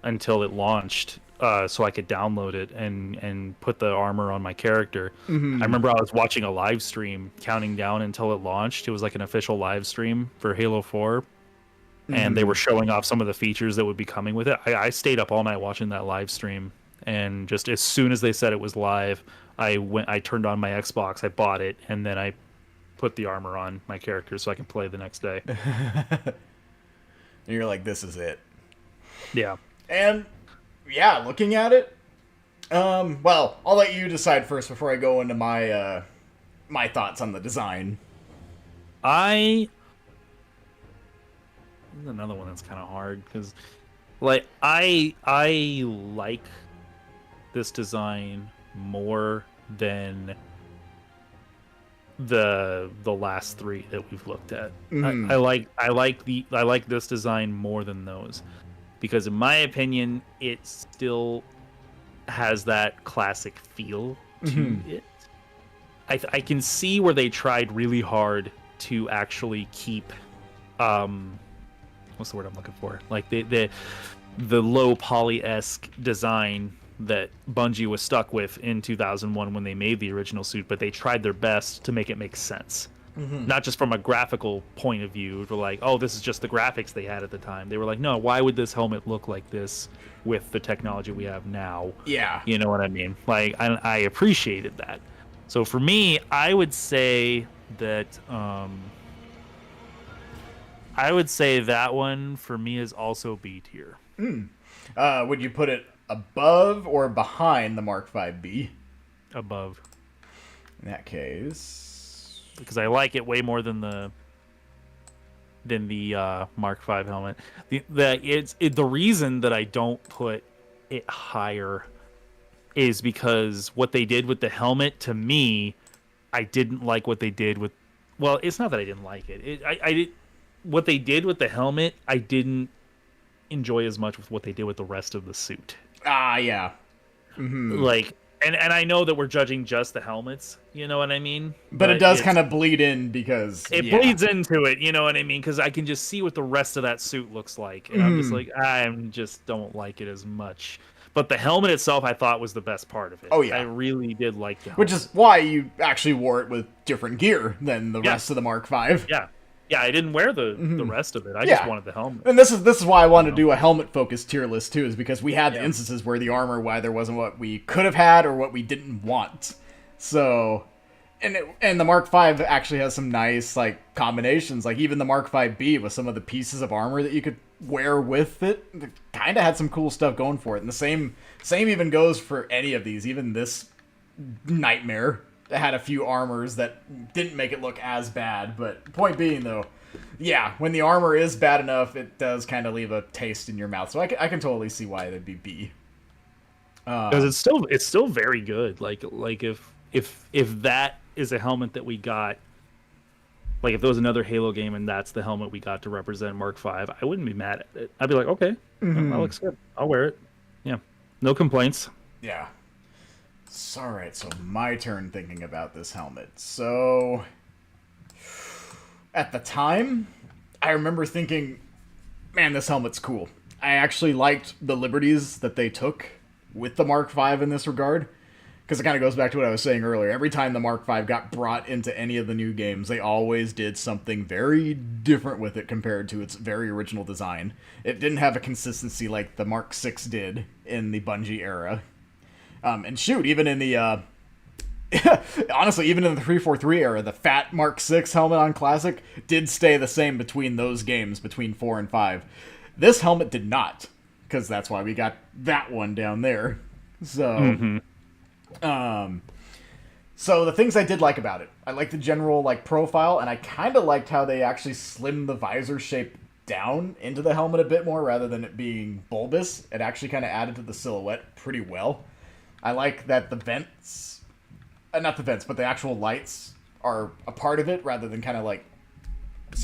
until it launched so I could download it and put the armor on my character. I remember I was watching a live stream counting down until it launched. It was like an official live stream for Halo 4, and they were showing off some of the features that would be coming with it. I stayed up all night watching that live stream, and just as soon as they said it was live, I turned on my Xbox, I bought it, and then I put the armor on my character so I can play the next day. And you're like, this is it. Yeah. And yeah, looking at it, well, I'll let you decide first before I go into my my thoughts on the design. This is another one that's kind of hard because, like, I like this design more than the last 3 that we've looked at. I like this design more than those because, in my opinion, it still has that classic feel to it. I can see where they tried really hard to actually keep what's the word I'm looking for? Like the low poly-esque design that Bungie was stuck with in 2001 when they made the original suit, but they tried their best to make it make sense. Not just from a graphical point of view, for like, oh, this is just the graphics they had at the time. They were like, no, why would this helmet look like this with the technology we have now? Yeah. You know what I mean? Like, I appreciated that. So for me, I would say that that one for me is also B tier. Would you put it above or behind the Mark V-B? Above. In that case, because I like it way more than the Mark V helmet. The reason that I don't put it higher is because what they did with the helmet, to me, I didn't like what they did with. Well, it's not that I didn't like it. I did what they did with the helmet. I didn't enjoy as much with what they did with the rest of the suit. Yeah. Like, and I know that we're judging just the helmets, you know what I mean? But it does kind of bleed in because it bleeds into it, you know what I mean? Because I can just see what the rest of that suit looks like, and I'm just like, I just don't like it as much. But the helmet itself, I thought, was the best part of it. Oh yeah, I really did like the helmet. Which is why you actually wore it with different gear than the rest of the Mark V. Yeah, I didn't wear the rest of it. I just wanted the helmet. And this is why I wanted to do a helmet-focused tier list, too, is because we had the instances where the armor either wasn't what we could have had or what we didn't want. So, and the Mark V actually has some nice, like, combinations. Like, even the Mark V-B with some of the pieces of armor that you could wear with it, kind of had some cool stuff going for it. And the same even goes for any of these. Even this Nightmare had a few armors that didn't make it look as bad, but point being, though, yeah, when the armor is bad enough, it does kind of leave a taste in your mouth. So I can totally see why it'd be B. Because it's still very good. Like if that is a helmet that we got, like if there was another Halo game and that's the helmet we got to represent Mark V, I wouldn't be mad at it. I'd be like, okay, that looks good. I'll wear it. Yeah, no complaints. Yeah. Alright, so my turn thinking about this helmet. So, at the time, I remember thinking, man, this helmet's cool. I actually liked the liberties that they took with the Mark V in this regard, because it kind of goes back to what I was saying earlier. Every time the Mark V got brought into any of the new games, they always did something very different with it compared to its very original design. It didn't have a consistency like the Mark VI did in the Bungie era. And shoot, even in the Honestly, even in the 343 era, the fat Mark 6 helmet on Classic did stay the same between those games, between 4 and 5. This helmet did not, because that's why we got that one down there. So, Mm-hmm. um, so the things I did like about it, I liked the general like profile, and I kind of liked how they actually slimmed the visor shape down into the helmet a bit more rather than it being bulbous. It actually kind of added to the silhouette pretty well. I like that the vents, not the vents, but the actual lights are a part of it rather than kind of like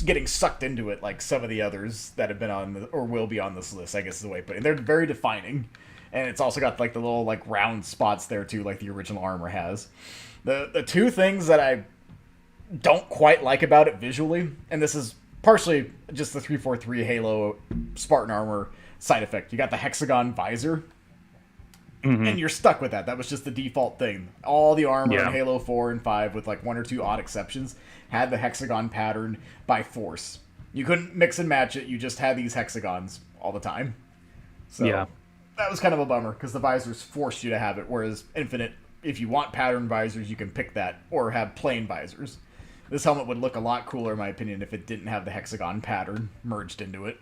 getting sucked into it like some of the others that have been on the, or will be on this list, I guess is the way to put it. They're very defining. And it's also got like the little like round spots there too, like the original armor has. The two things that I don't quite like about it visually, and this is partially just the 343 Halo Spartan armor side effect. You got the hexagon visor, and you're stuck with that. That was just the default thing. All the armor in Halo 4 and 5, with like one or two odd exceptions, had the hexagon pattern by force. You couldn't mix and match it. You just had these hexagons all the time. So that was kind of a bummer, because the visors forced you to have it, whereas Infinite, if you want pattern visors, you can pick that, or have plain visors. This helmet would look a lot cooler, in my opinion, if it didn't have the hexagon pattern merged into it.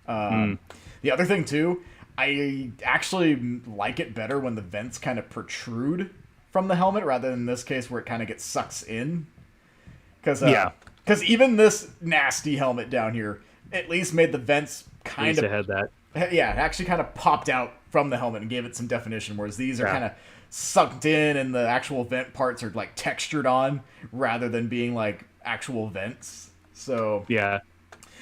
The other thing, too, I actually like it better when the vents kind of protrude from the helmet, rather than in this case where it kind of gets sucks in. Because even this nasty helmet down here at least made the vents kind of... had that. Yeah, it actually kind of popped out from the helmet and gave it some definition, whereas these are kind of sucked in, and the actual vent parts are like textured on rather than being like actual vents. So yeah,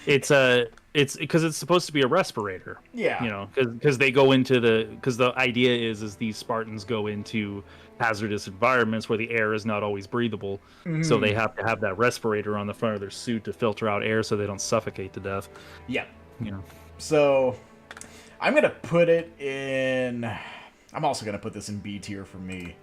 it's because it's supposed to be a respirator. Yeah, you know, because they go into because the idea is these Spartans go into hazardous environments where the air is not always breathable, so they have to have that respirator on the front of their suit to filter out air so they don't suffocate to death. Yeah, you know. So I'm gonna put it in. I'm also going to put this in B tier for me,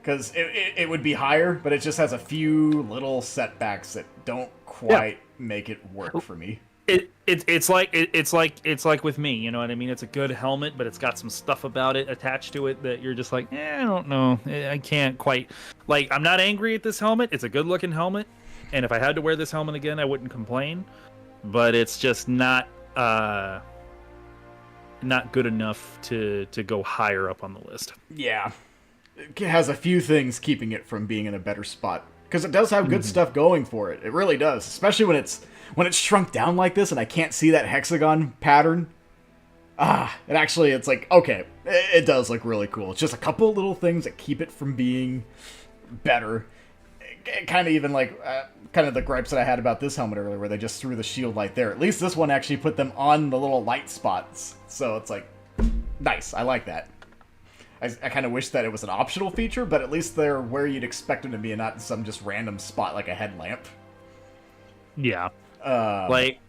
because it would be higher, but it just has a few little setbacks that don't quite make it work for me. It's like with me, you know what I mean? It's a good helmet, but it's got some stuff about it attached to it that you're just like, I don't know, I can't quite. Like, I'm not angry at this helmet. It's a good looking helmet, and if I had to wear this helmet again, I wouldn't complain. But it's just not good enough to go higher up on the list. Yeah, it has a few things keeping it from being in a better spot, because it does have good stuff going for it. It really does, especially when it's shrunk down like this and I can't see that hexagon pattern. It's like, okay, it does look really cool. It's just a couple of little things that keep it from being better. Kind of even like kind of the gripes that I had about this helmet earlier, where they just threw the shield light there. At least this one actually put them on the little light spots, so it's like nice. I like that. I kind of wish that it was an optional feature, but at least they're where you'd expect them to be, and not in some just random spot like a headlamp. Yeah, like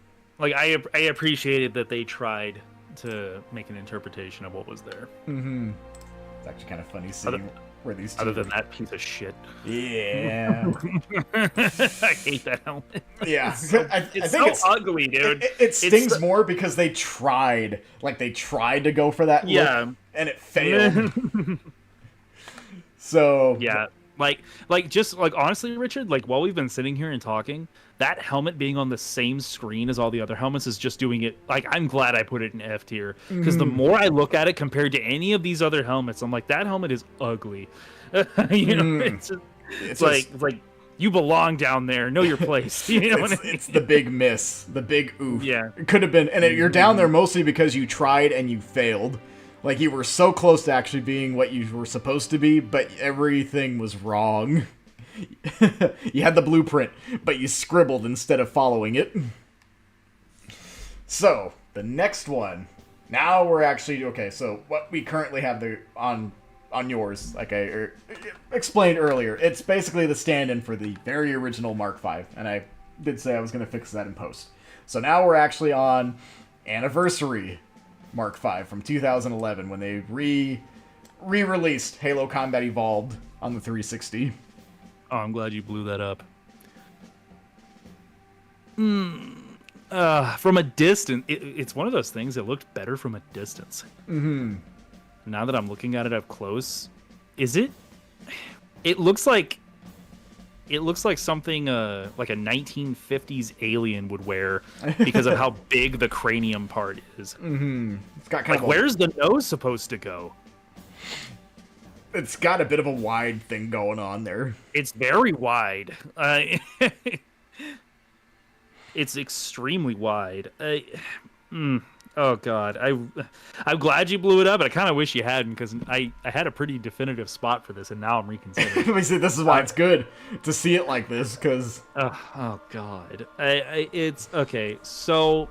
I appreciated that they tried to make an interpretation of what was there. It's actually kind of funny seeing where these two... Other than that piece of shit. Yeah. I hate that helmet. Yeah. I think it's so ugly, dude. It stings more because they tried to go for that look, and it failed. So... Yeah. Like honestly, Richard, like while we've been sitting here and talking, that helmet being on the same screen as all the other helmets is just doing it. Like, I'm glad I put it in F tier, because the more I look at it compared to any of these other helmets, I'm like, that helmet is ugly. You know, it's like you belong down there. Know your place. You know what I mean? It's the big miss, the big oof. Yeah, it could have been, and you're down there mostly because you tried and you failed. Like, you were so close to actually being what you were supposed to be, but everything was wrong. You had the blueprint, but you scribbled instead of following it. So, the next one. Now we're actually... Okay, so what we currently have on yours, like I explained earlier, it's basically the stand-in for the very original Mark V, and I did say I was going to fix that in post. So now we're actually on Anniversary Mark V from 2011, when they re-released Halo Combat Evolved on the 360. Oh, I'm glad you blew that up. From a distance, it's one of those things that looked better from a distance. Now that I'm looking at it up close, is it? It looks like something like a 1950s alien would wear because of how big the cranium part is. Mm-hmm. It's got kind like, of where's the nose supposed to go? It's got a bit of a wide thing going on there. It's very wide. It's extremely wide. Oh god, I'm glad you blew it up, but I kind of wish you hadn't, because I had a pretty definitive spot for this, and now I'm reconsidering. Let me see. This is why it's good to see it like this, because oh god, it's okay. So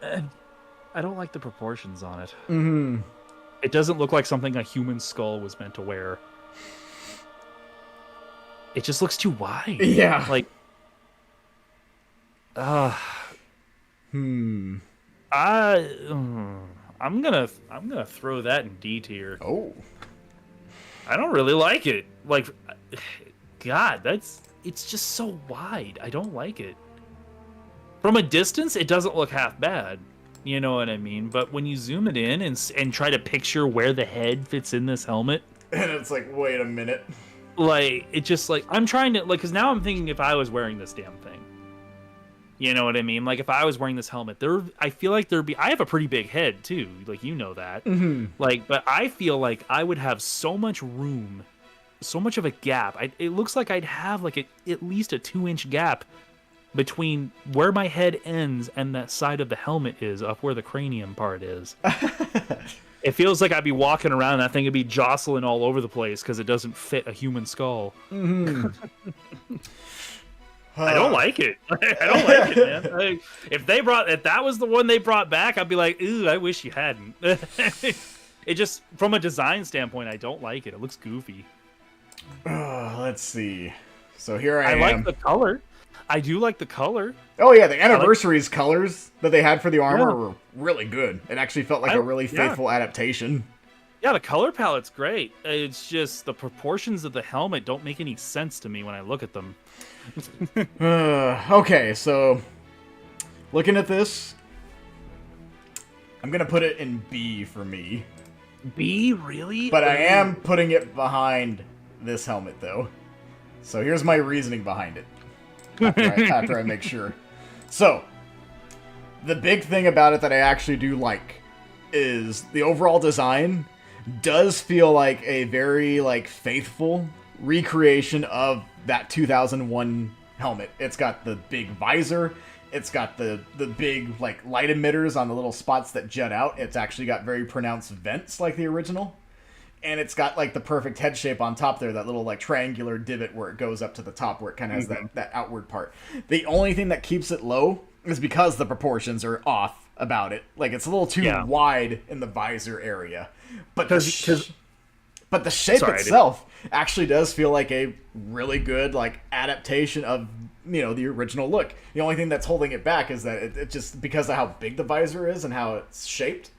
I don't like the proportions on it. Mm-hmm. It doesn't look like something a human skull was meant to wear. It just looks too wide. Yeah. Like, I'm gonna throw that in D tier. Oh. I don't really like it. Like, God, it's just so wide. I don't like it. From a distance, it doesn't look half bad. You know what I mean? But when you zoom it in and try to picture where the head fits in this helmet, and it's like, wait a minute. Like, it just, like, I'm trying to, like, because now I'm thinking if I was wearing this damn thing. You know what I mean? Like, if I was wearing this helmet, I feel like I have a pretty big head, too. Like, you know that. Mm-hmm. Like, but I feel like I would have so much room, so much of a gap. It looks like I'd have, like, at least a 2-inch gap between where my head ends and that side of the helmet is, up where the cranium part is. It feels like I'd be walking around and that thing would be jostling all over the place because it doesn't fit a human skull. Mm-hmm. I don't like it. I don't like it, man. Like, if that was the one they brought back, I'd be like, ooh, I wish you hadn't. It just, from a design standpoint, I don't like it. It looks goofy. Let's see. So here I am. I like the color. I do like the color. Oh yeah, the Anniversary's colors that they had for the armor were really good. It actually felt like a really faithful adaptation. Yeah, the color palette's great. It's just the proportions of the helmet don't make any sense to me when I look at them. Okay, so looking at this, I'm gonna put it in B for me. B, really? But I am putting it behind this helmet, though. So here's my reasoning behind it. After I make sure. So, the big thing about it that I actually do like is the overall design does feel like a very, like, faithful recreation of that 2001 helmet. It's got the big visor. It's got the big, like, light emitters on the little spots that jut out. It's actually got very pronounced vents like the original. And it's got, like, the perfect head shape on top there, that little, like, triangular divot where it goes up to the top, where it kind of has that outward part. The only thing that keeps it low is because the proportions are off about it. Like, it's a little too wide in the visor area. But the shape itself actually does feel like a really good, like, adaptation of, you know, the original look. The only thing that's holding it back is that it just, because of how big the visor is and how it's shaped,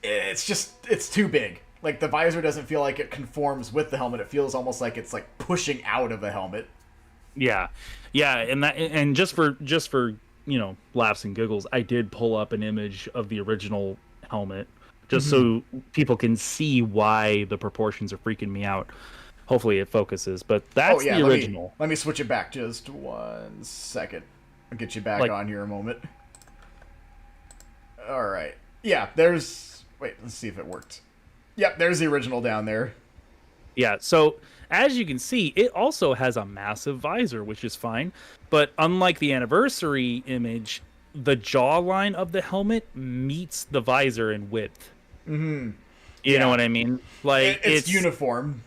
it's too big. Like, the visor doesn't feel like it conforms with the helmet. It feels almost like it's, like, pushing out of the helmet. Yeah, and just for you know, laughs and giggles, I did pull up an image of the original helmet just so people can see why the proportions are freaking me out. Hopefully it focuses, but that's the original. Let me switch it back just 1 second. I'll get you back on here a moment. All right. Yeah, there's... Wait, let's see if it worked. Yep, there's the original down there. Yeah, so as you can see, it also has a massive visor, which is fine. But unlike the Anniversary image, the jawline of the helmet meets the visor in width. Mm-hmm. You know what I mean? Like, it's uniform.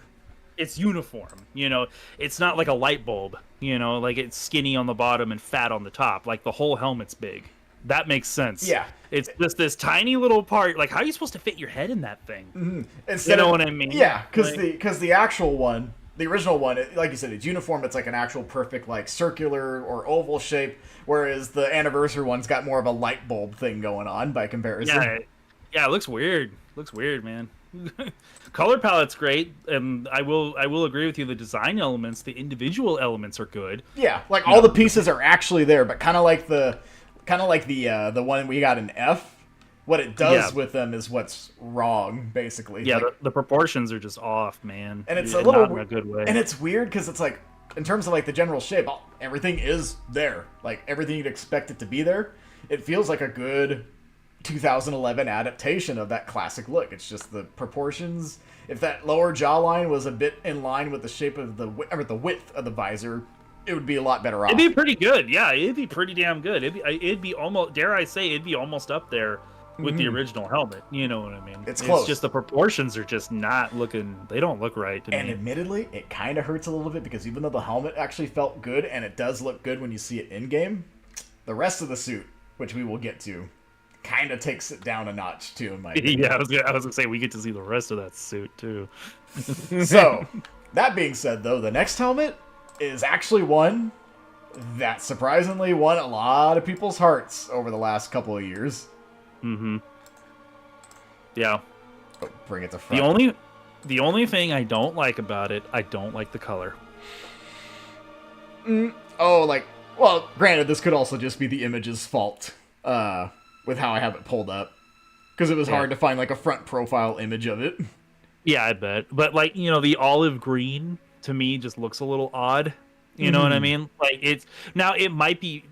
It's uniform. You know, it's not like a light bulb. You know, like, it's skinny on the bottom and fat on the top. Like, the whole helmet's big. That makes sense. Yeah. It's just this tiny little part. Like, how are you supposed to fit your head in that thing? Mm-hmm. You know what I mean? Yeah, because the actual one, the original one, like you said, it's uniform. It's like an actual perfect, like, circular or oval shape, whereas the Anniversary one's got more of a light bulb thing going on by comparison. Yeah, it looks weird. Looks weird, man. Color palette's great, and I will agree with you. The design elements, the individual elements are good. Yeah, like all the pieces are actually there, but kind of like the one we got in F. What it Yeah, does with them is what's wrong, basically. yeah. Like, The proportions are just off, man. and it's a Yeah, little, not in a good way. and it's weird because it's like, in terms of like the general shape, everything is there. Like everything you'd expect it to be there. It feels like a good 2011 adaptation of that classic look. It's just the proportions. If that lower jawline was a bit in line with the shape of the width of the visor, it would be a lot better off. It'd be pretty good. Yeah, it'd be pretty damn good. It'd be almost, dare I say, it'd be almost up there with the original helmet. You know what I mean? It's close. Just the proportions are just not looking. They don't look right to And me. admittedly, it kind of hurts a little bit because even though the helmet actually felt good and it does look good when you see it in game, the rest of the suit, which we will get to, kind of takes it down a notch too. In my opinion. Yeah, I was gonna say we get to see the rest of that suit too. So, that being said, though, the next helmet is actually one that surprisingly won a lot of people's hearts over the last couple of years. Mm-hmm. Yeah. Oh, bring it to front. The only thing I don't like about it, I don't like the color. Oh, like, well, granted, this could also just be the image's fault with how I have it pulled up. Because it was hard to find, like, a front profile image of it. Yeah, I bet. But, like, you know, the olive green, to me, just looks a little odd. You know what I mean? Like, it's... Now, it might be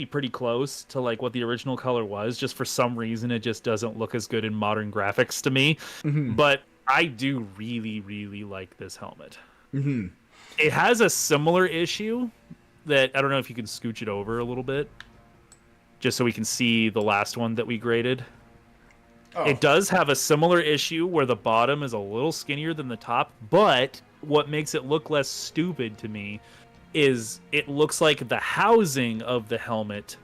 pretty close to, like, what the original color was. Just for some reason, it just doesn't look as good in modern graphics to me. But I do really, really like this helmet. It has a similar issue that... I don't know if you can scooch it over a little bit. Just so we can see the last one that we graded. Oh. It does have a similar issue where the bottom is a little skinnier than the top, but what makes it look less stupid to me is it looks like the housing of the helmet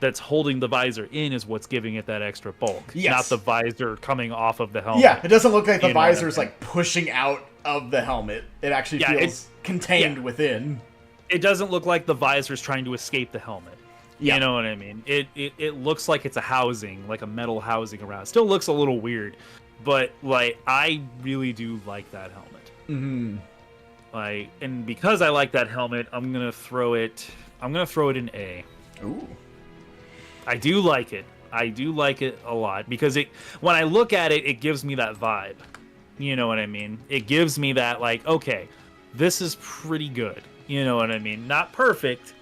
that's holding the visor in is what's giving it that extra bulk, not the visor coming off of the helmet. Yeah, it doesn't look like the You know what I visor's mean? like pushing out of the helmet. It actually Yeah, feels contained within. It doesn't look like the visor's trying to escape the helmet. Yeah. You know what I mean? It looks like it's a housing, like a metal housing around. It still looks a little weird, but like I really do like that helmet. Like, and because I like that helmet, I'm gonna throw it in A. Ooh. I do like it. I do like it a lot because when I look at it, it gives me that vibe. You know what I mean? It gives me that, like, okay, this is pretty good. You know what I mean? Not perfect.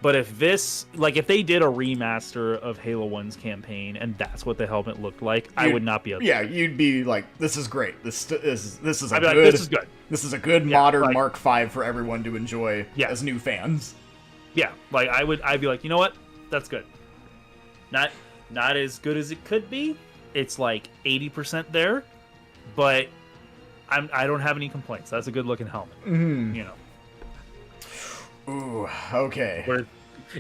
But if they did a remaster of Halo 1's campaign and that's what the helmet looked like, I would not be upset. Yeah, you'd be like, this is great. This is a I'd be good. like, this is good. This is a good modern Mark V for everyone to enjoy as new fans. Yeah, like I'd be like, you know what? That's good. Not as good as it could be. It's like 80% there, but I don't have any complaints. That's a good looking helmet. You know. Ooh, okay. Where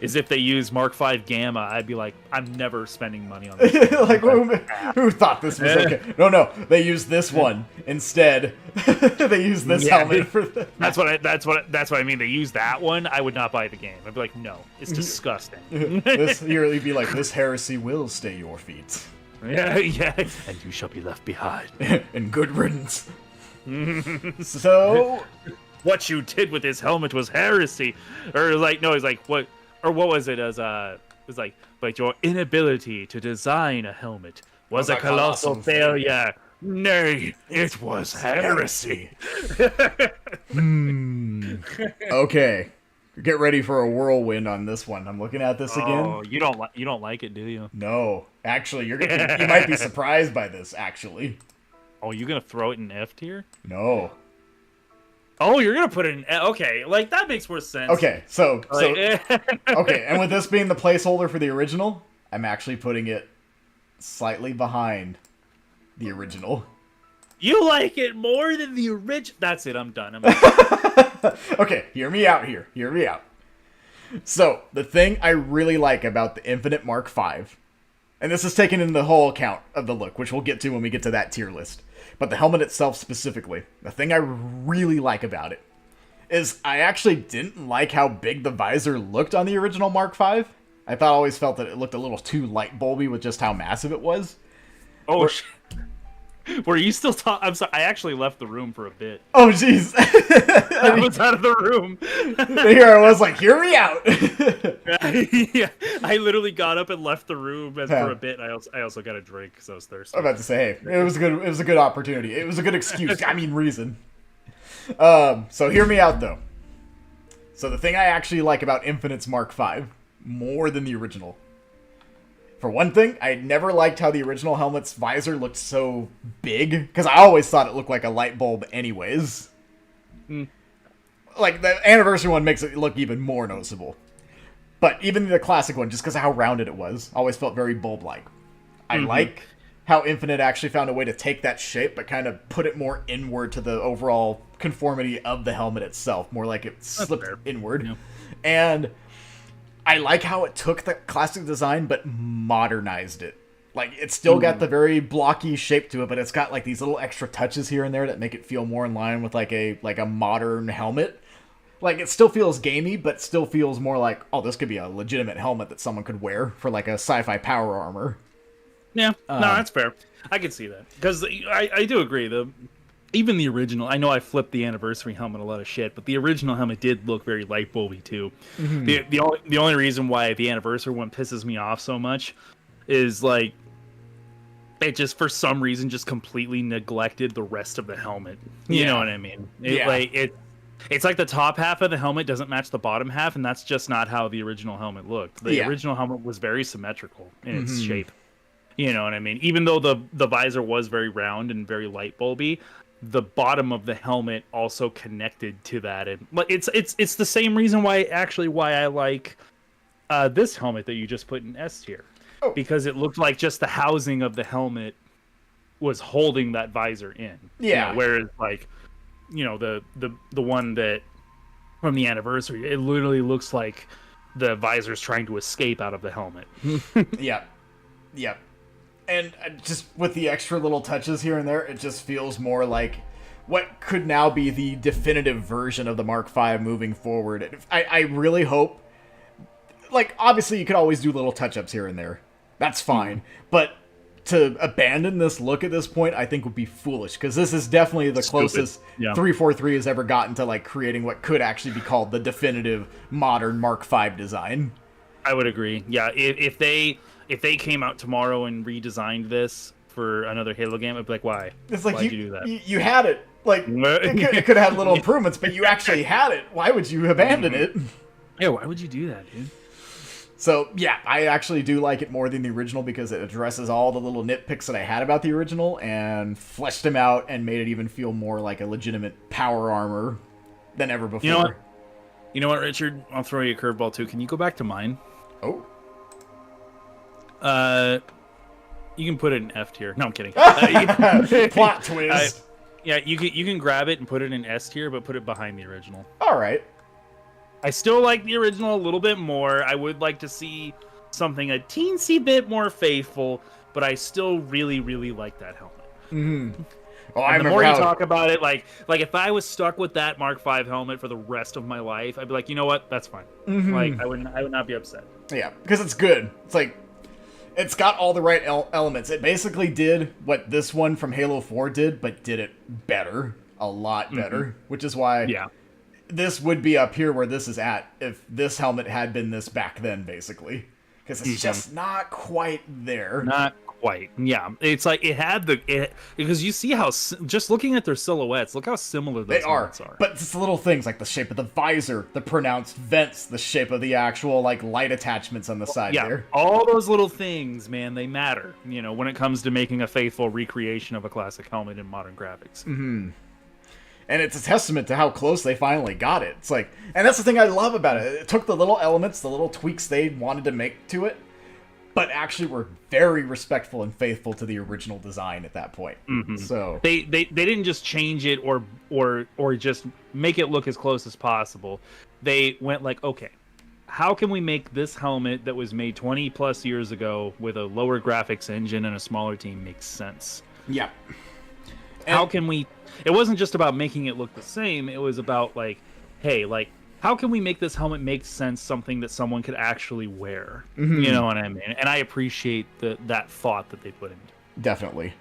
is if they use Mark V Gamma, I'd be like, I'm never spending money on this. Like, who thought this was okay? No, they used this one instead. They used this helmet for the... That's what I mean. They use that one. I would not buy the game. I'd be like, no, it's disgusting. You'd be like, this heresy will stay your feet. Yeah, and you shall be left behind. And good riddance. So... What you did with this helmet was heresy, or like no, he's like what, or what was it? As it's like, but your inability to design a helmet was a colossal failure. Nay, it was heresy. Okay, get ready for a whirlwind on this one. I'm looking at this again. Oh, you don't like it, do you? No, actually, you might be surprised by this. Actually, oh, you gonna throw it in F tier? No. Oh, you're gonna put it in. Okay, like that makes more sense. Okay, so Like, okay, and with this being the placeholder for the original, I'm actually putting it slightly behind the original. You like it more than the original? That's it. I'm done. Okay, hear me out here. Hear me out. So the thing I really like about the Infinite Mark V, and this is taken in the whole account of the look, which we'll get to when we get to that tier list. But the helmet itself specifically, the thing I really like about it is I actually didn't like how big the visor looked on the original Mark V. I always felt that it looked a little too light bulby with just how massive it was. Oh, shit. Were you still talking? I'm sorry. I actually left the room for a bit. Oh, jeez. I was out of the room. Here I was like, hear me out. Yeah, I literally got up and left the room Yeah. for a bit. I also got a drink because I was thirsty. I'm about to say, hey, it was a good opportunity. It was a good excuse. I mean, reason. So hear me out though. So the thing I actually like about Infinite's Mark V more than the original. For one thing, I never liked how the original helmet's visor looked so big, because I always thought it looked like a light bulb anyways. Like, the anniversary one makes it look even more noticeable. But even the classic one, just because of how rounded it was, always felt very bulb-like. I like how Infinite actually found a way to take that shape, but kind of put it more inward to the overall conformity of the helmet itself, more like it slipped inward. Yeah. And I like how it took the classic design, but modernized it. Like, it's still got the very blocky shape to it, but it's got like these little extra touches here and there that make it feel more in line with like a modern helmet. Like, it still feels gamey, but still feels more like, oh, this could be a legitimate helmet that someone could wear for like a sci-fi power armor. Yeah, no, that's fair. I can see that because I do agree. Even the original, I know I flipped the anniversary helmet a lot of shit, but the original helmet did look very light bulby too. The only reason why the anniversary one pisses me off so much is like it just for some reason just completely neglected the rest of the helmet. You know what I mean? It's like the top half of the helmet doesn't match the bottom half, and that's just not how the original helmet looked. The original helmet was very symmetrical in its shape. You know what I mean? Even though the visor was very round and very light bulby, the bottom of the helmet also connected to that, and it's the same reason why I like this helmet that you just put in S tier, because it looked like just the housing of the helmet was holding that visor in. Yeah. You know, whereas like, you know, the one that from the anniversary, it literally looks like the visor's trying to escape out of the helmet. Yeah. And just with the extra little touches here and there, it just feels more like what could now be the definitive version of the Mark V moving forward. I really hope, like, obviously you could always do little touch-ups here and there. That's fine. But to abandon this look at this point, I think would be foolish, because this is definitely the closest 343 has ever gotten to, like, creating what could actually be called the definitive modern Mark V design. I would agree. Yeah, if they came out tomorrow and redesigned this for another Halo game, I'd be like, why? It's like, why'd you do that? You had it. Like, it could have had little improvements, but you actually had it. Why would you abandon it? Yeah, why would you do that, dude? So, yeah, I actually do like it more than the original because it addresses all the little nitpicks that I had about the original and fleshed them out and made it even feel more like a legitimate power armor than ever before. You know what, Richard? I'll throw you a curveball, too. Can you go back to mine? Oh. You can put it in F tier. No, I'm kidding. Plot twist. Yeah, you can grab it and put it in S tier, but put it behind the original. All right. I still like the original a little bit more. I would like to see something a teensy bit more faithful, but I still really, really like that helmet. Oh, the more you talk about it, like if I was stuck with that Mark V helmet for the rest of my life, I'd be like, you know what? That's fine. Like I would not be upset. Yeah, because it's good. It's like, it's got all the right elements. It basically did what this one from Halo 4 did, but did it better. A lot better. Which is why this would be up here where this is at if this helmet had been this back then, basically. Because it's just not quite there. Not quite. Yeah. It's like it had because you see how, just looking at their silhouettes, look how similar those helmets are. But it's little things like the shape of the visor, the pronounced vents, the shape of the actual like light attachments on the side there. All those little things, man, they matter, you know, when it comes to making a faithful recreation of a classic helmet in modern graphics. And it's a testament to how close they finally got it. It's like, and that's the thing I love about it. It took the little elements, the little tweaks they wanted to make to it, but actually were very respectful and faithful to the original design at that point. So they didn't just change it or just make it look as close as possible. They went like, okay, how can we make this helmet that was made 20 plus years ago with a lower graphics engine and a smaller team make sense? Yeah. How can we... It wasn't just about making it look the same. It was about like, hey, like, how can we make this helmet make sense, something that someone could actually wear? You know what I mean? And I appreciate that thought that they put into it. Definitely.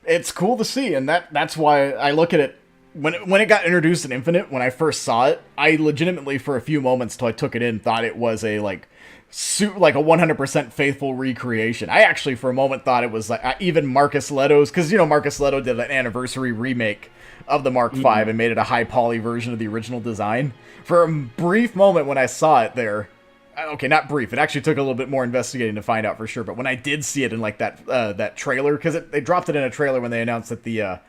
it's cool to see, and that's why I look at it when it got introduced in Infinite. When I first saw it, I legitimately for a few moments till I took it in thought it was a like a 100% faithful recreation. I actually for a moment thought it was like even Marcus Leto's, because Marcus Leto did an anniversary remake of the Mark V and made it a high poly version of the original design. For a brief moment when I saw it there, okay, not brief. It actually took a little bit more investigating to find out for sure. But when I did see it in like that trailer, because they dropped it in a trailer when they announced that the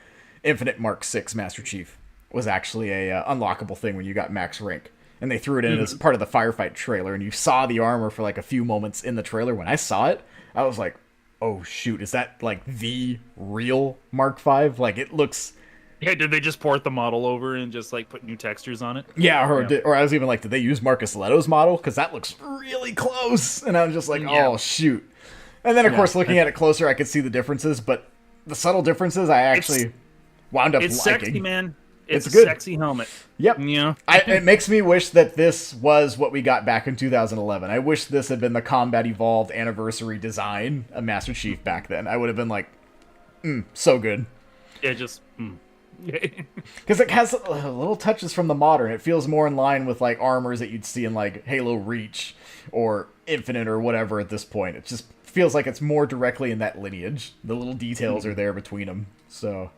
Infinite Mark VI Master Chief was actually a unlockable thing when you got max rank, and they threw it in as part of the firefight trailer, and you saw the armor for like a few moments in the trailer. When I saw it, I was like, "Oh shoot, is that like the real Mark V?" Like it looks. Yeah, did they just port the model over and just like put new textures on it? Yeah, or I was even like, did they use Marcus Leto's model? Because that looks really close. And I was just like, oh, shoot. And then, of course, looking at it closer, I could see the differences. But the subtle differences, I actually wound up liking. It's sexy, man. It's a good. Sexy helmet. Yep. Yeah. It makes me wish that this was what we got back in 2011. I wish this had been the Combat Evolved anniversary design of Master Chief back then. I would have been like, so good. Yeah, just... Because it has little touches from the modern. It feels more in line with like armors that you'd see in like Halo Reach or Infinite or whatever at this point. It just feels like it's more directly in that lineage. The little details are there between them. So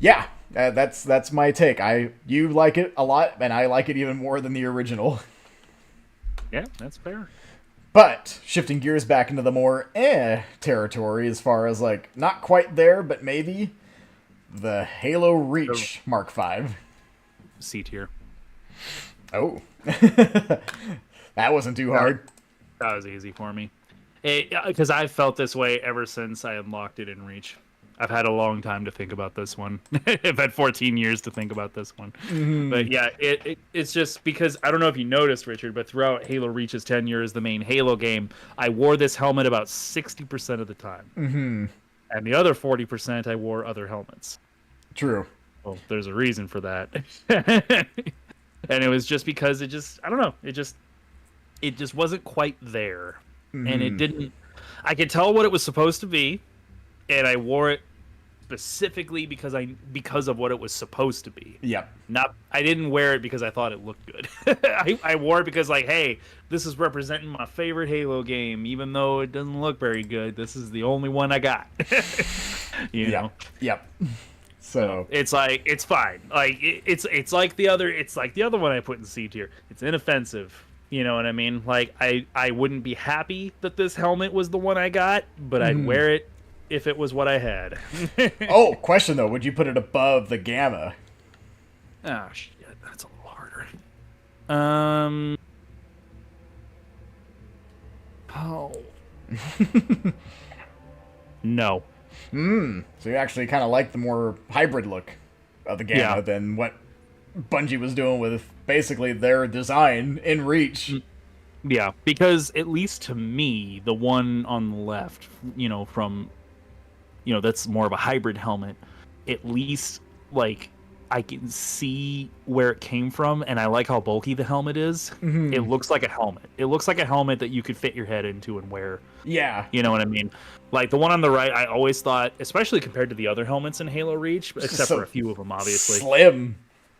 yeah, that's my take. You like it a lot, and I like it even more than the original. Yeah, that's fair. But shifting gears back into the more territory, as far as like not quite there, but maybe. The Halo Reach Mark V. C tier. Oh. That wasn't too hard. That was easy for me. Because I've felt this way ever since I unlocked it in Reach. I've had a long time to think about this one. I've had 14 years to think about this one. Mm-hmm. But yeah, it's just because, I don't know if you noticed, Richard, but throughout Halo Reach's tenure as the main Halo game, I wore this helmet about 60% of the time. Mm-hmm. And the other 40%, I wore other helmets. True. Well, there's a reason for that. And it was just because I don't know, it just wasn't quite there. Mm-hmm. And it didn't, I could tell what it was supposed to be, and I wore it specifically because of what it was supposed to be. Yep. I didn't wear it because I thought it looked good. I wore it because like, hey, this is representing my favorite Halo game, even though it doesn't look very good. This is the only one I got. you know. Yep. So it's like it's fine. Like it's like the other one I put in C tier. It's inoffensive. You know what I mean? Like I wouldn't be happy that this helmet was the one I got, but I'd wear it if it was what I had. Oh, question though, would you put it above the Gamma? Oh shit, that's a little harder. Oh. No. So you actually kind of like the more hybrid look of the Gamma than what Bungie was doing with basically their design in Reach. Yeah, because at least to me, the one on the left, that's more of a hybrid helmet, at least, like, I can see where it came from, and I like how bulky the helmet is. Mm-hmm. It looks like a helmet. It looks like a helmet that you could fit your head into and wear. Yeah. You know what I mean? Like, the one on the right, I always thought, especially compared to the other helmets in Halo Reach, except for a few of them, obviously. Slim.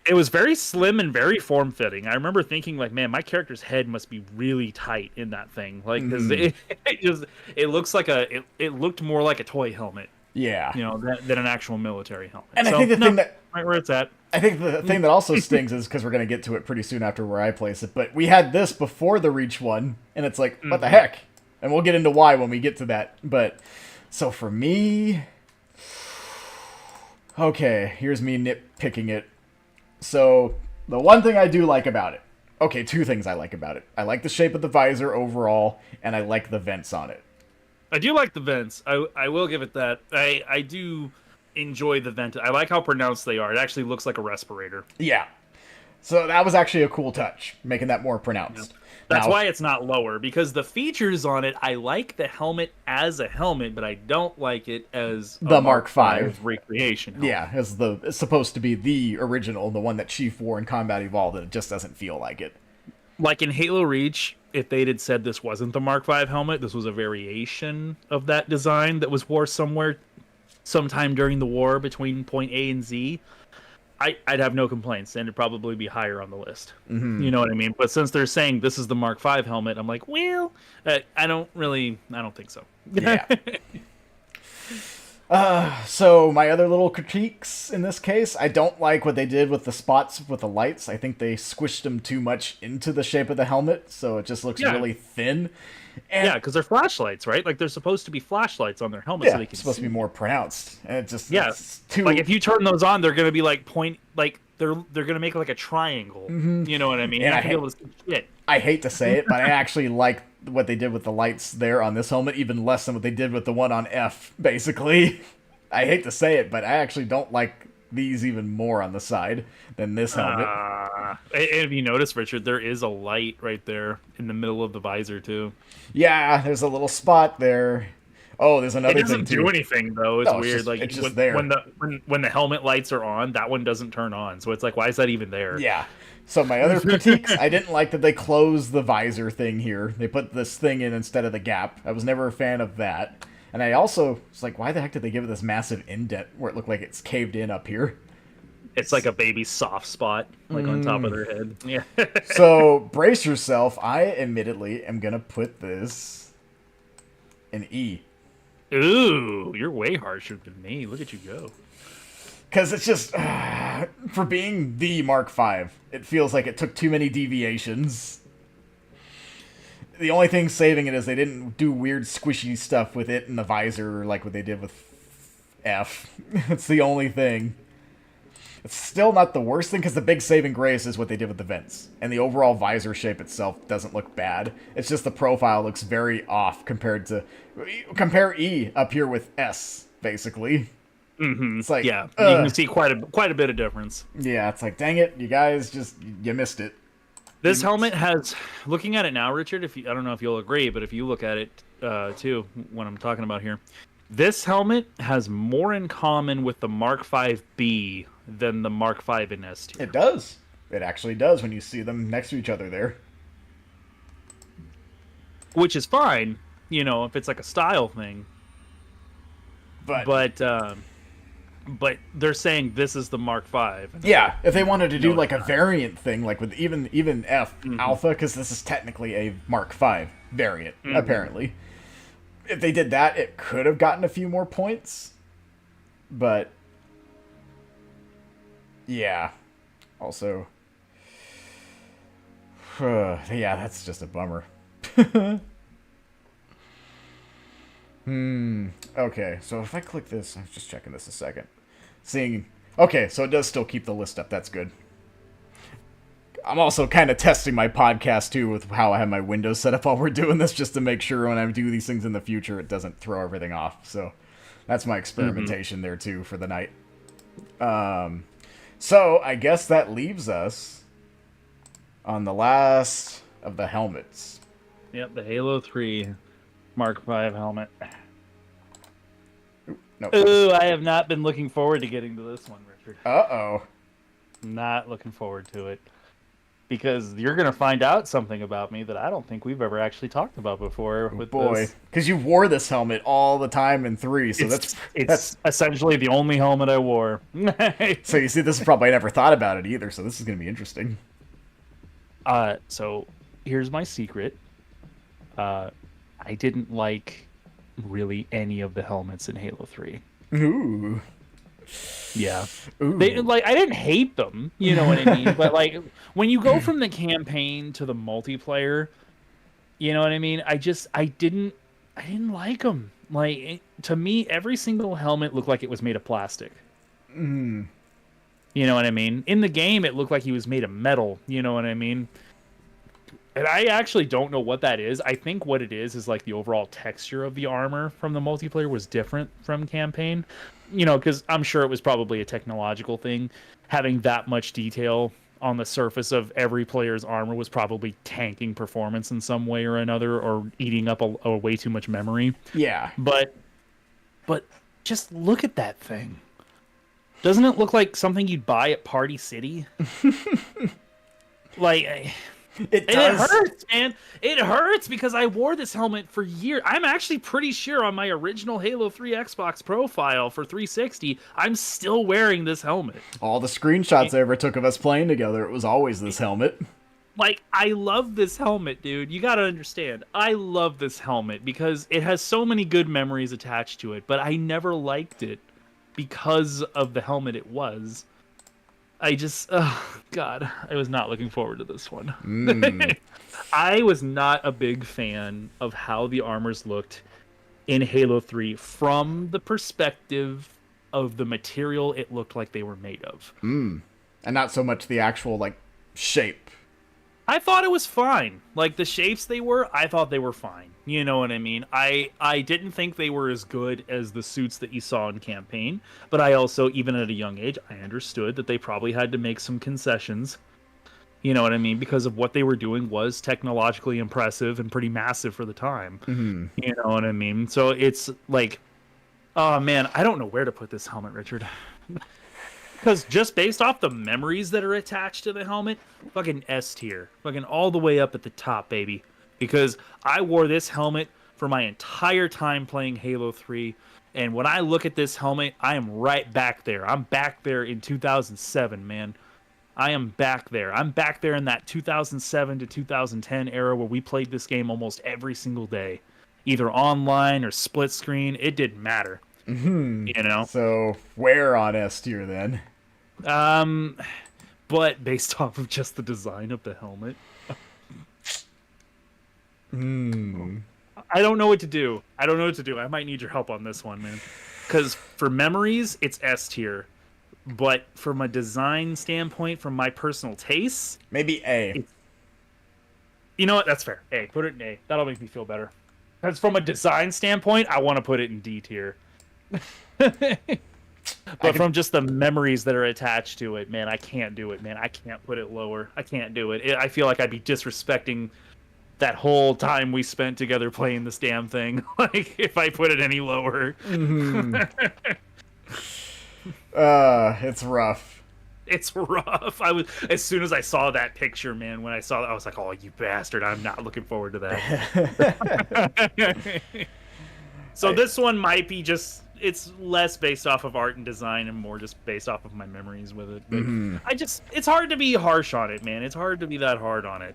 It was very slim and very form-fitting. I remember thinking, like, man, my character's head must be really tight in that thing. Like, because it looks like it looked more like a toy helmet. Yeah. Than an actual military helmet. And I think the thing that... Right where it's at. I think the thing that also stings is, because we're going to get to it pretty soon after where I place it, but we had this before the Reach one, and it's like, what the heck? And we'll get into why when we get to that. But, so for me... Okay, here's me nitpicking it. So, the one thing I do like about it... Okay, two things I like about it. I like the shape of the visor overall, and I like the vents on it. I do like the vents. I will give it that. I do enjoy the vent. I like how pronounced they are. It actually looks like a respirator. Yeah. So that was actually a cool touch, making that more pronounced. Yeah. That's why it's not lower, because the features on it, I like the helmet as a helmet, but I don't like it as the Mark V recreation helmet. Yeah, it's supposed to be the original, the one that Chief wore in Combat Evolved, and it just doesn't feel like it. Like in Halo Reach, if they'd had said this wasn't the Mark V helmet, this was a variation of that design that was wore somewhere sometime during the war between point A and Z, I'd have no complaints, and it'd probably be higher on the list. You know what I mean? But since they're saying this is the Mark V helmet, I'm like, well, I don't think so. Yeah. So my other little critiques in this case, I don't like what they did with the spots with the lights. I think they squished them too much into the shape of the helmet, so it just looks really thin. And yeah, because they're flashlights, right? Like they're supposed to be flashlights on their helmet, so they can it's supposed to be more pronounced. And it just it's too like if you turn those on, they're gonna be like they're gonna make like a triangle. You know what I mean? And I hate to say it, but I actually like what they did with the lights there on this helmet even less than what they did with the one on F, basically. I hate to say it, but I actually don't like these even more on the side than this helmet. And if you notice, Richard, there is a light right there in the middle of the visor too. Yeah, there's a little spot there. Oh, there's another thing too. It doesn't do anything though. It's weird. It's just there. When the helmet lights are on, that one doesn't turn on. So it's like, why is that even there? Yeah. So my other critiques, I didn't like that they closed the visor thing here. They put this thing in instead of the gap. I was never a fan of that. And I also was like, why the heck did they give it this massive indent where it looked like it's caved in up here? It's like a baby soft spot, like on top of their head. Yeah. So brace yourself. I admittedly am going to put this in E. Ooh, you're way harsher than me. Look at you go. Because it's just, for being the Mark V, it feels like it took too many deviations. The only thing saving it is they didn't do weird squishy stuff with it in the visor like what they did with F. It's the only thing. It's still not the worst thing because the big saving grace is what they did with the vents. And the overall visor shape itself doesn't look bad. It's just the profile looks very off compared to... Compare E up here with S, basically. Mm-hmm. It's like, yeah, you can see quite a bit of difference. Yeah, it's like, dang it, you guys you missed it. This helmet has, looking at it now, Richard, I don't know if you'll agree, but if you look at it too, when I'm talking about here, this helmet has more in common with the Mark V-B than the Mark V in S tier. It does. It actually does when you see them next to each other there. Which is fine, if it's like a style thing. But they're saying this is the Mark V. Yeah, if they wanted to do like a variant thing, like with even F Alpha, because this is technically a Mark V variant, apparently. If they did that, it could have gotten a few more points. But yeah, also, yeah, that's just a bummer. Okay, so if I click this, I'm just checking this a second. Okay, so it does still keep the list up. That's good. I'm also kind of testing my podcast, too, with how I have my Windows set up while we're doing this, just to make sure when I do these things in the future, it doesn't throw everything off. So that's my experimentation there, too, for the night. So I guess that leaves us on the last of the helmets. Yep, the Halo 3 Mark V helmet. No. Ooh, I have not been looking forward to getting to this one, Richard. Uh-oh. Not looking forward to it. Because you're going to find out something about me that I don't think we've ever actually talked about before. Because you wore this helmet all the time in 3, so that's essentially the only helmet I wore. So you see, this is probably I never thought about it either, so this is going to be interesting. So here's my secret. I didn't like really any of the helmets in Halo 3. Ooh. Yeah. Ooh. I didn't hate them, you know what I mean? But like when you go from the campaign to the multiplayer, you know what I mean? I didn't like them. To me, every single helmet looked like it was made of plastic. Mm. You know what I mean? In the game, it looked like he was made of metal. You know what I mean? And I actually don't know what that is. I think what it is like the overall texture of the armor from the multiplayer was different from campaign. Because I'm sure it was probably a technological thing. Having that much detail on the surface of every player's armor was probably tanking performance in some way or another, or eating up a way too much memory. Yeah. But just look at that thing. Doesn't it look like something you'd buy at Party City? It And it does. hurts, man. It hurts because I wore this helmet for years. I'm actually pretty sure on my original Halo 3 Xbox profile for 360, I'm still wearing this helmet. All the screenshots I ever took of us playing together, it was always this helmet. Like, I love this helmet, dude. You gotta understand. I love this helmet because it has so many good memories attached to it, but I never liked it because of the helmet it was. I just, oh, God, I was not looking forward to this one. I was not a big fan of how the armors looked in Halo 3 from the perspective of the material it looked like they were made of. And not so much the actual, like, shape. I thought it was fine. Like the shapes they were, I thought they were fine. You know what I mean? I didn't think they were as good as the suits that you saw in campaign, but I also, even at a young age, I understood that they probably had to make some concessions. You know what I mean? Because of what they were doing was technologically impressive and pretty massive for the time. You know what I mean? So it's like, oh man, I don't know where to put this helmet, Richard. Because just based off the memories that are attached to the helmet, fucking S tier. Fucking all the way up at the top, baby. Because I wore this helmet for my entire time playing Halo 3. And when I look at this helmet, I am right back there. I'm back there in 2007, man. I am back there. I'm back there in that 2007 to 2010 era where we played this game almost every single day. Either online or split screen. It didn't matter. You know? So, where on S tier then? But based off of just the design of the helmet. I don't know what to do. I don't know what to do. I might need your help on this one, man. Because for memories, it's S tier. But from a design standpoint, from my personal tastes, Maybe A. you know what? That's fair. A. Put it in A. That'll make me feel better. Because from a design standpoint, I want to put it in D tier. But from just the memories that are attached to it, man, I can't do it, man. I can't put it lower. I can't do it. I feel like I'd be disrespecting that whole time we spent together playing this damn thing. Like, if I put it any lower. It's rough. It's rough. As soon as I saw that picture, man, when I saw that, I was like, oh, you bastard. I'm not looking forward to that. So this one might be just, it's less based off of art and design and more just based off of my memories with it. But it's hard to be harsh on it, man. It's hard to be that hard on it.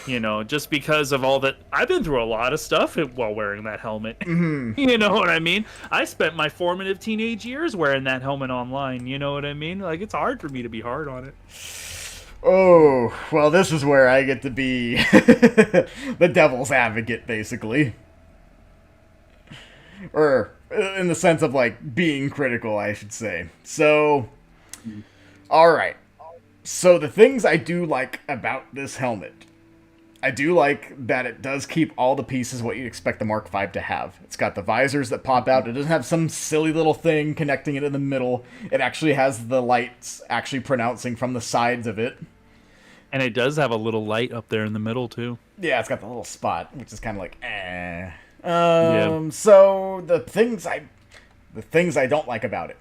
You know, just because of all that. I've been through a lot of stuff while wearing that helmet. You know what I mean? I spent my formative teenage years wearing that helmet online. You know what I mean? Like, it's hard for me to be hard on it. Oh, well, this is where I get to be the devil's advocate, basically. Or in the sense of, like, being critical, I should say. So, alright. So the things I do like about this helmet. I do like that it does keep all the pieces what you'd expect the Mark V to have. It's got the visors that pop out. It doesn't have some silly little thing connecting it in the middle. It actually has the lights actually pronouncing from the sides of it. And it does have a little light up there in the middle, too. Yeah, it's got the little spot, which is kind of like, eh. Yeah. So the things I don't like about it.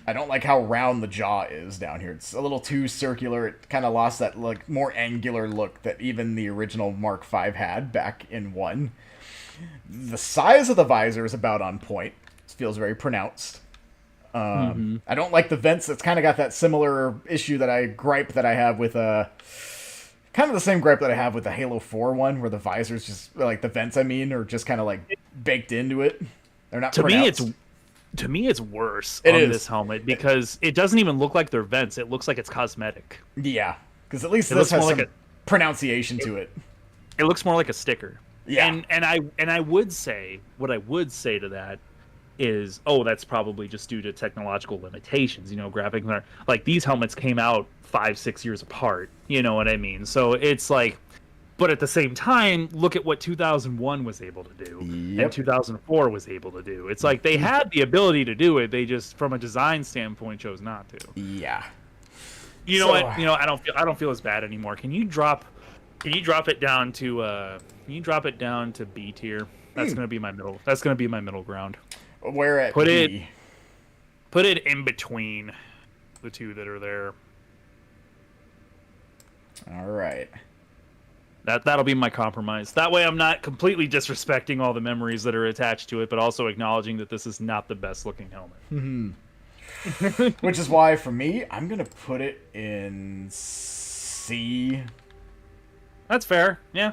I don't like how round the jaw is down here. It's a little too circular. It kind of lost that like more angular look that even the original Mark V had back in 1. The size of the visor is about on point. It feels very pronounced. I don't like the vents. It's kind of got that similar issue that I have with kind of the same gripe that I have with the Halo 4 one, where the visors just like the vents. I mean, are just kind of like baked into it. They're not pronounced. To me, it's worse on this helmet because it doesn't even look like they're vents. It looks like it's cosmetic. Yeah, because at least this has some pronunciation to it. It looks more like a sticker. Yeah, and I would say what I would say to that is, oh, that's probably just due to technological limitations. You know, graphics like these helmets came out 5-6 years apart. You know what I mean? So it's like. But at the same time, look at what 2001 was able to do and 2004 was able to do. It's like they had the ability to do it. They just, from a design standpoint, chose not to. Yeah. You know what? You know, I don't feel as bad anymore. Can you drop it down to B tier? That's gonna be my middle. That's gonna be my middle ground. Where at put B? Put it in between the two that are there. All right. That'll be my compromise. That way I'm not completely disrespecting all the memories that are attached to it, but also acknowledging that this is not the best looking helmet. Which is why, for me, I'm going to put it in C. That's fair. Yeah.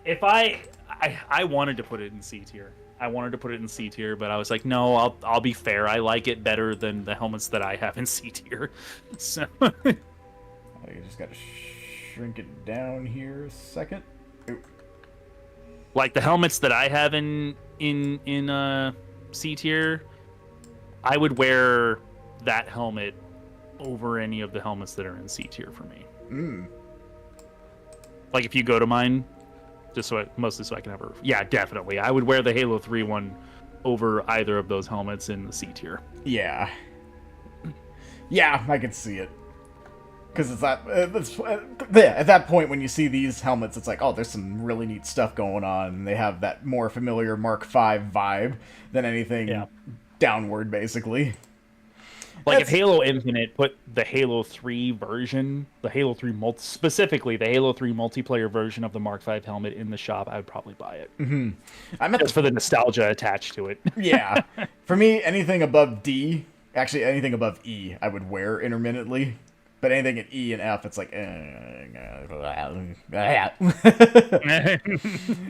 If I wanted to put it in C tier. I wanted to put it in C tier, but I was like, no, I'll be fair. I like it better than the helmets that I have in C tier. So I just got to shrink it down here a second. Ooh. like the helmets that I have in C tier, I would wear that helmet over any of the helmets that are in C tier for me. Like if you go to mine, just mostly so I can have yeah, definitely. I would wear the Halo 3 one over either of those helmets in the C tier. Yeah. Yeah, I could see it. Because it's that, at that point when you see these helmets, it's like, oh, there's some really neat stuff going on. And they have that more familiar Mark V vibe than anything downward, basically. Like if Halo Infinite put the Halo 3 version, the Halo 3 specifically the Halo 3 multiplayer version of the Mark V helmet in the shop, I would probably buy it. I'm just for the nostalgia attached to it. Yeah. For me, anything above D, actually anything above E, I would wear intermittently. But anything at E and F, it's like,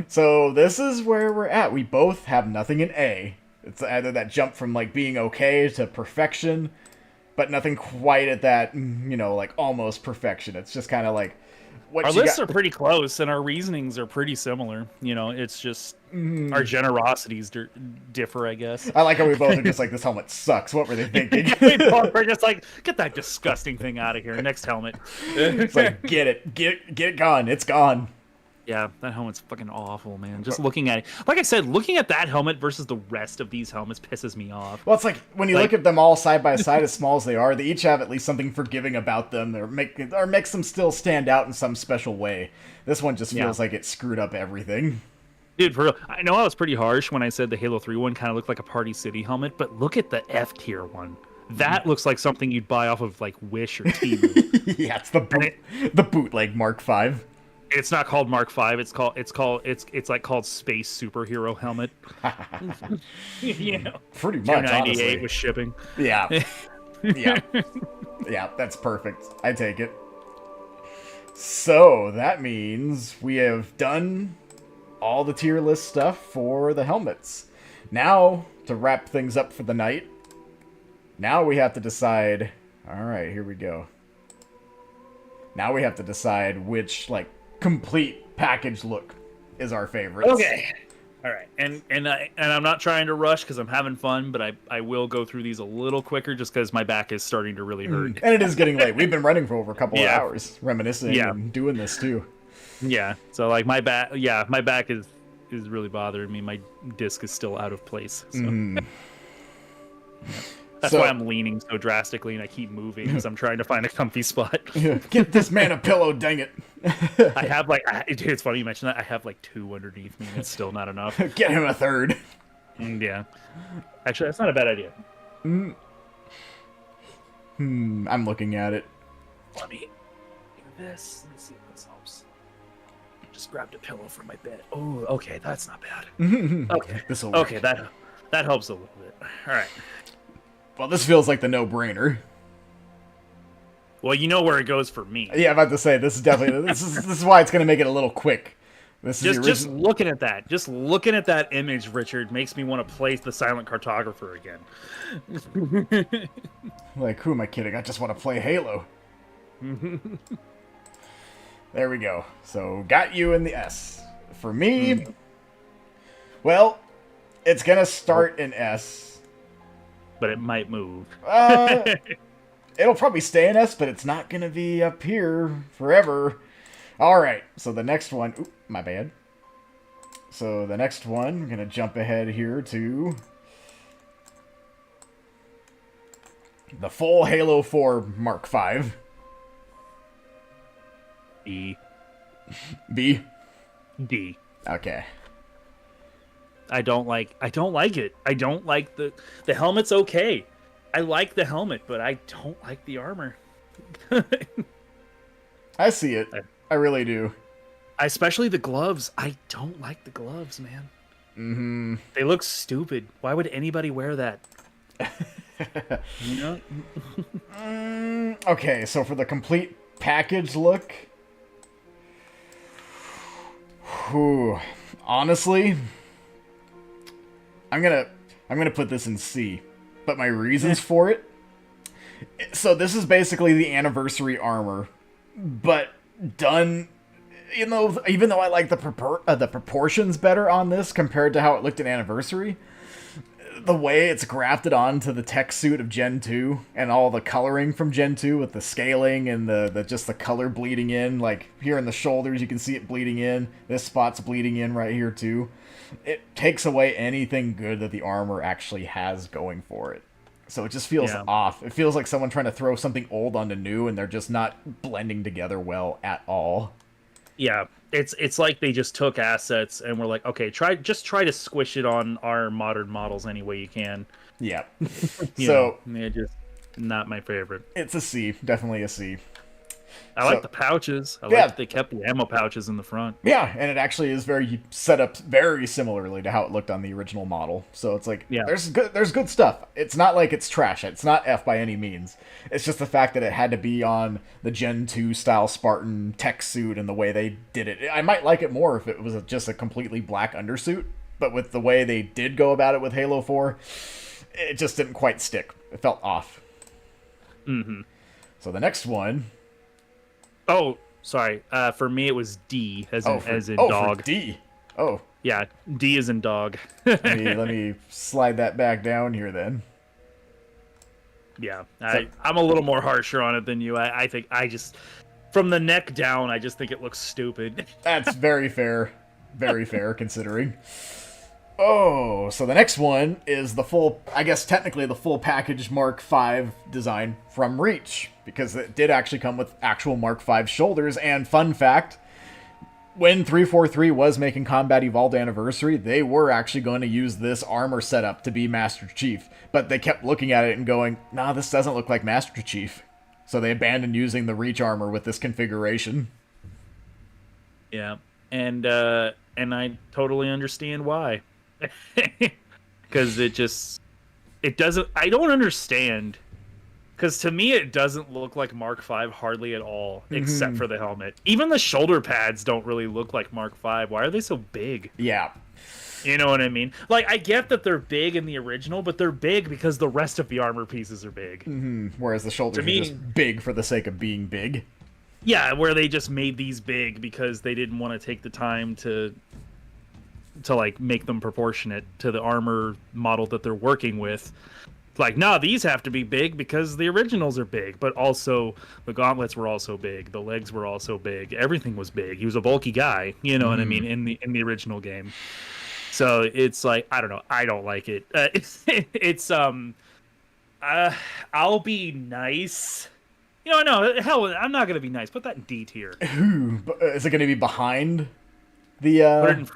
So this is where we're at. We both have nothing in A. It's either that jump from like being okay to perfection, but nothing quite at that, like almost perfection. It's just kind of like what our lists are pretty close, and our reasonings are pretty similar. It's just our generosities differ, I guess. I like how we both are just like, this helmet sucks. What were they thinking? We're just like, get that disgusting thing out of here. Next helmet. It's like, get it gone. It's gone. Yeah, that helmet's fucking awful, man. Just looking at it. Like I said, looking at that helmet versus the rest of these helmets pisses me off. Well, it's like, when you look at them all side by side, as small as they are, they each have at least something forgiving about them, or makes them still stand out in some special way. This one just feels like it screwed up everything. Dude, for real, I know I was pretty harsh when I said the Halo 3 one kind of looked like a Party City helmet, but look at the F tier one. That looks like something you'd buy off of, like, Wish or Temu. Yeah, it's the bootleg Mark V. It's not called Mark V. It's like called Space Superhero Helmet. Pretty much. $298 with shipping. Yeah, yeah. That's perfect. I take it. So that means we have done all the tier list stuff for the helmets. Now, to wrap things up for the night, now we have to decide. All right, here we go. Now we have to decide which complete package look is our favorite. Okay. All right. And I'm not trying to rush because I'm having fun, but I will go through these a little quicker just because my back is starting to really hurt. And it is getting late. We've been running for over a couple of hours, reminiscing and doing this too. Yeah. So my back is really bothering me. My disc is still out of place. So. That's why I'm leaning so drastically and I keep moving because I'm trying to find a comfy spot. Get this man a pillow, dang it. I have dude, it's funny you mentioned that. I have 2 underneath me and it's still not enough. Get him a third. Yeah. Actually, that's not a bad idea. I'm looking at it. Let me do this. Let's see if this helps. Just grabbed a pillow from my bed. Oh, okay, that's not bad. Okay. This'll work. Okay, that helps a little bit. All right. Well, this feels like the no-brainer. Well, you know where it goes for me. Yeah, I'm about to say, this is definitely... this is why it's going to make it a little quick. This is just looking at that. Just looking at that image, Richard, makes me want to play the Silent Cartographer again. Who am I kidding? I just want to play Halo. There we go. So, got you in the S. For me... Well, it's going to start in S. But it might move. It'll probably stay in S, but it's not going to be up here forever. All right, so the next one... Oop, my bad. So the next one, I'm going to jump ahead here to... the full Halo 4 Mark V. B. B? D. Okay. I don't like it. I don't like the helmet's okay. I like the helmet, but I don't like the armor. I see it. I, I really do. especially the gloves. I don't like the gloves, man. Mm-hmm. They look stupid. Why would anybody wear that? You know? Okay, so for the complete package look, whew, honestly, I'm gonna I'm gonna put this in C. But my reasons for it. So this is basically the anniversary armor, but done. You know, even though I like the proportions better on this compared to how it looked in anniversary, the way it's grafted onto the tech suit of Gen 2 and all the coloring from Gen 2 with the scaling and the just the color bleeding in, like here in the shoulders you can see it bleeding in, this spot's bleeding in right here too. It takes away anything good that the armor actually has going for it. So it just feels off. It feels like someone trying to throw something old onto new and they're just not blending together well at all. Yeah, it's like they just took assets and were like, okay, try to squish it on our modern models any way you can. Yeah. So just not my favorite. It's a C, definitely a C. I like the pouches. I like that they kept the ammo pouches in the front. Yeah, and it actually is very set up very similarly to how it looked on the original model. So it's like there's good stuff. It's not like it's trash. It's not F by any means. It's just the fact that it had to be on the Gen 2 style Spartan tech suit and the way they did it. I might like it more if it was just a completely black undersuit, but with the way they did go about it with Halo 4, it just didn't quite stick. It felt off. Mm-hmm. So the next one. Oh, sorry. For me, it was D as in dog. For D. Oh. Yeah, D as in dog. let me slide that back down here then. Yeah, I'm a little more harsher on it than you. I think from the neck down, I just think it looks stupid. That's very fair. Very fair considering. Oh, so the next one is the full, I guess technically the full package Mark V design from Reach, because it did actually come with actual Mark V shoulders. And fun fact, when 343 was making Combat Evolved Anniversary, they were actually going to use this armor setup to be Master Chief, but they kept looking at it and going, nah, this doesn't look like Master Chief. So they abandoned using the Reach armor with this configuration. Yeah, and I totally understand why. Because it doesn't, I don't understand, because to me it doesn't look like Mark V hardly at all, except for the helmet. Even the shoulder pads don't really look like Mark V. Why are they so big? Yeah, you know what I mean. Like, I get that they're big in the original, but they're big because the rest of the armor pieces are big. Whereas the shoulders are just big for the sake of being big. Yeah, where they just made these big because they didn't want to take the time to like make them proportionate to the armor model that they're working with. Like, nah, these have to be big because the originals are big, but also the gauntlets were also big, the legs were also big, everything was big. He was a bulky guy, you know what I mean, in the original game. So it's like, I don't know, I don't like it. I'll be nice. You know, no, hell, I'm not gonna be nice. Put that in D tier. Is it going to be behind the?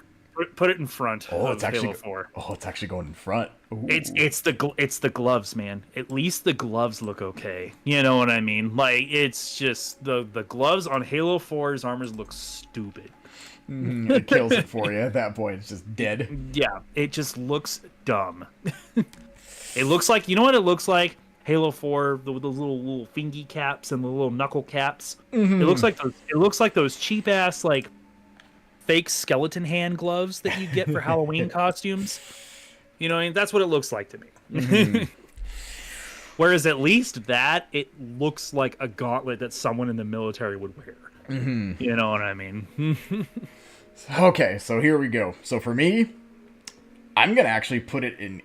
Put it in front. Oh, it's actually Halo 4. Oh, it's actually going in front. Ooh. It's the gloves, man. At least the gloves look okay. You know what I mean? Like, it's just the gloves on Halo 4's armors look stupid. It kills it for you at that point. It's just dead. Yeah, it just looks dumb. It looks like, you know what it looks like? Halo 4, the little fingy caps and the little knuckle caps. It looks like those cheap ass like fake skeleton hand gloves that you get for Halloween costumes. You know, I mean, that's what it looks like to me. Whereas at least that, it looks like a gauntlet that someone in the military would wear. You know what I mean? Okay, so here we go. So for me, I'm going to actually put it in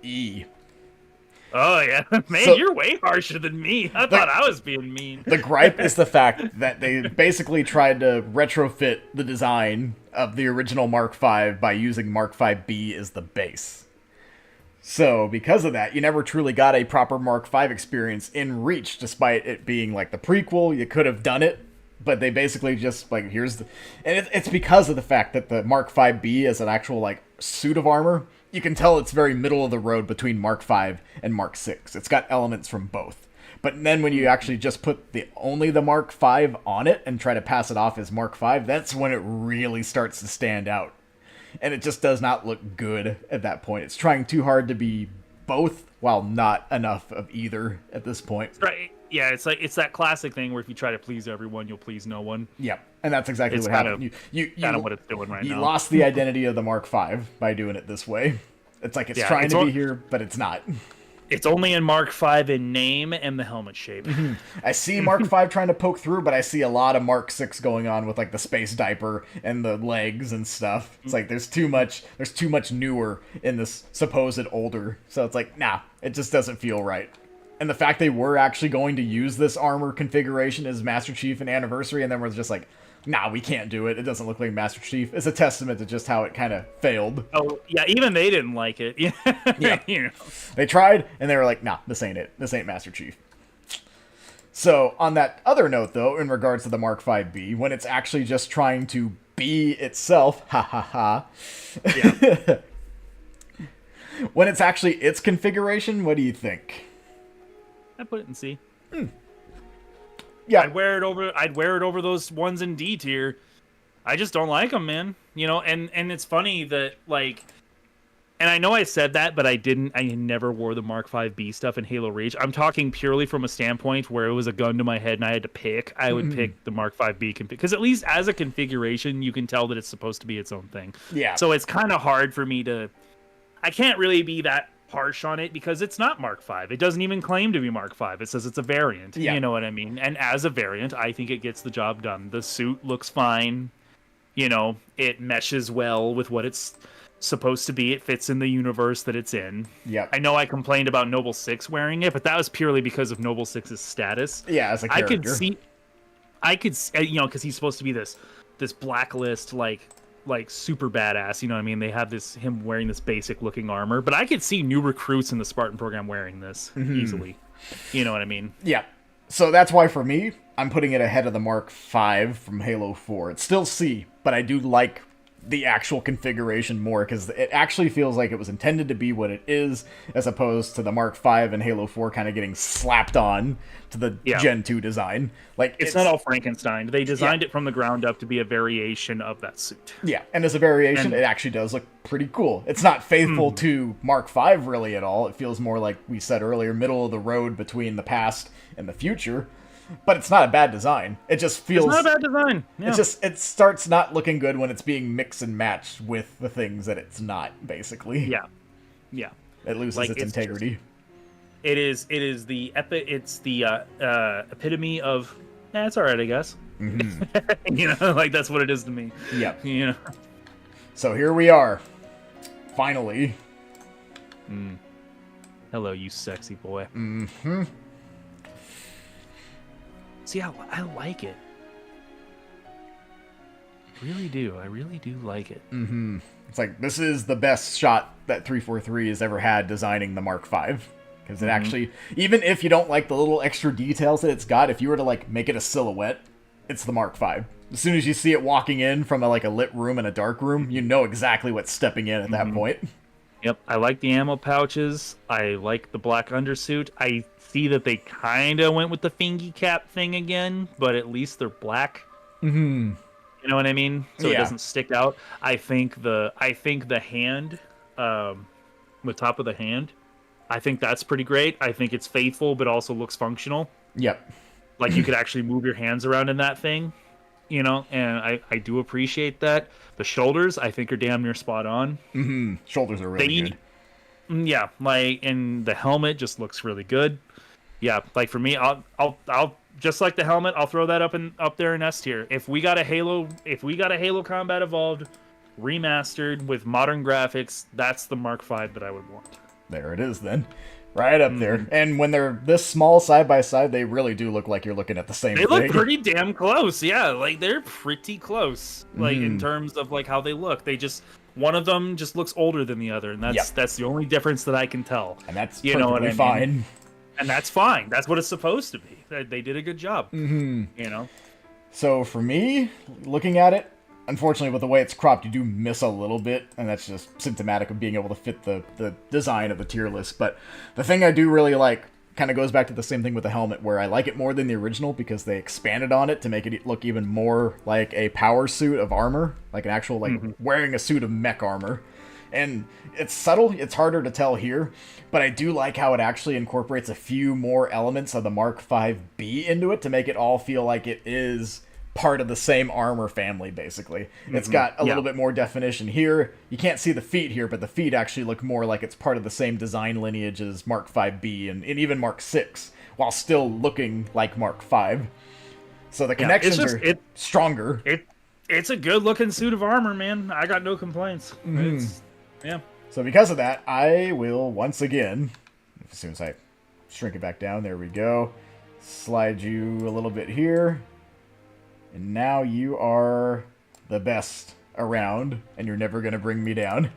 E. Oh, yeah. Man, so, you're way harsher than me. I thought I was being mean. The gripe is the fact that they basically tried to retrofit the design of the original Mark V by using Mark V-B as the base. So, because of that, you never truly got a proper Mark V experience in Reach, despite it being like the prequel. You could have done it, but they basically just, like, here's the... And it's because of the fact that the Mark V-B is an actual, like, suit of armor. You can tell it's very middle of the road between Mark V and Mark VI. It's got elements from both. But then when you actually just put only the Mark V on it and try to pass it off as Mark V, that's when it really starts to stand out. And it just does not look good at that point. It's trying too hard to be both while not enough of either at this point. Right. Yeah, it's that classic thing where if you try to please everyone, you'll please no one. Yeah, and that's exactly what happened. You kind of what it's doing right now. You lost the identity of the Mark V by doing it this way. It's like it's trying to be here, but it's not. It's only in Mark V in name and the helmet shape. Mm-hmm. I see Mark V trying to poke through, but I see a lot of Mark VI going on with like the space diaper and the legs and stuff. It's like there's too much newer in this supposed older. So it's like, nah, it just doesn't feel right. And the fact they were actually going to use this armor configuration as Master Chief and Anniversary, and then we're just like, nah, we can't do it. It doesn't look like Master Chief. It's a testament to just how it kind of failed. Oh, yeah, even they didn't like it. Yeah. You know. They tried, and they were like, nah, this ain't it. This ain't Master Chief. So, on that other note, though, in regards to the Mark V-B, when it's actually just trying to be itself, ha ha ha. Yeah. When it's actually its configuration, what do you think? I put it in C. Yeah, I'd wear it over those ones in D tier. I just don't like them, man. You know, and it's funny that like, and I know I said that, but I didn't. I never wore the Mark V-B stuff in Halo Reach. I'm talking purely from a standpoint where it was a gun to my head and I had to pick. I would pick the Mark V-B because at least as a configuration, you can tell that it's supposed to be its own thing. Yeah. So it's kind of hard for me to. I can't really be that harsh on it because it's not Mark V. It doesn't even claim to be Mark V. It says it's a variant. Yeah. You know what I mean? And as a variant, I think it gets the job done. The suit looks fine. You know, it meshes well with what it's supposed to be. It fits in the universe that it's in. Yeah. I know I complained about Noble 6 wearing it, but that was purely because of Noble 6's status. Yeah, as a character. I could you know, because he's supposed to be this blacklist, like super badass, you know what I mean? They have him wearing this basic looking armor, but I could see new recruits in the Spartan program wearing this easily. You know what I mean? Yeah. So that's why for me, I'm putting it ahead of the Mark V from Halo 4. It's still C, but I do like the actual configuration more because it actually feels like it was intended to be what it is, as opposed to the Mark V and Halo 4 kind of getting slapped on to the Gen 2 design. Like it's not all Frankenstein. They designed it from the ground up to be a variation of that suit. Yeah, and as a variation, it actually does look pretty cool. It's not faithful to Mark V really at all. It feels more like we said earlier, middle of the road between the past and the future. But it's not a bad design. It just feels... It's not a bad design. Yeah. It starts not looking good when it's being mixed and matched with the things that it's not, basically. Yeah. Yeah. It loses its integrity. It is the epitome of... it's alright, I guess. Mm-hmm. You know, like, that's what it is to me. Yeah. You know? So here we are. Finally. Hello, you sexy boy. Mm-hmm. See, I like it. I really do. I really do like it. Mm-hmm. It's like, this is the best shot that 343 has ever had designing the Mark V. Because it actually, even if you don't like the little extra details that it's got, if you were to like make it a silhouette, it's the Mark V. As soon as you see it walking in from a lit room and a dark room, you know exactly what's stepping in at that point. Yep, I like the ammo pouches. I like the black undersuit. I see that they kind of went with the fingy cap thing again, but at least they're black. Mm-hmm. You know what I mean? So it doesn't stick out. I think the hand, the top of the hand, I think that's pretty great. I think it's faithful, but also looks functional. Yep. Like you could actually move your hands around in that thing, you know, and I do appreciate that. The shoulders, I think, are damn near spot on. Mm-hmm. Shoulders are really good. Yeah, and the helmet just looks really good. Yeah, like for me, I'll just like the helmet, I'll throw that up there in S tier. If we got a Halo Combat Evolved remastered with modern graphics, that's the Mark V that I would want. There it is then. Right up there. And when they're this small side by side, they really do look like you're looking at the same thing. They look pretty damn close. Yeah, like they're pretty close. Like in terms of like how they look. One of them just looks older than the other, and that's the only difference that I can tell. And that's perfectly fine. And that's fine. That's what it's supposed to be. They did a good job. Mm-hmm. You know? So for me, looking at it, unfortunately, with the way it's cropped, you do miss a little bit, and that's just symptomatic of being able to fit the design of the tier list. But the thing I do really like kind of goes back to the same thing with the helmet, where I like it more than the original because they expanded on it to make it look even more like a power suit of armor, like an actual, like, wearing a suit of mech armor. And it's subtle, it's harder to tell here, but I do like how it actually incorporates a few more elements of the Mark 5B into it to make it all feel like it is part of the same armor family, basically. It's got a little bit more definition here. You can't see the feet here, but the feet actually look more like it's part of the same design lineage as Mark 5B and even Mark 6, while still looking like Mark 5. So the connections are stronger. It's a good looking suit of armor, man. I got no complaints. Yeah. So because of that, I will once again, as soon as I shrink it back down, there we go, slide you a little bit here. And now you are the best around, and you're never going to bring me down.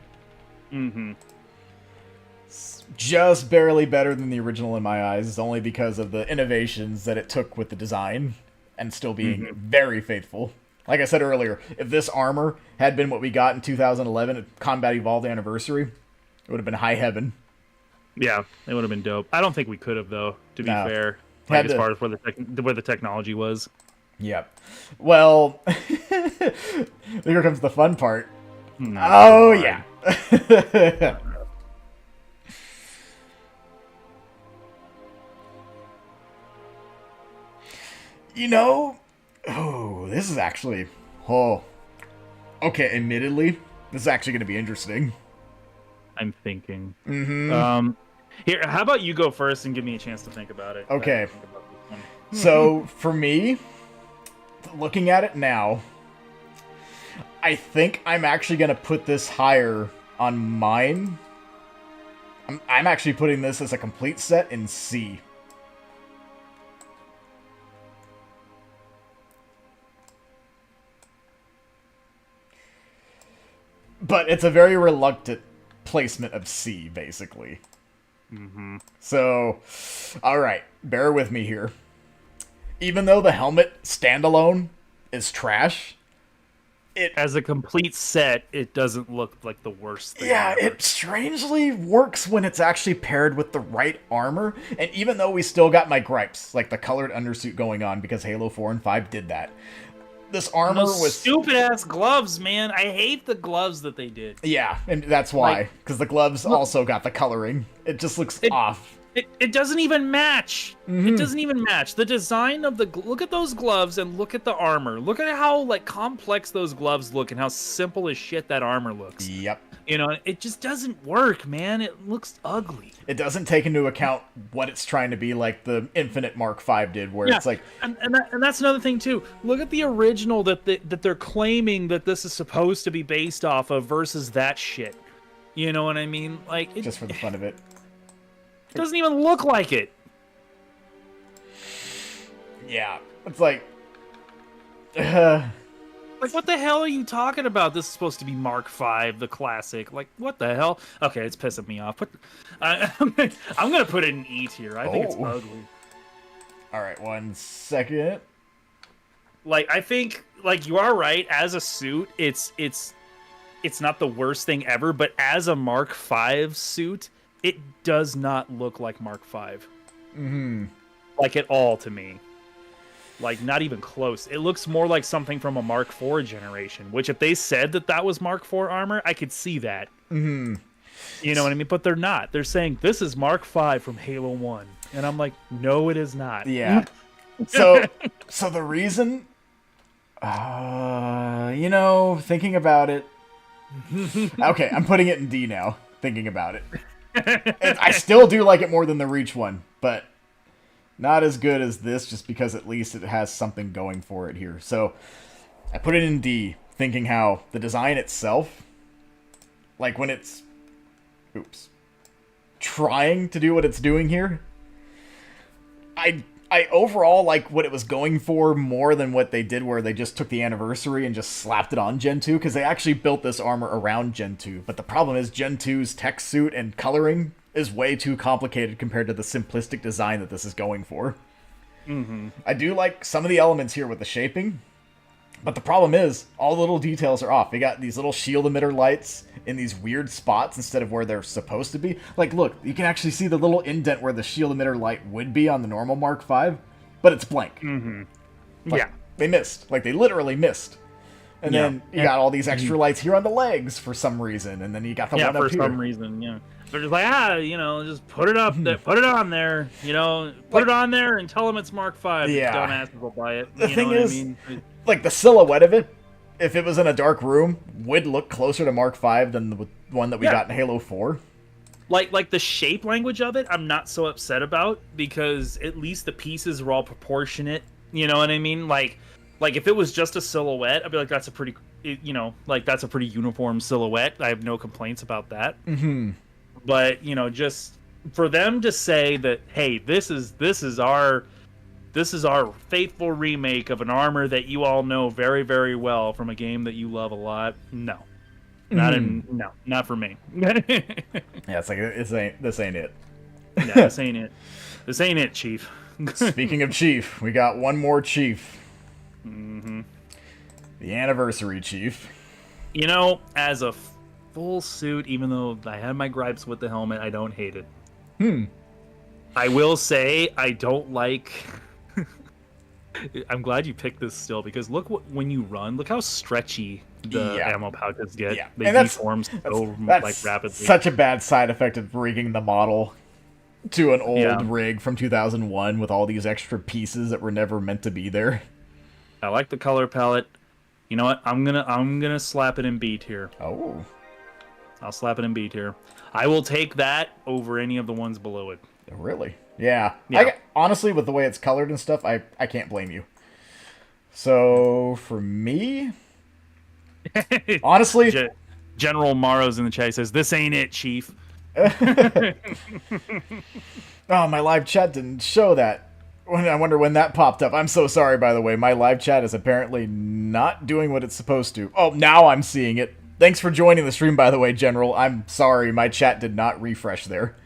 Just barely better than the original in my eyes, only because of the innovations that it took with the design, and still being very faithful. Like I said earlier, if this armor had been what we got in 2011 at Combat Evolved Anniversary, it would have been high heaven. Yeah, it would have been dope. I don't think we could have, though, to be fair. Like, as far as where the technology was. Yep. Well, here comes the fun part. Oh, yeah. You know, this is actually, okay, admittedly, this is actually going to be interesting. I'm thinking. Here, how about you go first and give me a chance to think about it? Okay. So, for me, looking at it now, I think I'm actually going to put this higher on mine. I'm actually putting this as a complete set in C. But it's a very reluctant placement of C, basically. So, alright, bear with me here. Even though the helmet standalone is trash, as a complete set, it doesn't look like the worst thing ever. It strangely works when it's actually paired with the right armor. And even though we still got my gripes, like the colored undersuit going on, because Halo 4 and 5 did that. This armor was stupid ass gloves, man. I hate the gloves that they did. Yeah, and that's why, because the gloves also got the coloring. It just looks off. It doesn't even match. It doesn't even match. The design of the look at those gloves and look at the armor. Look at how like complex those gloves look and how simple as shit that armor looks. Yep. You know, it just doesn't work, man. It looks ugly. It doesn't take into account what it's trying to be, like the Infinite Mark V did, where it's like... And that's another thing, too. Look at the original that they're claiming that this is supposed to be based off of versus that shit. You know what I mean? Like just for the fun of it. It doesn't even look like it. Yeah. It's like... Like, what the hell are you talking about? This is supposed to be Mark V, the classic. Like, what the hell? Okay, it's pissing me off. But I'm going to put it in E tier. I think it's ugly. All right, 1 second. Like, I think, like, you are right. As a suit, it's not the worst thing ever. But as a Mark V suit, it does not look like Mark V. Like, at all to me. Like, not even close. It looks more like something from a Mark IV generation, which if they said that was Mark IV armor, I could see that. You know what I mean? But they're not. They're saying, this is Mark V from Halo 1. And I'm like, no, it is not. Yeah. So the reason... you know, thinking about it... Okay, I'm putting it in D now, thinking about it. I still do like it more than the Reach one, but... not as good as this, just because at least it has something going for it here. So, I put it in D, thinking how the design itself, like when it's, trying to do what it's doing here, I overall like what it was going for more than what they did where they just took the anniversary and just slapped it on Gen 2, because they actually built this armor around Gen 2. But the problem is Gen 2's tech suit and coloring is way too complicated compared to the simplistic design that this is going for. I do like some of the elements here with the shaping. But the problem is, all the little details are off. They got these little shield emitter lights in these weird spots instead of where they're supposed to be. Like, look, you can actually see the little indent where the shield emitter light would be on the normal Mark V, but it's blank. Mm-hmm. Like, Yeah. they missed. Like, they literally missed. And then you got all these extra lights here on the legs for some reason, and then you got the one up here. For some reason, yeah. They're just like, just put it up, put it on there, put it on there and tell them it's Mark V. Yeah. Dumbasses will buy it. The thing is, I mean? Like, the silhouette of it, if it was in a dark room, would look closer to Mark V than the one that we got in Halo 4. Like the shape language of it, I'm not so upset about, because at least the pieces were all proportionate. You know what I mean? Like if it was just a silhouette, I'd be like, that's a pretty, that's a pretty uniform silhouette. I have no complaints about that. Mm-hmm. But just for them to say that, hey, this is our faithful remake of an armor that you all know very, very well from a game that you love a lot. No, not for me. Yeah, it's like this ain't it. No, this ain't it. This ain't it, Chief. Speaking of Chief, we got one more Chief. Mm-hmm. The Anniversary Chief. As a full suit, even though I had my gripes with the helmet, I don't hate it. I will say I don't like. I'm glad you picked this still, because when you run, look how stretchy the ammo pouches get. Yeah. They deform so rapidly. Such a bad side effect of rigging the model to an old rig from 2001 with all these extra pieces that were never meant to be there. I like the color palette. You know what? I'm gonna slap it in B tier. Oh. I'll slap it in B tier. I will take that over any of the ones below it. Really? Yeah. Honestly, with the way it's colored and stuff, I can't blame you. So, for me... honestly... General Morrow's in the chat. He says, this ain't it, Chief. Oh, my live chat didn't show that. I wonder when that popped up. I'm so sorry, by the way. My live chat is apparently not doing what it's supposed to. Oh, now I'm seeing it. Thanks for joining the stream, by the way, General. I'm sorry, my chat did not refresh there.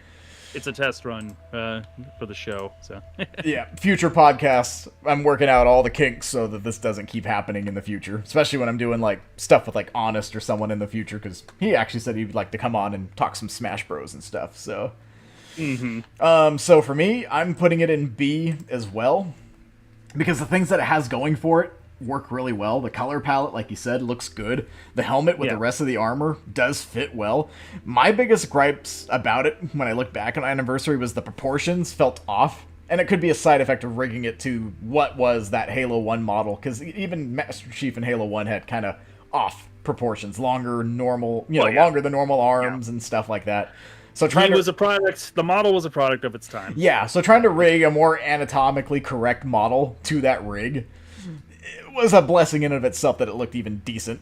It's a test run for the show, so. Yeah, future podcasts, I'm working out all the kinks so that this doesn't keep happening in the future. Especially when I'm doing, stuff with, Honest or someone in the future, because he actually said he'd like to come on and talk some Smash Bros. And stuff, so... Mm-hmm. So for me, I'm putting it in B as well, because the things that it has going for it work really well. The color palette, like you said, looks good. The helmet with the rest of the armor does fit well. My biggest gripes about it, when I look back on Anniversary, was the proportions felt off. And it could be a side effect of rigging it to what was that Halo 1 model, because even Master Chief in Halo 1 had kind of off proportions, longer than normal arms and stuff like that. So the model was a product of its time. Yeah, so trying to rig a more anatomically correct model to that rig, it was a blessing in and of itself that it looked even decent.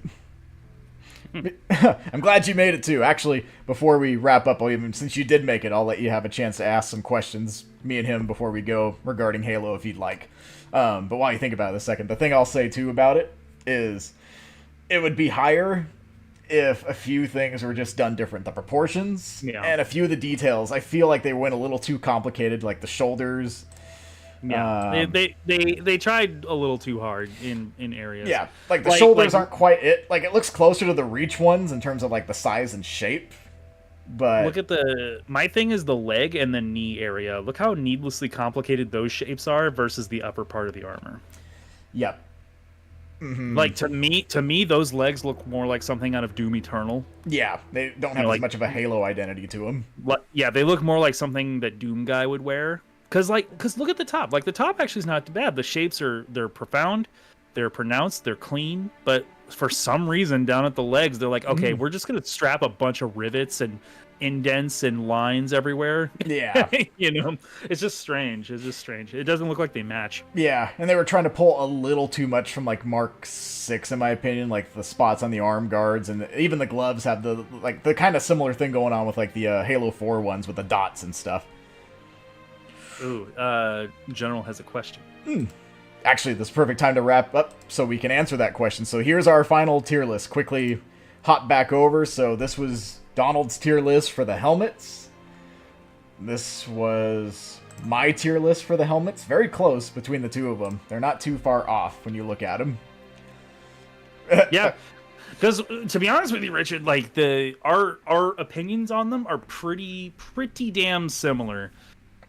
I'm glad you made it too. Actually, before we wrap up, since you did make it, I'll let you have a chance to ask some questions, me and him, before we go regarding Halo if you'd like. But while you think about it a second, the thing I'll say too about it is it would be higher if a few things were just done different. The proportions and a few of the details, I feel like they went a little too complicated, like the shoulders. Yeah, they tried a little too hard in areas. Yeah, the shoulders aren't quite it. It looks closer to the Reach ones in terms of the size and shape. But look at my thing is the leg and the knee area. Look how needlessly complicated those shapes are versus the upper part of the armor. Yep. Mm-hmm. To me, those legs look more like something out of Doom Eternal. Yeah, they don't have as much of a Halo identity to them. Yeah, they look more like something that Doom guy would wear. Cause look at the top. The top actually is not too bad. The shapes they're profound, they're pronounced, they're clean. But for some reason, down at the legs, they're like, okay, we're just gonna strap a bunch of rivets and indents and lines everywhere. Yeah. It's just strange. It doesn't look like they match. Yeah, and they were trying to pull a little too much from Mark 6 in my opinion, the spots on the arm guards, and even the gloves have the kind of similar thing going on with the Halo 4 ones with the dots and stuff. Ooh, General has a question. Actually, this is perfect time to wrap up so we can answer that question. So here's our final tier list. Quickly hop back over. So this was Donald's tier list for the helmets. This was my tier list for the helmets. Very close between the two of them. They're not too far off when you look at them. Yeah, because to be honest with you, Richard, like our opinions on them are pretty damn similar.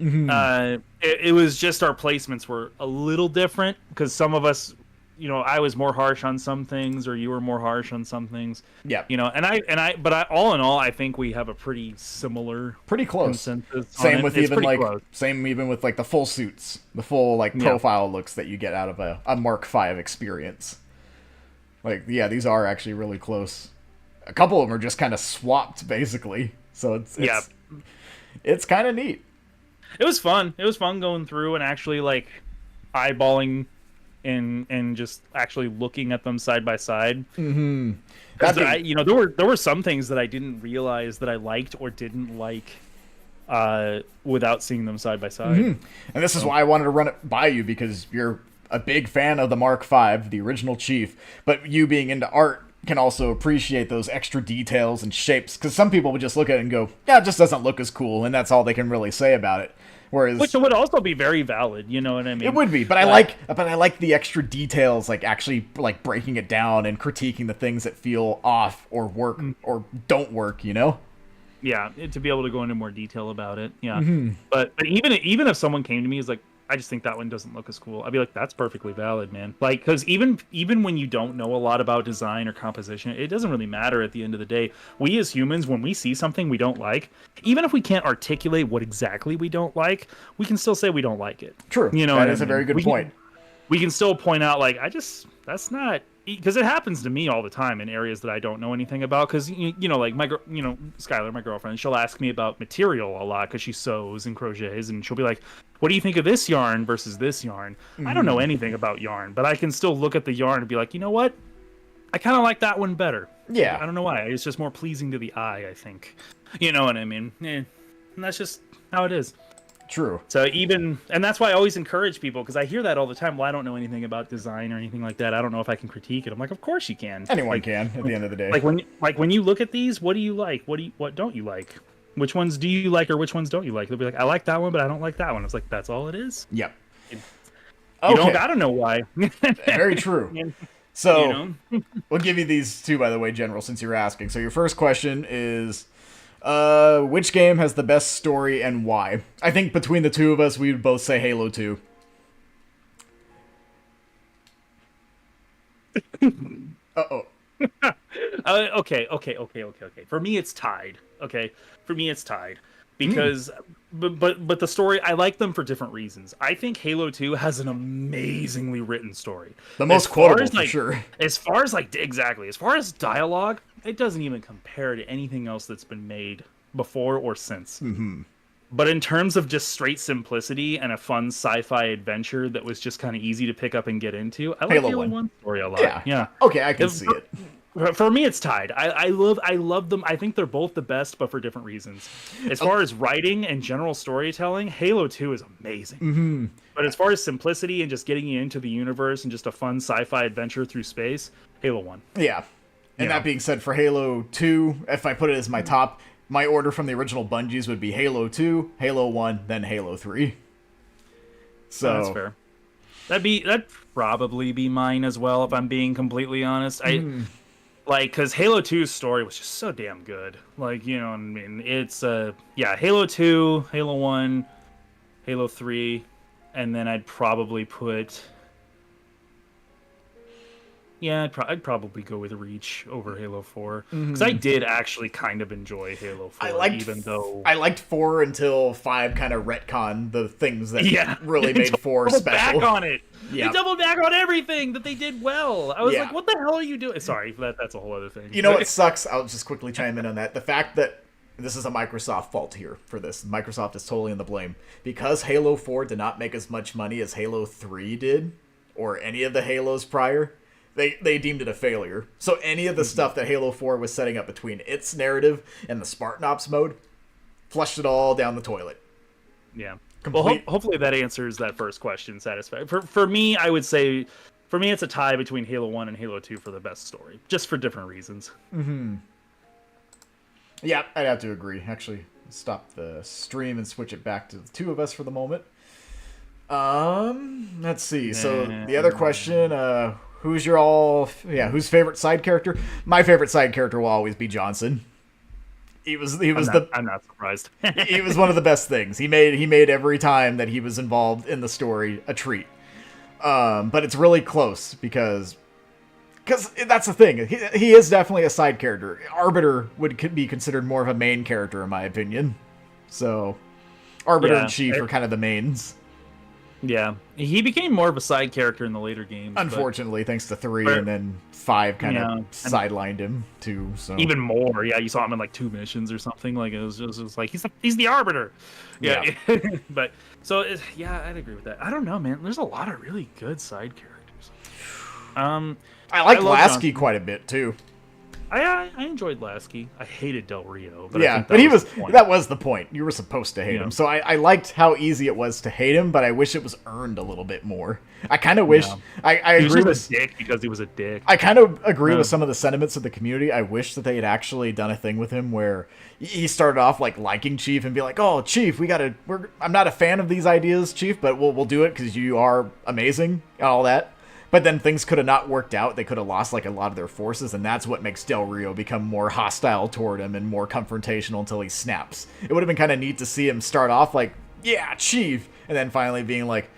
It was just our placements were a little different because some of us, I was more harsh on some things, or you were more harsh on some things. Yeah. But all in all, I think we have a pretty similar Pretty close. consensus on Same it. with It's even pretty like close. same even with like the full suits, the full like Yeah. profile looks that you get out of a Mark V experience. Like, yeah, these are actually really close. A couple of them are just kind of swapped basically, so Yeah. it's kind of neat. It was fun. It was fun going through and actually like eyeballing and just actually looking at them side by side. Mm-hmm. Because there were some things that I didn't realize that I liked or didn't like without seeing them side by side. And this is why I wanted to run it by you, because you're a big fan of the Mark V, the original Chief, but you being into art can also appreciate those extra details and shapes, because some people would just look at it and go, yeah, it just doesn't look as cool, and that's all they can really say about it. Whereas, Which would also be very valid, you know what I mean? it would be, but I like the extra details, like actually like breaking it down and critiquing the things that feel off or work or don't work, you know? Yeah, to be able to go into more detail about it. Yeah. But even if someone came to me is like, I just think that one doesn't look as cool, I'd be like, that's perfectly valid, man. Like, because even when you don't know a lot about design or composition, it doesn't really matter at the end of the day. We as humans, when we see something we don't like, even if we can't articulate what exactly we don't like, we can still say we don't like it. True. You know, that is a very good point. We can still point out, like, that's not, because it happens to me all the time in areas that I don't know anything about. Because like Skylar, my girlfriend, she'll ask me about material a lot because she sews and crochets, and she'll be like, "What do you think of this yarn versus this yarn?" I don't know anything about yarn, but I can still look at the yarn and be like, you know what? I kind of like that one better. Yeah. I don't know why. It's just more pleasing to the eye, I think. You know what I mean? And that's just how it is. True. So and that's why I always encourage people, because I hear that all the time. Well, I don't know anything about design or anything like that. I don't know if I can critique it. I'm like, of course you can. Anyone can at the end of the day. When you look at these, what do you like? What don't you like? Which ones do you like or which ones don't you like? They'll be like, I like that one, but I don't like that one. It's like, that's all it is. Yep. You don't gotta know why. Very true. So we'll give you these two, by the way, General, since you're asking. So your first question is, which game has the best story and why? I think between the two of us, we would both say Halo 2. Uh-oh. Okay. For me, it's tied. Okay, for me, it's tied because, but the story, I like them for different reasons. I think Halo 2 has an amazingly written story. The most quotable, for sure. As far as dialogue, it doesn't even compare to anything else that's been made before or since. But in terms of just straight simplicity and a fun sci-fi adventure that was just kind of easy to pick up and get into, I like Halo 1 story a lot. Yeah. Okay, I can see it. For me, it's tied. I love them. I think they're both the best, but for different reasons. As far as writing and general storytelling, Halo 2 is amazing. But as far as simplicity and just getting you into the universe and just a fun sci-fi adventure through space, Halo 1. Yeah. And that being said, for Halo 2, if I put it as my top, my order from the original Bungies would be Halo 2, Halo 1, then Halo 3. So that's fair. That'd probably be mine as well, if I'm being completely honest. Because Halo 2's story was just so damn good. Like, you know what I mean? It's, Halo 2, Halo 1, Halo 3, and then I'd probably put... Yeah, I'd probably go with Reach over Halo 4. Because I did actually kind of enjoy Halo 4, I liked 4 until 5 kind of retconned the things that really made 4 special. Back on it. They doubled back on everything that they did well. I was like, what the hell are you doing? Sorry, that's a whole other thing. You know what sucks? I'll just quickly chime in on that. The fact that this is a Microsoft fault here for this. Microsoft is totally in the blame. Because Halo 4 did not make as much money as Halo 3 did, or any of the Halos prior, they deemed it a failure. So any of the stuff that Halo 4 was setting up between its narrative and the Spartan Ops mode, flushed it all down the toilet. Yeah. Well, hopefully that answers that first question satisfactorily. For me, I would say, for me, it's a tie between Halo 1 and Halo 2 for the best story, just for different reasons. Yeah, I'd have to agree. Actually, stop the stream and switch it back to the two of us for the moment. Let's see. So the other question, who's whose favorite side character? My favorite side character will always be Johnson. I'm not surprised. He was one of the best things. He made every time that he was involved in the story a treat. But it's really close because that's the thing. He is definitely a side character. Arbiter would be considered more of a main character in my opinion. So Arbiter and Chief are kind of the mains. Yeah, he became more of a side character in the later games. Unfortunately, thanks to 3 and then 5 kind of sidelined him too. So even more, yeah, you saw him in like 2 missions or something. Like it was like he's the Arbiter. Yeah. But so I'd agree with that. I don't know, man. There's a lot of really good side characters. I liked Lasky quite a bit too. I enjoyed Lasky. I hated Del Rio. But that was the point. You were supposed to hate him. So I liked how easy it was to hate him, but I wish it was earned a little bit more. I kind of wish... I agree with... a dick because he was a dick. I kind of agree with some of the sentiments of the community. I wish that they had actually done a thing with him where he started off like liking Chief and be like, oh, Chief, I'm not a fan of these ideas, Chief, but we'll do it because you are amazing and all that. But then things could have not worked out. They could have lost like a lot of their forces, and that's what makes Del Rio become more hostile toward him and more confrontational until he snaps. It would have been kind of neat to see him start off like, yeah, Chief, and then finally being like,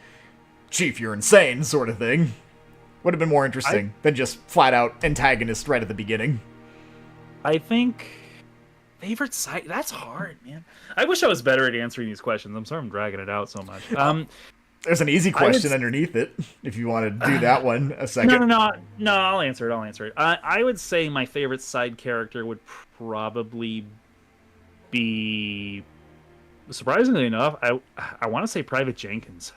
Chief, you're insane, sort of thing. Would have been more interesting than just flat out antagonist right at the beginning. I think favorite side, that's hard, man. I wish I was better at answering these questions. I'm sorry I'm dragging it out so much. There's an easy question underneath it, if you want to do that one a second. No, I'll answer it. I would say my favorite side character would probably be, surprisingly enough, I want to say Private Jenkins.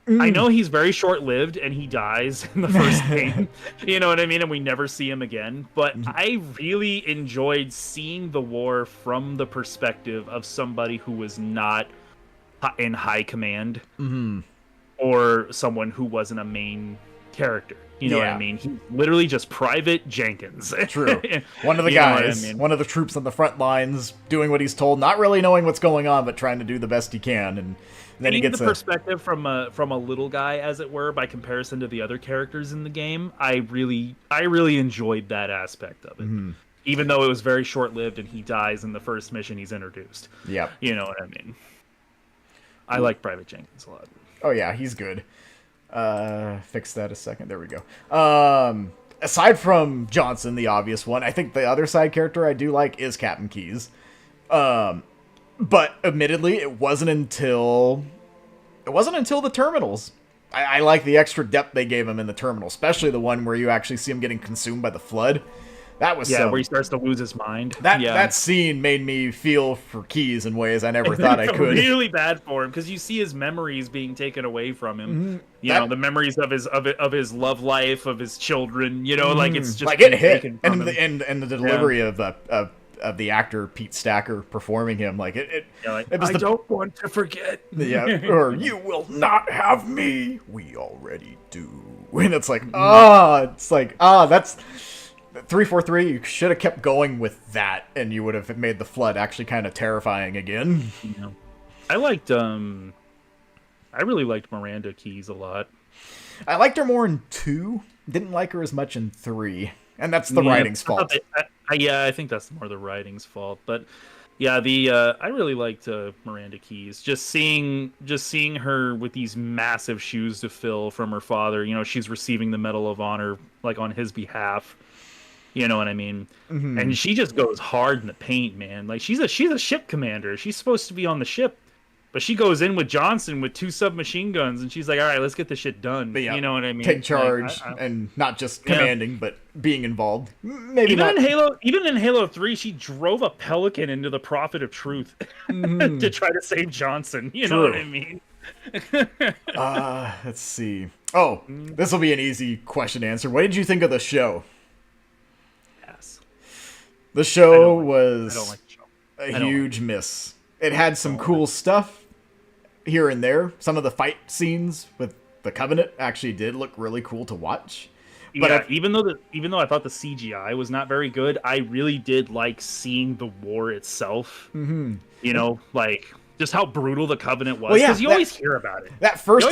I know he's very short-lived, and he dies in the first game. You know what I mean? And we never see him again. But I really enjoyed seeing the war from the perspective of somebody who was not in high command, or someone who wasn't a main character. You know what I mean? He's literally just Private Jenkins. True. One of the guys, one of the troops on the front lines, doing what he's told, not really knowing what's going on, but trying to do the best he can. And then he gets the perspective from a little guy, as it were, by comparison to the other characters in the game. I really enjoyed that aspect of it. Even though it was very short-lived and he dies in the first mission he's introduced. Yeah. You know what I mean? I like Private Jenkins a lot. Oh yeah, he's good. Fix that a second. There we go. Aside from Johnson, the obvious one, I think the other side character I do like is Captain Keyes. But admittedly, it wasn't until the terminals. I like the extra depth they gave him in the terminal, especially the one where you actually see him getting consumed by the flood. That was where he starts to lose his mind. That scene made me feel for Keyes in ways I never thought I could. Really bad for him because you see his memories being taken away from him. You know, the memories of his love life, of his children. You know, like it's just like it hit, and the delivery of the actor Pete Stacker performing him, like it was I don't want to forget. Or you will not have me. We already do. And it's like, that's. 343, you should have kept going with that, and you would have made the flood actually kind of terrifying again. Yeah. I really liked Miranda Keyes a lot. I liked her more in 2. Didn't like her as much in 3. And that's the writing's fault. I think that's more the writing's fault. But yeah, I really liked Miranda Keyes. Just seeing her with these massive shoes to fill from her father. You know, she's receiving the Medal of Honor like on his behalf. You know what I mean? And she just goes hard in the paint, man. Like she's a ship commander. She's supposed to be on the ship, but she goes in with Johnson with 2 submachine guns, and she's like, "All right, let's get this shit done." But you know what I mean? Take charge and not just commanding, but being involved. Maybe even in Halo 3, she drove a Pelican into the Prophet of Truth to try to save Johnson. You know what I mean? Let's see. Oh, this will be an easy question to answer. What did you think of the show? The show was a huge miss. It had some cool stuff here and there. Some of the fight scenes with the Covenant actually did look really cool to watch. But even though I thought the CGI was not very good, I really did like seeing the war itself. You know, like just how brutal the Covenant was. Because you always hear about it. That first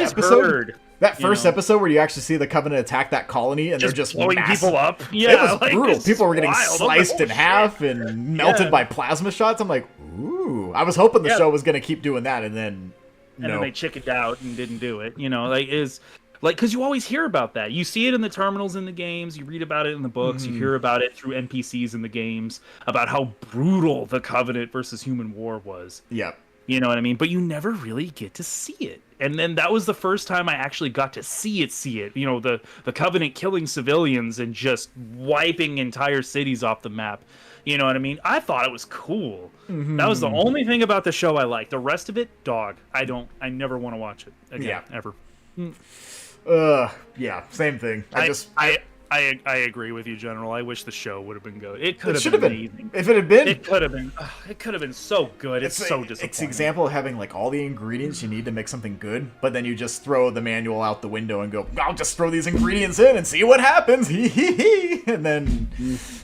That you first know? episode where you actually see the Covenant attack that colony and they're just blowing massive. people up. It Yeah, was like, brutal. it's People were getting wild. sliced in half and melted by plasma shots. I'm like, ooh. I was hoping the show was going to keep doing that, and then then they chickened out and didn't do it. You know, like is like because you always hear about that. You see it in the terminals in the games. You read about it in the books. You hear about it through NPCs in the games about how brutal the Covenant versus human war was. Yep. You know what I mean? But you never really get to see it. And then that was the first time I actually got to see it. You know, the Covenant killing civilians and just wiping entire cities off the map. You know what I mean? I thought it was cool. That was the only thing about the show I liked. The rest of it, dog. I never want to watch it again, ever. Yeah, same thing. I agree with you, General. I wish the show would have been good. It could have been amazing. If it had been, it could have been. It could have been so good. It's so disappointing. It's an example of having like all the ingredients you need to make something good, but then you just throw the manual out the window and go, "I'll just throw these ingredients in and see what happens." And then,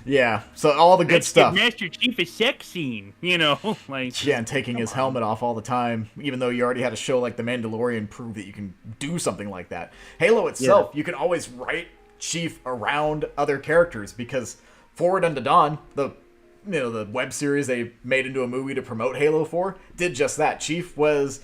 yeah. So all the good stuff. Master Chief is sex scene, you know, like and taking his helmet off all the time, even though you already had a show like The Mandalorian prove that you can do something like that. Halo itself, you can always write Chief around other characters, because Forward Unto Dawn, the web series they made into a movie to promote Halo 4, did just that. Chief was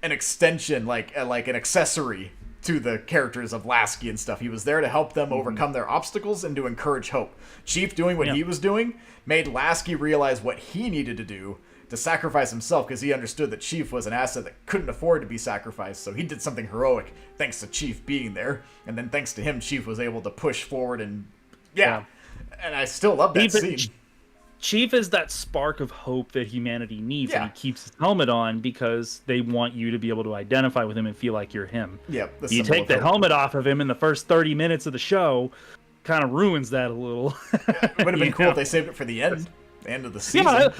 an extension, like an accessory to the characters of Lasky and stuff. He was there to help them overcome their obstacles and to encourage hope. Chief doing what he was doing made Lasky realize what he needed to do to sacrifice himself, because he understood that Chief was an asset that couldn't afford to be sacrificed. So he did something heroic thanks to Chief being there, and then thanks to him, Chief was able to push forward. And and I still love that scene. Chief is that spark of hope that humanity needs, and he keeps his helmet on because they want you to be able to identify with him and feel like you're him. You take the helmet off of him in the first 30 minutes of the show, kind of ruins that a little. It would have been cool if they saved it for the end. End of the season.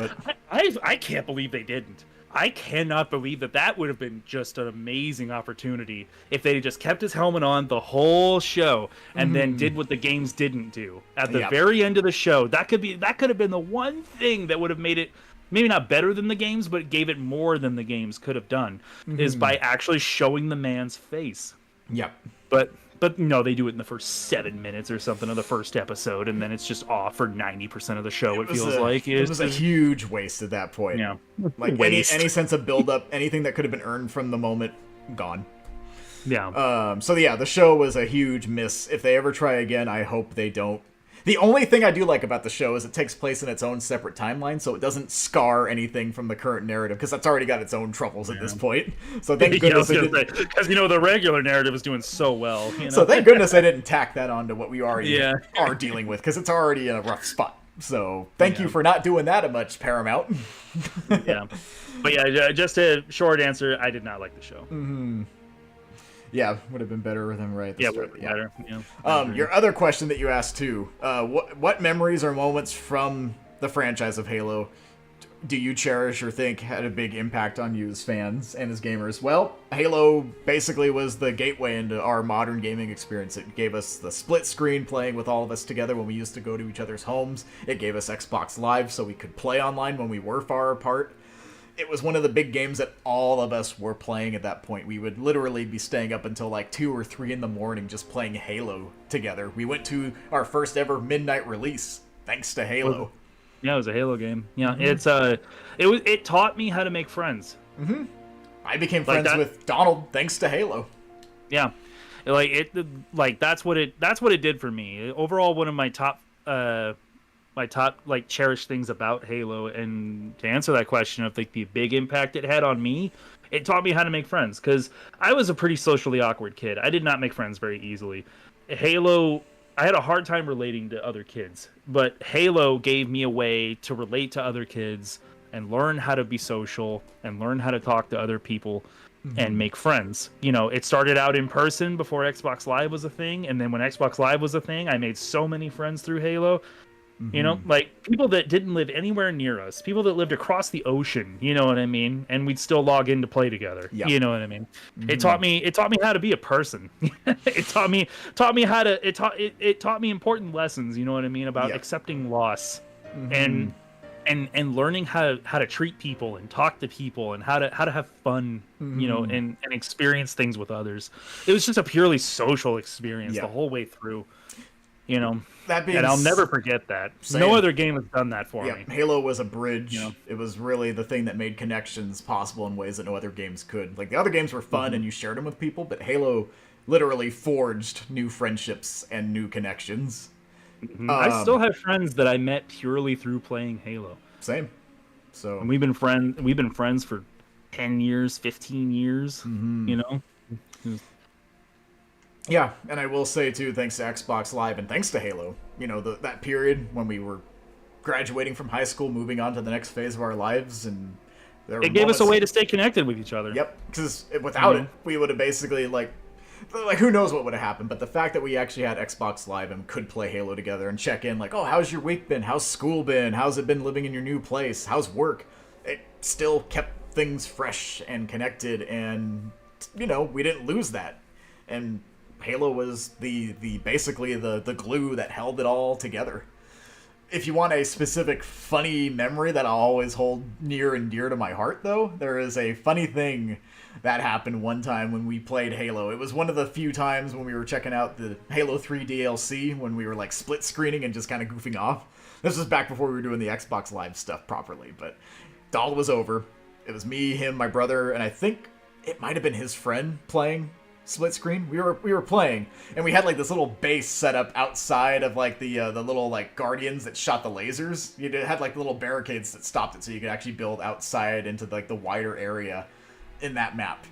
I can't believe they didn't. I cannot believe that would have been just an amazing opportunity if they just kept his helmet on the whole show and then did what the games didn't do at the very end of the show. That could have been the one thing that would have made it maybe not better than the games, but gave it more than the games could have done, is by actually showing the man's face. But no, they do it in the first 7 minutes or something of the first episode, and then it's just off for 90% of the show. It feels like it was a huge waste at that point. Yeah, like any sense of build up, anything that could have been earned from the moment, gone. Yeah. So yeah, the show was a huge miss. If they ever try again, I hope they don't. The only thing I do like about the show is it takes place in its own separate timeline, so it doesn't scar anything from the current narrative, because that's already got its own troubles at this point. So thank goodness because the regular narrative is doing so well. So thank goodness I didn't tack that onto what we already are dealing with, because it's already in a rough spot. So thank you for not doing that much, Paramount. But yeah, just a short answer, I did not like the show. Yeah, would have been better with him right at the start. Better. Your other question that you asked too, what memories or moments from the franchise of Halo do you cherish or think had a big impact on you as fans and as gamers? Well, Halo basically was the gateway into our modern gaming experience. It gave us the split screen playing with all of us together when we used to go to each other's homes. It gave us Xbox Live so we could play online when we were far apart. It was one of the big games that all of us were playing at that point. We would literally be staying up until like 2 or 3 in the morning just playing Halo together. We went to our first ever midnight release thanks to Halo. Yeah, it was a Halo game. Yeah, it taught me how to make friends. I became friends with Donald thanks to Halo. Yeah, that's what it did for me. Overall, one of my top cherished things about Halo, and to answer that question of like the big impact it had on me, it taught me how to make friends, because I was a pretty socially awkward kid. I did not make friends very easily. Halo, I had a hard time relating to other kids, but Halo gave me a way to relate to other kids and learn how to be social and learn how to talk to other people and make friends. It started out in person before Xbox Live was a thing, and then when Xbox Live was a thing, I made so many friends through Halo. Like people that didn't live anywhere near us, people that lived across the ocean, you know what I mean? And we'd still log in to play together. Yep. You know what I mean? It taught me how to be a person. It taught me important lessons, you know what I mean, about accepting loss. And and learning how to treat people and talk to people and how to have fun, and experience things with others. It was just a purely social experience the Yeah. whole way through, you know, That being and I'll never forget that. No same. other game has done that for Yeah, me. Halo was a You know, bridge. It was really the thing that made connections possible in ways that no other games could. Like the other games were fun and you shared them with people, but Halo literally forged new friendships and new connections. I still Um, have friends that I met purely through playing Halo, Same. and So, we've been friends for 10 years, 15 years. You know, yeah, and I will say too, thanks to Xbox Live and thanks to Halo, that period when we were graduating from high school, moving on to the next phase of our lives, and there were it gave us a moments. way to stay connected with each other. Yep, because You without it, know, we would have basically like who knows what would have happened. But the fact that we actually had Xbox Live and could play Halo together and check in, like, oh, how's your week been? How's school been? How's it been living in your new place? How's work? It still kept things fresh and connected, and we didn't lose that. And Halo was the basically the glue that held it all together. If you want a specific funny memory that I'll always hold near and dear to my heart, though, there is a funny thing that happened one time when we played Halo. It was one of the few times when we were checking out the Halo 3 DLC when we were like split screening and just kind of goofing off. This was back before we were doing the Xbox Live stuff properly, but Dahl was over. It was me, him, my brother, and I think it might have been his friend playing split screen. We were playing, and we had like this little base set up outside of like the little like guardians that shot the lasers. You had like little barricades that stopped it, so you could actually build outside into like the wider area in that map.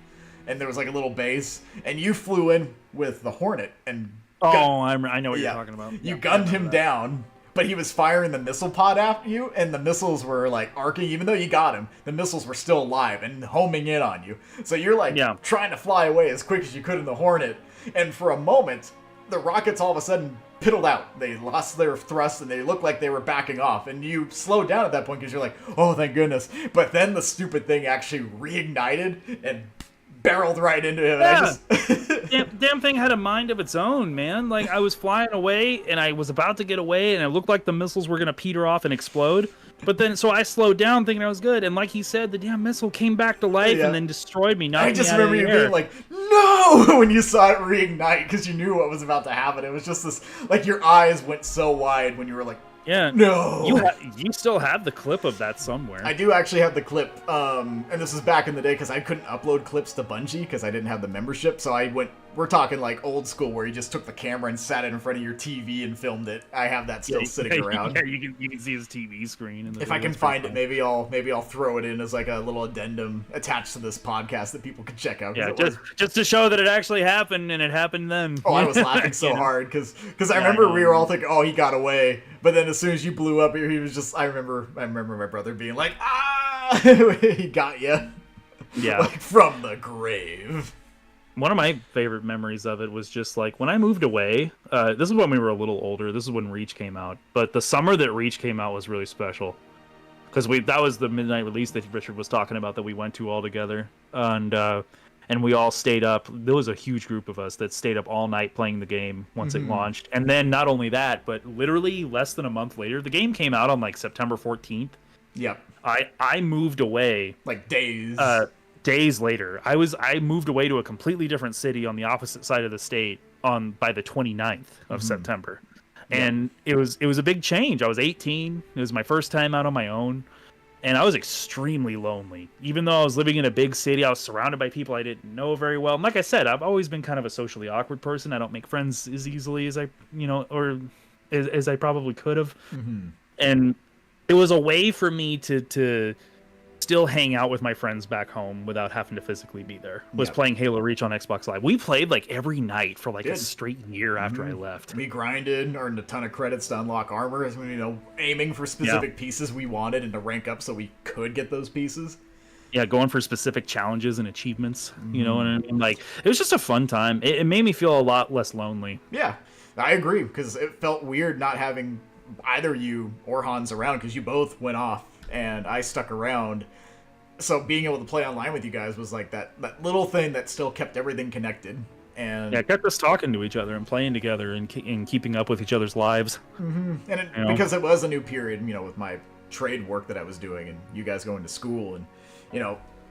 And there was like a little base, and you flew in with the Hornet and I know what you're yeah, talking about. you Yeah, I gunned remember him that. down, but he was firing the missile pod after you, and the missiles were like arcing. Even though you got him, the missiles were still alive and homing in on you. So you're like Yeah. trying to fly away as quick as you could in the Hornet, and for a moment, the rockets all of a sudden piddled out. They lost their thrust, and they looked like they were backing off. And you slowed down at that point because you're like, "Oh, thank goodness!" But then the stupid thing actually reignited and barreled right into him. And I Yeah. just Damn thing had a mind of its own, man. Like I was flying away and I was about to get away and it looked like the missiles were gonna peter off and explode. But then so I slowed down thinking I was good, and like he said, the damn missile came back to life Yeah. and then destroyed me, I knocked me just out of remember the you air. being like, no, when you saw it reignite because you knew what was about to happen. It was just this, like, your eyes went so wide when you were like, Yeah. no. You still have the clip of that somewhere. I do actually have the clip, and this is back in the day because I couldn't upload clips to Bungie because I didn't have the membership. So we're talking like old school where you just took the camera and sat it in front of your TV and filmed it. I have that still sitting around. Yeah, you can see his TV screen. If I can find it, maybe I'll throw it in as like a little addendum attached to this podcast that people can check out. Yeah, just to show that it actually happened and it happened then. Oh, I was laughing so You know? hard because I Yeah, remember I we know. were all thinking, oh, he got away. But then as soon as you blew up, he was just. I remember my brother being like, ah, he got you, Yeah. like from the grave. One of my favorite memories of it was just like when I moved away. This is when we were a little older. This is when Reach came out. But the summer that Reach came out was really special because that was the midnight release that Richard was talking about that we went to all together, and we all stayed up. There was a huge group of us that stayed up all night playing the game once it launched. And then not only that, but literally less than a month later, the game came out on like September 14th. Yep, I moved away. like days. Days later, I moved away to a completely different city on the opposite side of the state by the 29th of September. And it was a big change. I was 18. It was my first time out on my own, and I was extremely lonely. Even though I was living in a big city, I was surrounded by people I didn't know very well. And like I said, I've always been kind of a socially awkward person. I don't make friends as easily as or as I probably could have. And it was a way for me to still hang out with my friends back home without having to physically be there. Was Yep. playing Halo Reach on Xbox Live. We played like every night for like a Did. straight year after I left. We grinded, earned a ton of credits to unlock armor, as aiming for specific pieces we wanted and to rank up so we could get those pieces. Yeah, going for specific challenges and achievements. You know what I mean? Like it was just a fun time. It made me feel a lot less lonely. Yeah, I agree because it felt weird not having either you or Hans around because you both went off and I stuck around. So being able to play online with you guys was like that little thing that still kept everything connected. And Yeah, it kept us talking to each other and playing together and keeping up with each other's lives. and You know? because it was a new period, with my trade work that I was doing, and you guys going to school, and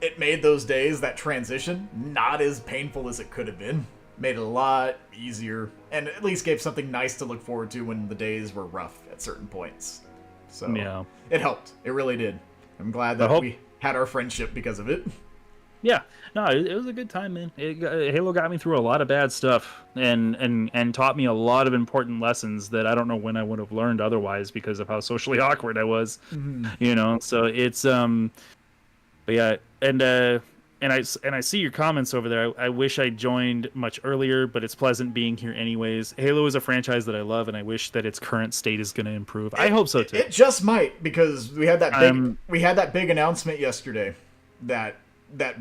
it made those days, that transition, not as painful as it could have been. Made it a lot easier, and at least gave something nice to look forward to when the days were rough at certain points. So yeah, it helped. It really did. I'm glad that we had our friendship because of it. Yeah, no, it was a good time, man. Halo got me through a lot of bad stuff, and taught me a lot of important lessons that I don't know when I would have learned otherwise because of how socially awkward I was. So it's but yeah, and I see your comments over there. I wish I joined much earlier, but it's pleasant being here anyways. Halo is a franchise that I love, and I wish that its current state is going to improve. I hope so too. It just might, because we had that big announcement yesterday that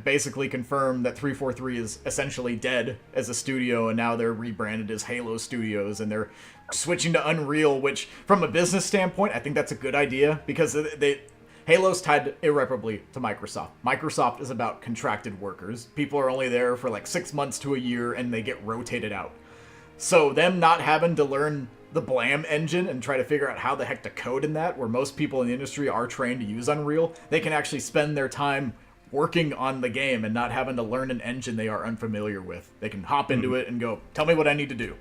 basically confirmed that 343 is essentially dead as a studio, and now they're rebranded as Halo Studios, and they're switching to Unreal, which from a business standpoint, I think that's a good idea, because Halo's tied irreparably to Microsoft. Microsoft is about contracted workers. People are only there for like 6 months to a year, and they get rotated out. So them not having to learn the Blam engine and try to figure out how the heck to code in that, where most people in the industry are trained to use Unreal, they can actually spend their time working on the game and not having to learn an engine they are unfamiliar with. They can hop into it and go, tell me what I need to do.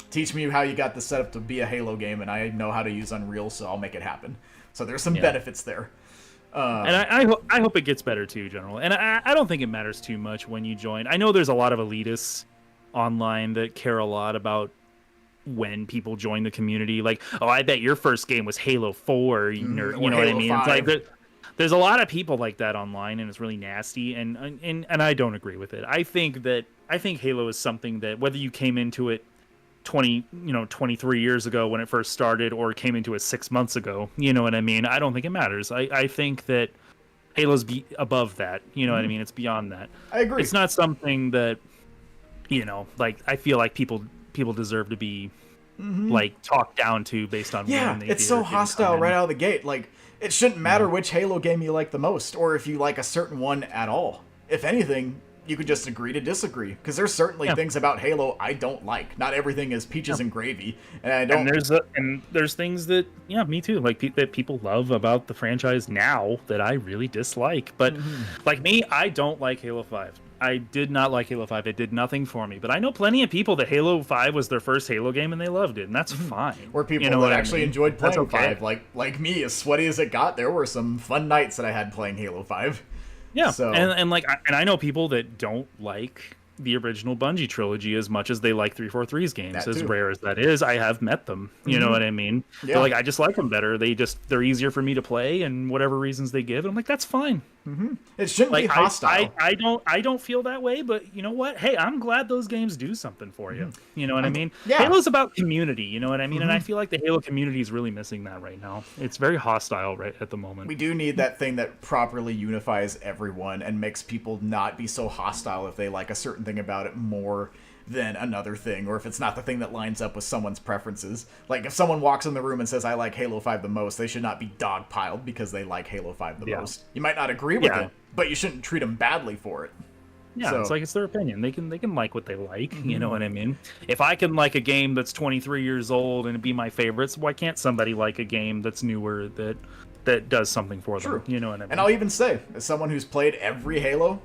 Teach me how you got this set up to be a Halo game, and I know how to use Unreal, so I'll make it happen. So there's some benefits there. And I hope it gets better too, General. And I don't think it matters too much when you join. I know there's a lot of elitists online that care a lot about when people join the community. Like, oh, I bet your first game was Halo 4, or you know what I mean? 5. It's like there's a lot of people like that online, and it's really nasty. And I don't agree with it. I think Halo is something that whether you came into it 23 years ago when it first started, or came into it 6 months ago, you know what I mean? I don't think it matters. I think that Halo's above that, you know what I mean? It's beyond that. I agree. It's not something that, like, I feel like people deserve to be like talked down to based on when they it's so hostile right out of the gate. Like, it shouldn't matter which Halo game you like the most, or if you like a certain one at all. If anything, you could just agree to disagree, because there's certainly things about Halo I don't like. Not everything is peaches and gravy, and I don't. And there's things that me too, like that people love about the franchise now that I really dislike. But like me, I don't like Halo 5. I did not like Halo 5. It did nothing for me. But I know plenty of people that Halo 5 was their first Halo game and they loved it, and that's fine. Or people that actually enjoyed playing 5, like me, as sweaty as it got. There were some fun nights that I had playing Halo 5. Yeah, so. and I know people that don't like the original Bungie trilogy as much as they like 343's games. As rare as that is, I have met them. You know what I mean? Yeah. They're like, I just like them better. They're easier for me to play, and whatever reasons they give. And I'm like, that's fine. It shouldn't be hostile. I don't feel that way, but you know what? Hey, I'm glad those games do something for you. You know what I mean? Yeah. Halo's about community. You know what I mean? And I feel like the Halo community is really missing that right now. It's very hostile right at the moment. We do need that thing that properly unifies everyone and makes people not be so hostile if they like a certain thing about it more than another thing, or if it's not the thing that lines up with someone's preferences. Like, if someone walks in the room and says, I like Halo 5 the most, they should not be dogpiled because they like Halo 5 the most. You might not agree with it, but you shouldn't treat them badly for it. Yeah, so. It's like, it's their opinion. They can like what they like, you know what I mean? If I can like a game that's 23 years old and it be my favorites, why can't somebody like a game that's newer that does something for them? You know what I mean? And I'll even say, as someone who's played every Halo,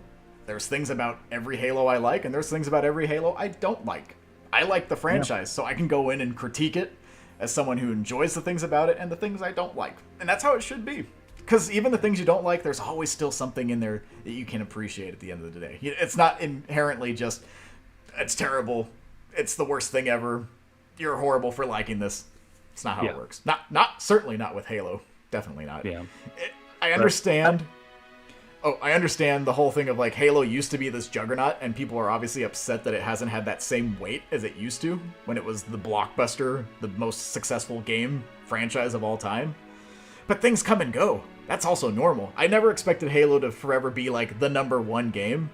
there's things about every Halo I like, and there's things about every Halo I don't like. I like the franchise, so I can go in and critique it as someone who enjoys the things about it and the things I don't like. And that's how it should be. Because even the things you don't like, there's always still something in there that you can appreciate at the end of the day. It's not inherently just, it's terrible, it's the worst thing ever, you're horrible for liking this. It's not how it works. Certainly not with Halo. Definitely not. Yeah. I understand... I understand the whole thing of, like, Halo used to be this juggernaut, and people are obviously upset that it hasn't had that same weight as it used to when it was the blockbuster, the most successful game franchise of all time. But things come and go. That's also normal. I never expected Halo to forever be, like, the #1 game.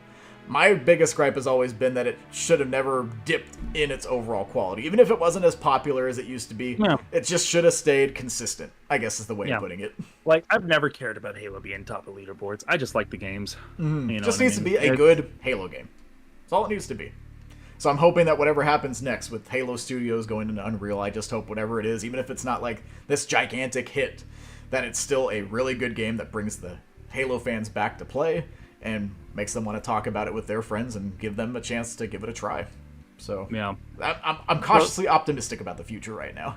My biggest gripe has always been that it should have never dipped in its overall quality. Even if it wasn't as popular as it used to be, it just should have stayed consistent, I guess is the way of putting it. Like, I've never cared about Halo being top of leaderboards. I just like the games. You know, just needs to be a good Halo game. That's all it needs to be. So I'm hoping that whatever happens next with Halo Studios going into Unreal, I just hope whatever it is, even if it's not like this gigantic hit, that it's still a really good game that brings the Halo fans back to play and makes them want to talk about it with their friends and give them a chance to give it a try. So Yeah. I'm cautiously optimistic about the future right now.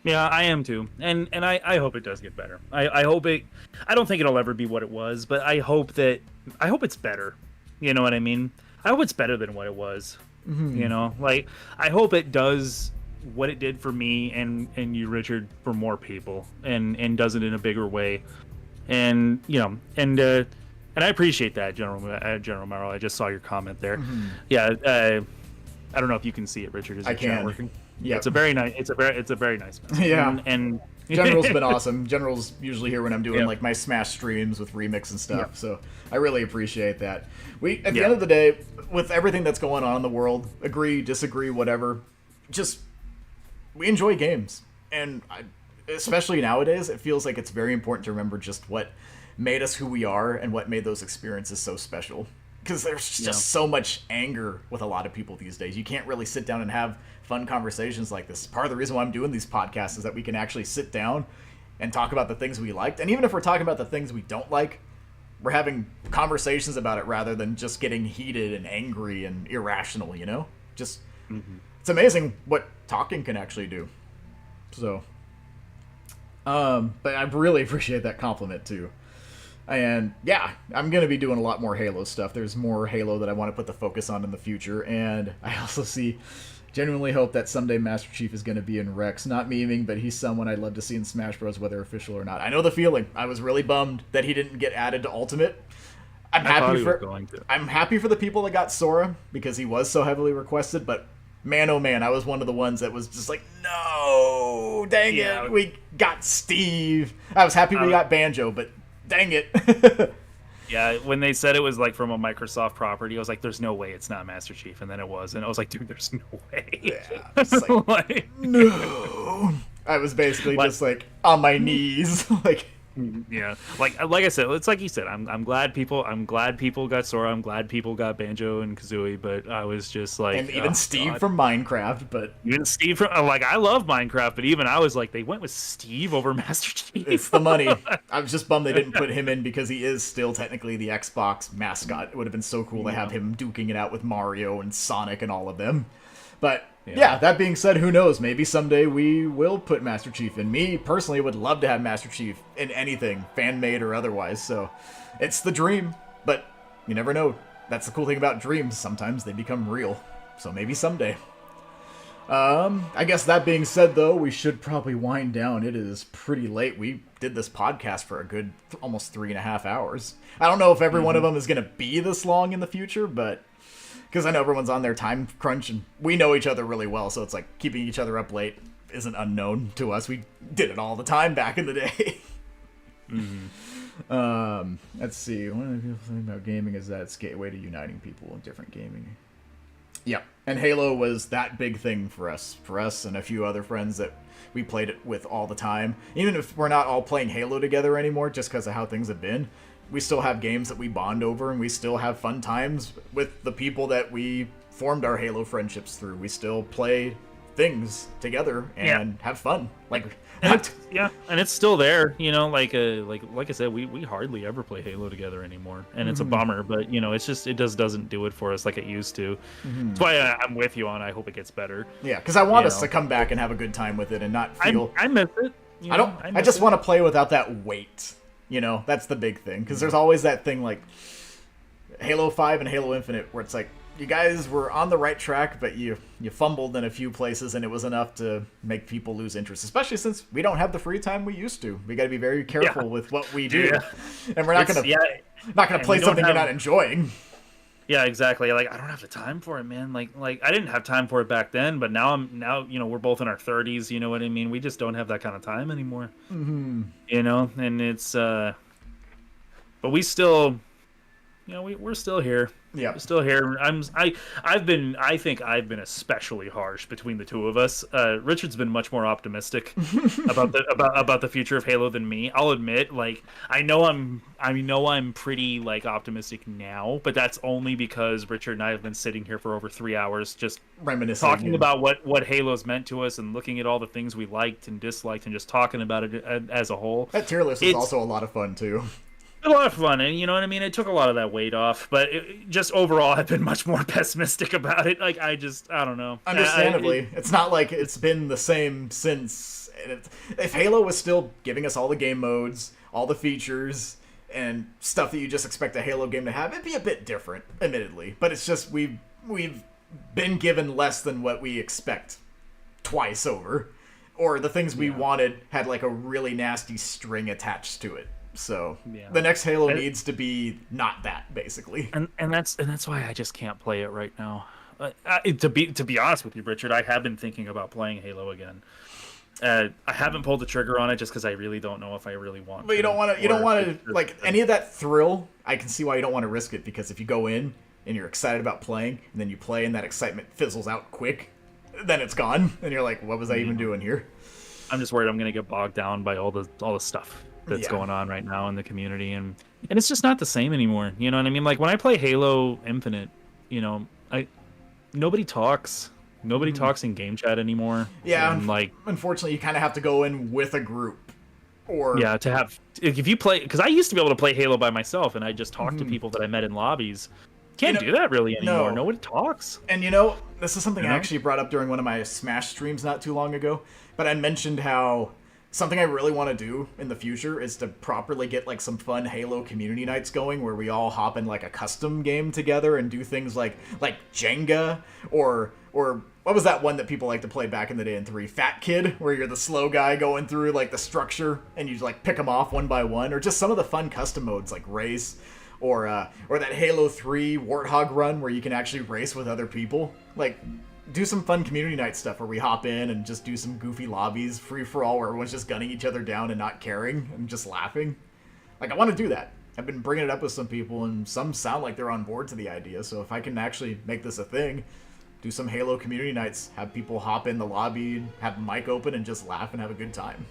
Yeah, I am too, and I hope it does get better. I hope it. I don't think it'll ever be what it was, but I hope it's better. You know what I mean? I hope it's better than what it was. You know, like I hope it does what it did for me and you, Richard, for more people, and does it in a bigger way. And you know, and I appreciate that, General Merrill. I just saw your comment there. Yeah, I don't know if you can see it, Richard. Is I your chat can. working? Yeah, It's a very nice. It's a very nice message. Yeah. and General's been awesome. General's usually here when I'm doing Yeah. like my Smash streams with remix and stuff. Yeah. So I really appreciate that. We at the end of the day, with everything that's going on in the world, agree, disagree, whatever, just we enjoy games, and especially nowadays, it feels like it's very important to remember just what made us who we are and what made those experiences so special. Because there's just so much anger with a lot of people these days. You can't really sit down and have fun conversations like this. Part of the reason why I'm doing these podcasts is that we can actually sit down and talk about the things we liked. And even if we're talking about the things we don't like, we're having conversations about it rather than just getting heated and angry and irrational, you know? Just, it's amazing what talking can actually do. So, but I really appreciate that compliment too. And yeah, I'm going to be doing a lot more Halo stuff. There's more Halo that I want to put the focus on in the future. And I also genuinely hope that someday Master Chief is going to be in Rex. Not memeing, but he's someone I'd love to see in Smash Bros, whether official or not. I know the feeling. I was really bummed that he didn't get added to Ultimate. I'm happy for the people that got Sora because he was so heavily requested, but man, oh man, I was one of the ones that was just like, no, dang it, we got Steve. I was happy we got Banjo, but dang it. Yeah, when they said it was like from a Microsoft property, I was like, "There's no way it's not Master Chief," and then it was, and I was like, "Dude, there's no way." Yeah, like, no. I was basically just like on my knees, like. Yeah, like I said, it's like you said. I'm glad people got Sora. I'm glad people got Banjo and Kazooie, but I was just like, and even Steve from Minecraft. But even Steve from I love Minecraft, but even I was like, they went with Steve over Master Chief. It's the money. I was just bummed they didn't put him in because he is still technically the Xbox mascot. It would have been so cool to have him duking it out with Mario and Sonic and all of them. But yeah, that being said, who knows? Maybe someday we will put Master Chief in. Me, personally, would love to have Master Chief in anything, fan-made or otherwise. So it's the dream, but you never know. That's the cool thing about dreams. Sometimes they become real. So maybe someday. I guess that being said, though, we should probably wind down. It is pretty late. We did this podcast for a good almost 3.5 hours. I don't know if every one of them is going to be this long in the future, but... because I know everyone's on their time crunch, and we know each other really well, so it's like keeping each other up late isn't unknown to us. We did it all the time back in the day. Let's see. One of the people think about gaming is that it's a gateway to uniting people in different gaming. Yeah, and Halo was that big thing for us and a few other friends that we played it with all the time. Even if we're not all playing Halo together anymore, just because of how things have been. We still have games that we bond over, and we still have fun times with the people that we formed our Halo friendships through. We still play things together and have fun. Like, and it's still there. You know, like I said, we hardly ever play Halo together anymore, and it's a bummer. But you know, it's just doesn't do it for us like it used to. That's why I'm with you on. I hope it gets better. Yeah, because I want us to come back and have a good time with it and not feel. I miss it. I just want to play without that weight. You know, that's the big thing. Because there's always that thing like Halo 5 and Halo Infinite where it's like, you guys were on the right track, but you fumbled in a few places, and it was enough to make people lose interest, especially since we don't have the free time we used to. We got to be very careful with what we do. And we're not going to play something you're not enjoying. Yeah, exactly. Like, I don't have the time for it, man. Like I didn't have time for it back then, but now you know, we're both in our 30s, you know what I mean? We just don't have that kind of time anymore. You know, and it's but we still we're still here. Yeah. We're still here. I think I've been especially harsh between the two of us. Richard's been much more optimistic about the future of Halo than me. I'll admit, like I know I'm pretty like optimistic now, but that's only because Richard and I have been sitting here for over 3 hours just Reminiscing. talking about what Halo's meant to us and looking at all the things we liked and disliked and just talking about it as a whole. That tier list is also a lot of fun too. A lot of fun, and you know what I mean. It took a lot of that weight off, but just overall, I've been much more pessimistic about it. Like I don't know. Understandably, it's not like it's been the same since. If Halo was still giving us all the game modes, all the features, and stuff that you just expect a Halo game to have, it'd be a bit different, admittedly. But it's just we've been given less than what we expect twice over, or the things we wanted had like a really nasty string attached to it. So the next Halo needs to be not that, basically. And that's why I just can't play it right now. To be honest with you, Richard, I have been thinking about playing Halo again. I haven't pulled the trigger on it just because I really don't know if I really want. But you don't want to like any of that thrill. I can see why you don't want to risk it, because if you go in and you're excited about playing, and then you play and that excitement fizzles out quick, then it's gone, and you're like, what was I even doing here? I'm just worried I'm gonna get bogged down by all the stuff that's going on right now in the community, and it's just not the same anymore. You know what I mean? Like when I play Halo Infinite, nobody talks. Nobody talks in game chat anymore. Yeah, and like unfortunately, you kind of have to go in with a group, or to have if you play, because I used to be able to play Halo by myself, and I just talk to people that I met in lobbies. Can't do that really anymore. Nobody talks. And this is something I actually brought up during one of my Smash streams not too long ago. But I mentioned how something I really want to do in the future is to properly get like some fun Halo community nights going, where we all hop in like a custom game together and do things like Jenga or what was that one that people like to play back in the day in 3? Fat Kid, where you're the slow guy going through like the structure and you like pick them off one by one, or just some of the fun custom modes like race. Or that Halo 3 Warthog run where you can actually race with other people. Like, do some fun community night stuff where we hop in and just do some goofy lobbies, free-for-all, where everyone's just gunning each other down and not caring and just laughing. Like, I want to do that. I've been bringing it up with some people, and some sound like they're on board to the idea. So if I can actually make this a thing, do some Halo community nights, have people hop in the lobby, have the mic open, and just laugh and have a good time.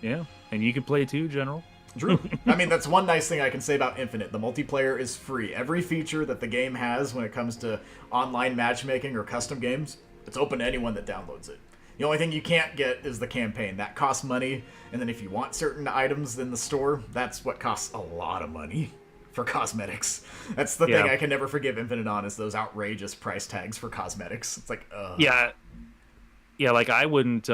Yeah, and you can play too, General. True. I mean, that's one nice thing I can say about Infinite. The multiplayer is free. Every feature that the game has when it comes to online matchmaking or custom games, it's open to anyone that downloads it. The only thing you can't get is the campaign. That costs money, and then if you want certain items in the store, that's what costs a lot of money for cosmetics. That's the thing I can never forgive Infinite on, is those outrageous price tags for cosmetics. It's like, Yeah, like I wouldn't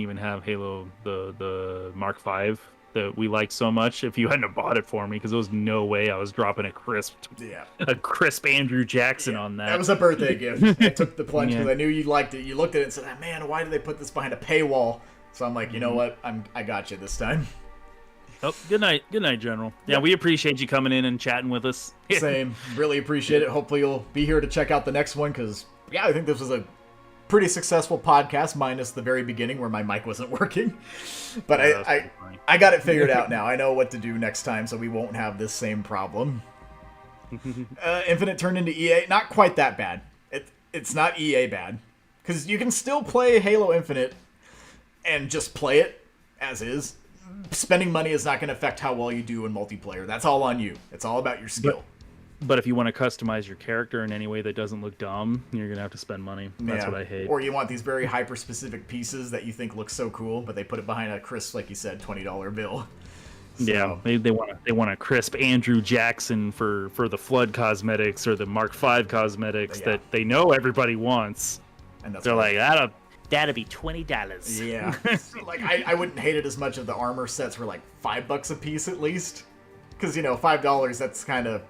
even have Halo the Mark V that we liked so much if you hadn't have bought it for me, because there was no way I was dropping a crisp Andrew Jackson on that. That was a birthday gift. I took the plunge because I knew you liked it. You looked at it and said, man, why did they put this behind a paywall? So I'm like, you know what? I got you this time. Oh, good night, General. Yeah, we appreciate you coming in and chatting with us. Same. Really appreciate it. Hopefully you'll be here to check out the next one, because, I think this was a pretty successful podcast, minus the very beginning where my mic wasn't working. But I got it figured out now. I know what to do next time, so we won't have this same problem. Infinite turned into EA. Not quite that bad. It's not EA bad, because you can still play Halo Infinite and just play it as is. Spending money is not going to affect how well you do in multiplayer. That's all on you. It's all about your skill. But if you want to customize your character in any way that doesn't look dumb, you're going to have to spend money. That's what I hate. Or you want these very hyper-specific pieces that you think look so cool, but they put it behind a crisp, like you said, $20 bill. So. Yeah, they want a crisp Andrew Jackson for the Flood cosmetics or the Mark V cosmetics that they know everybody wants. And they're like, that'll be $20. Yeah. Like, I wouldn't hate it as much if the armor sets were like $5 a piece at least. Because, $5, that's kind of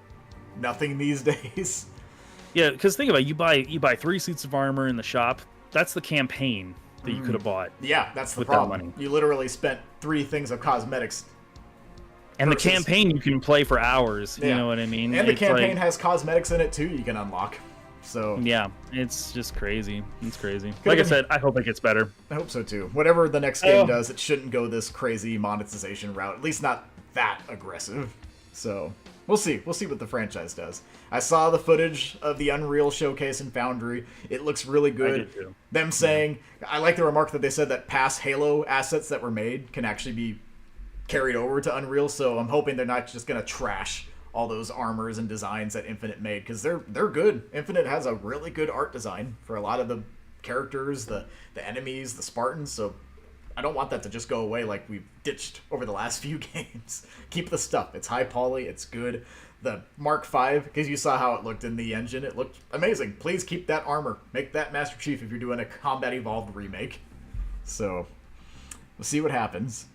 nothing these days. Yeah, because think about it, you buy 3 suits of armor in the shop. That's the campaign that you could have bought. Yeah, that's the problem. That money. You literally spent 3 things of cosmetics. And the campaign you can play for hours. You know what I mean? And the campaign has cosmetics in it too you can unlock. So yeah, it's just crazy. It's crazy. Like I said, I hope it gets better. I hope so too. Whatever the next game does, it shouldn't go this crazy monetization route. At least not that aggressive. So We'll see. We'll see what the franchise does. I saw the footage of the Unreal showcase in Foundry. It looks really good. I did too. Them saying, I like the remark that they said that past Halo assets that were made can actually be carried over to Unreal. So I'm hoping they're not just gonna trash all those armors and designs that Infinite made, because they're good. Infinite has a really good art design for a lot of the characters, the enemies, the Spartans. So I don't want that to just go away like we've ditched over the last few games. Keep the stuff. It's high poly. It's good. The Mark V, because you saw how it looked in the engine. It looked amazing. Please keep that armor. Make that Master Chief if you're doing a Combat Evolved remake. So we'll see what happens.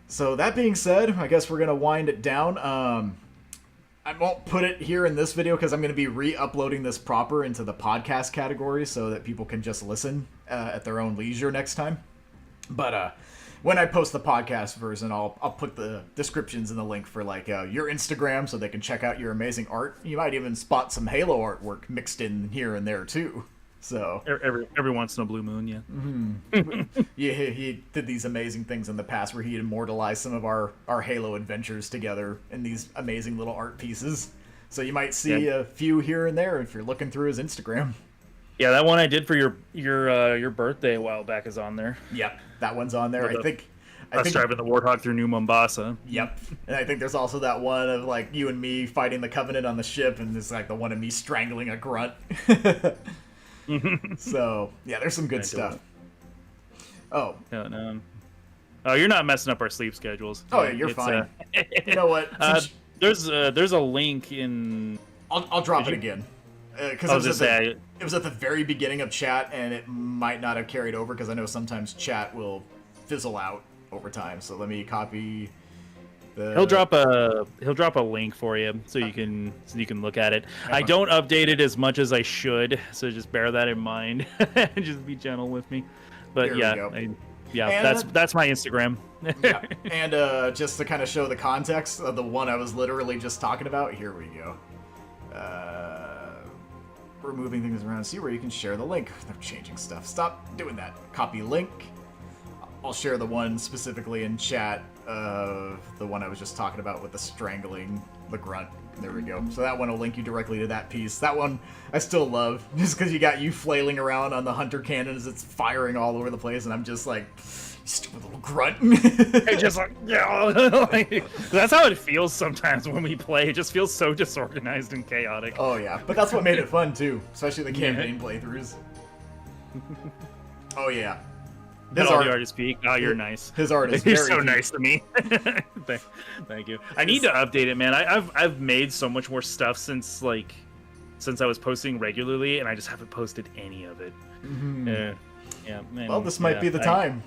So that being said, I guess we're going to wind it down. I won't put it here in this video because I'm going to be re-uploading this proper into the podcast category so that people can just listen at their own leisure next time. But when I post the podcast version, I'll put the descriptions in the link for like your Instagram so they can check out your amazing art. You might even spot some Halo artwork mixed in here and there too. So every once in a blue moon, yeah. Mm-hmm. Yeah, he did these amazing things in the past where he immortalized some of our Halo adventures together in these amazing little art pieces. So you might see a few here and there if you're looking through his Instagram. Yeah, that one I did for your birthday a while back is on there. Yep, that one's on there. I think driving the Warthog through New Mombasa. Yep, and I think there's also that one of like you and me fighting the Covenant on the ship, and there's like the one of me strangling a grunt. So yeah, there's some good stuff. Oh. Yeah, no. Oh, you're not messing up our sleep schedules. Oh yeah, you're fine. You know what? There's a link in. I'll drop it again. Because it was at the very beginning of chat, and it might not have carried over because I know sometimes chat will fizzle out over time. So let me copy. He'll drop a link for you so you can look at it. I don't update it as much as I should, so just bear that in mind. Just be gentle with me. But that's my Instagram. Yeah, and just to kind of show the context of the one I was literally just talking about, here we go. We're moving things around. See where you can share the link. They're changing stuff. Stop doing that. Copy link. I'll share the one specifically in chat of the one I was just talking about with the strangling the grunt. There we go. So that one will link you directly to that piece. That one I still love, just because you got you flailing around on the hunter cannon as it's firing all over the place, and I'm just like, stupid little grunt. Just like, yeah. That's how it feels sometimes when we play. It just feels so disorganized and chaotic. Oh yeah, but that's what made it fun too, especially the campaign playthroughs. Oh yeah. His art, the artist speak. Oh, you're nice. His art is You're very so deep. nice to me. Thank you. I need to update it, man. I've made so much more stuff since I was posting regularly, and I just haven't posted any of it. Mm-hmm. Yeah. Man, well, this might be the time.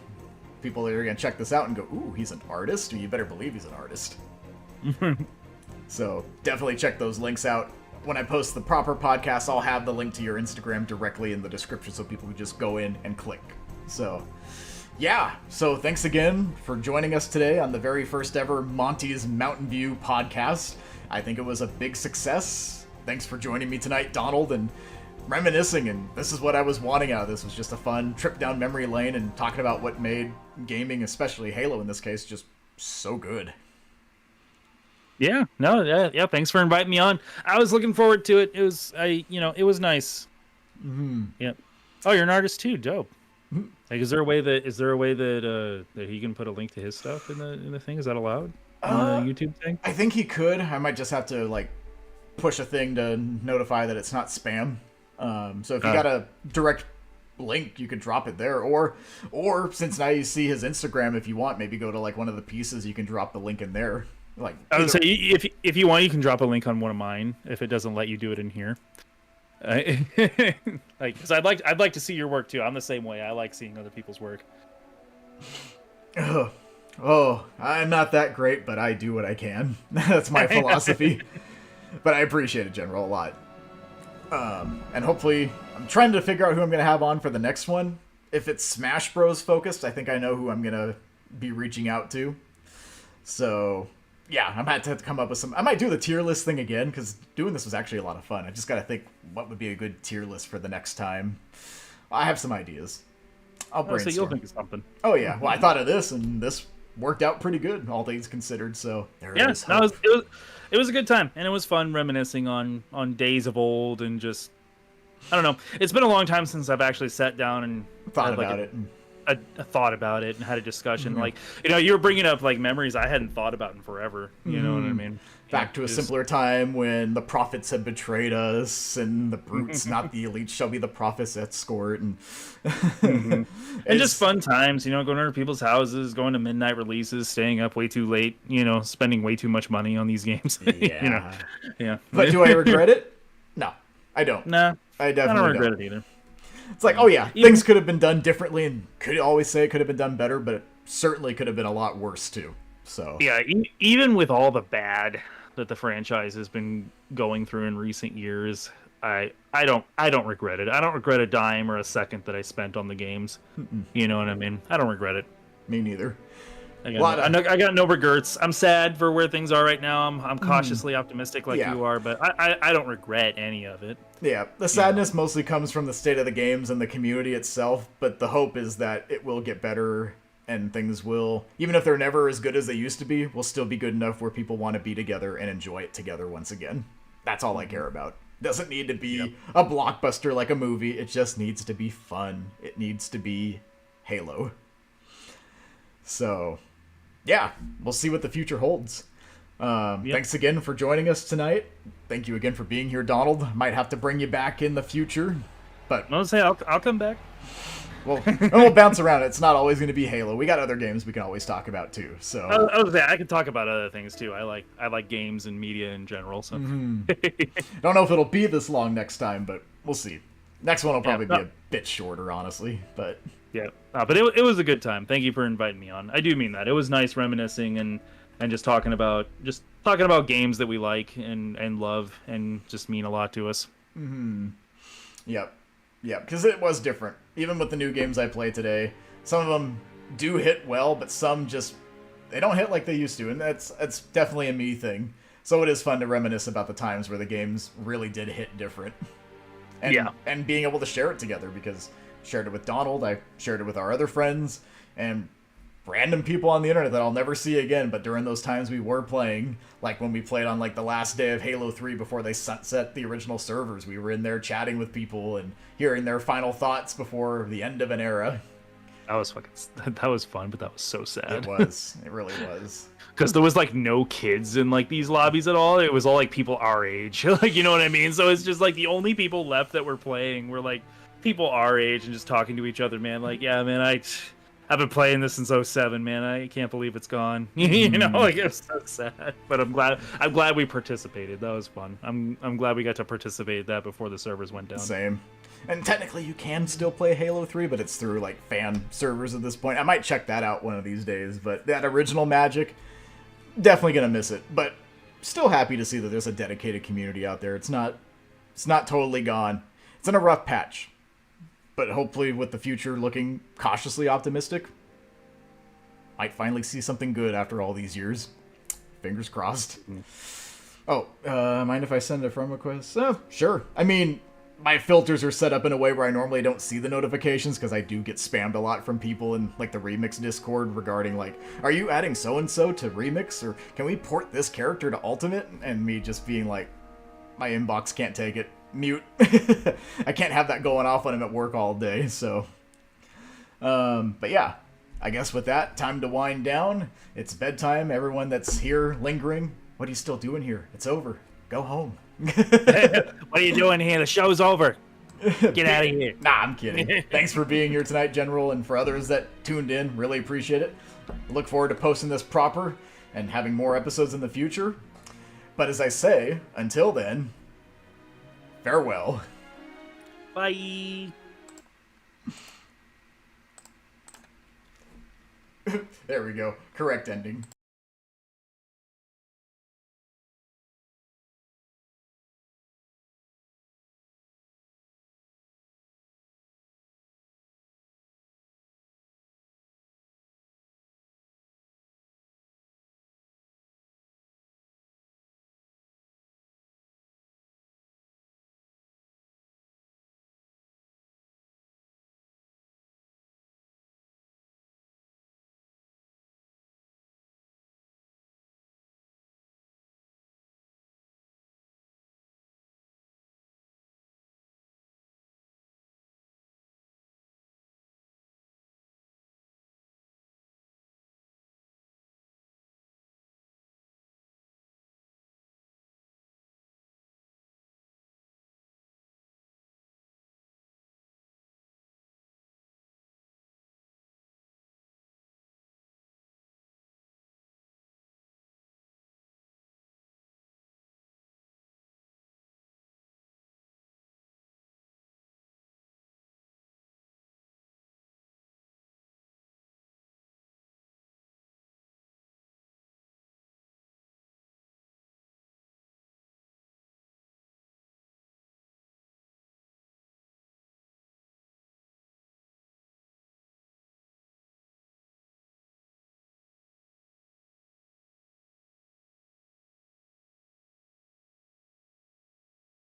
People are gonna check this out and go, "Ooh, he's an artist." Or you better believe he's an artist. So definitely check those links out. When I post the proper podcast, I'll have the link to your Instagram directly in the description, so people can just go in and click. So, yeah. So thanks again for joining us today on the very first ever Monte's Mountainview podcast. I think it was a big success. Thanks for joining me tonight, Donald, and reminiscing. And this is what I was wanting out of this. Was just a fun trip down memory lane and talking about what made gaming, especially Halo in this case, just so good. Yeah. Thanks for inviting me on. I was looking forward to it. It was nice. Mm-hmm. Yeah. Oh, you're an artist too. Dope. Like, is there a way that he can put a link to his stuff in the thing? Is that allowed on the YouTube thing? I think he could. I might just have to push a thing to notify that it's not spam. So if you got a direct link, you could drop it there, or since now you see his Instagram, if you want, maybe go to one of the pieces. You can drop the link in there. I would say if you want, you can drop a link on one of mine if it doesn't let you do it in here. Because I'd like to see your work too. I'm the same way. I like seeing other people's work. Oh, I'm not that great, but I do what I can. That's my philosophy. But I appreciate it, General, a lot. And hopefully, I'm trying to figure out who I'm going to have on for the next one. If it's Smash Bros. Focused, I think I know who I'm going to be reaching out to. So, yeah, I'm going to have to come up with some... I might do the tier list thing again, because doing this was actually a lot of fun. I just got to think what would be a good tier list for the next time. I have some ideas. I'll brainstorm. So you'll think of something. Oh, yeah. Well, I thought of this, and this worked out pretty good, all things considered. So there Yeah, is no, hope. it was a good time, and it was fun reminiscing on days of old, and just I don't know. It's been a long time since I've actually sat down and Thought had like about it. a thought about it and had a discussion. Mhm. Like, you were bringing up like memories I hadn't thought about in forever. You know what I mean? Yeah, Back to a just simpler time when the prophets had betrayed us, and the brutes, not the elite, shall be the prophets escort, and hmm and just it's fun times. Going over people's houses, going to midnight releases, staying up way too late. Spending way too much money on these games. yeah. Yeah. But do I regret it? No, I don't. Nah, I I don't definitely regret don't. it either. It's like, oh yeah, Even things could have been done differently, and could always say it could have been done better, but it certainly could have been a lot worse too. So, Yeah, even with all the bad that the franchise has been going through in recent years, I don't regret it. I don't regret a dime or a second that I spent on the games. You know what I mean? I don't regret it. me neither. I A got lot no, I of know- I got no regrets. I'm sad for where things are right now. I'm cautiously optimistic like yeah. you are, but I don't regret any of it. Yeah, the You know. sadness mostly comes from the state of the games and the community itself, but the hope is that it will get better and things will, even if they're never as good as they used to be, will still be good enough where people want to be together and enjoy it together once again. That's all I care about. Doesn't need to Yep. be a blockbuster like a movie, it just needs to be fun. It needs to be Halo. So, yeah, we'll see what the future holds. Yep. Thanks again for joining us tonight. Thank you again for being here, Donald. Might have to bring you back in the future, but I'll say I'll come back. we'll bounce around. It's not always going to be Halo. We got other games we can always talk about too. So, I was say I can talk about other things too. I like games and media in general. So don't know if it'll be this long next time, but we'll see. Next one will probably be no. a bit shorter, honestly. But Yeah, but it was a good time. Thank you for inviting me on. I do mean that. It was nice reminiscing and just talking about games that we like and love and just mean a lot to us. yep, yep, because it was different. Even with the new games I play today, some of them do hit well, but some just they don't hit like they used to, and that's definitely a me thing. So it is fun to reminisce about the times where the games really did hit different, and Yeah. and being able to share it together because I shared it with Donald, I shared it with our other friends, and random people on the internet that I'll never see again. But during those times we were playing, like when we played on like the last day of Halo 3 before they sunset the original servers, we were in there chatting with people and hearing their final thoughts before the end of an era. That was fun, but that was so It sad. was. It really was. Because there was like no kids in like these lobbies at all. It was all like people our age. Like, you know what I mean? So it's just like the only people left that were playing were like people our age and just talking to each other, man. Like, yeah, man, I've been playing this since '07, man. I can't believe it's gone. Like it was so sad. But I'm glad we participated. That was fun. I'm glad we got to participate in that before the servers went down. Same. And technically you can still play Halo 3, but it's through like fan servers at this point. I might check that out one of these days, but that original magic, definitely gonna miss it. But still happy to see that there's a dedicated community out there. It's not totally gone. It's in a rough patch. But hopefully with the future looking cautiously optimistic, might finally see something good after all these years. Fingers crossed. Oh, mind if I send a friend request? Sure. I mean, my filters are set up in a way where I normally don't see the notifications because I do get spammed a lot from people in like the Remix Discord regarding like, are you adding so-and-so to Remix? Or can we port this character to Ultimate? And me just being like, my inbox can't take it. Mute. I can't have that going off when I'm at work all day, so. But yeah, I guess with that, time to wind down. It's bedtime. Everyone that's here lingering, what are you still doing here? It's over. Go home. What are you doing here? The show's over. Get out of here. Nah, I'm kidding. Thanks for being here tonight, General, and for others that tuned in. Really appreciate it. Look forward to posting this proper and having more episodes in the future. But as I say, until then, farewell. Bye. There we go. Correct ending.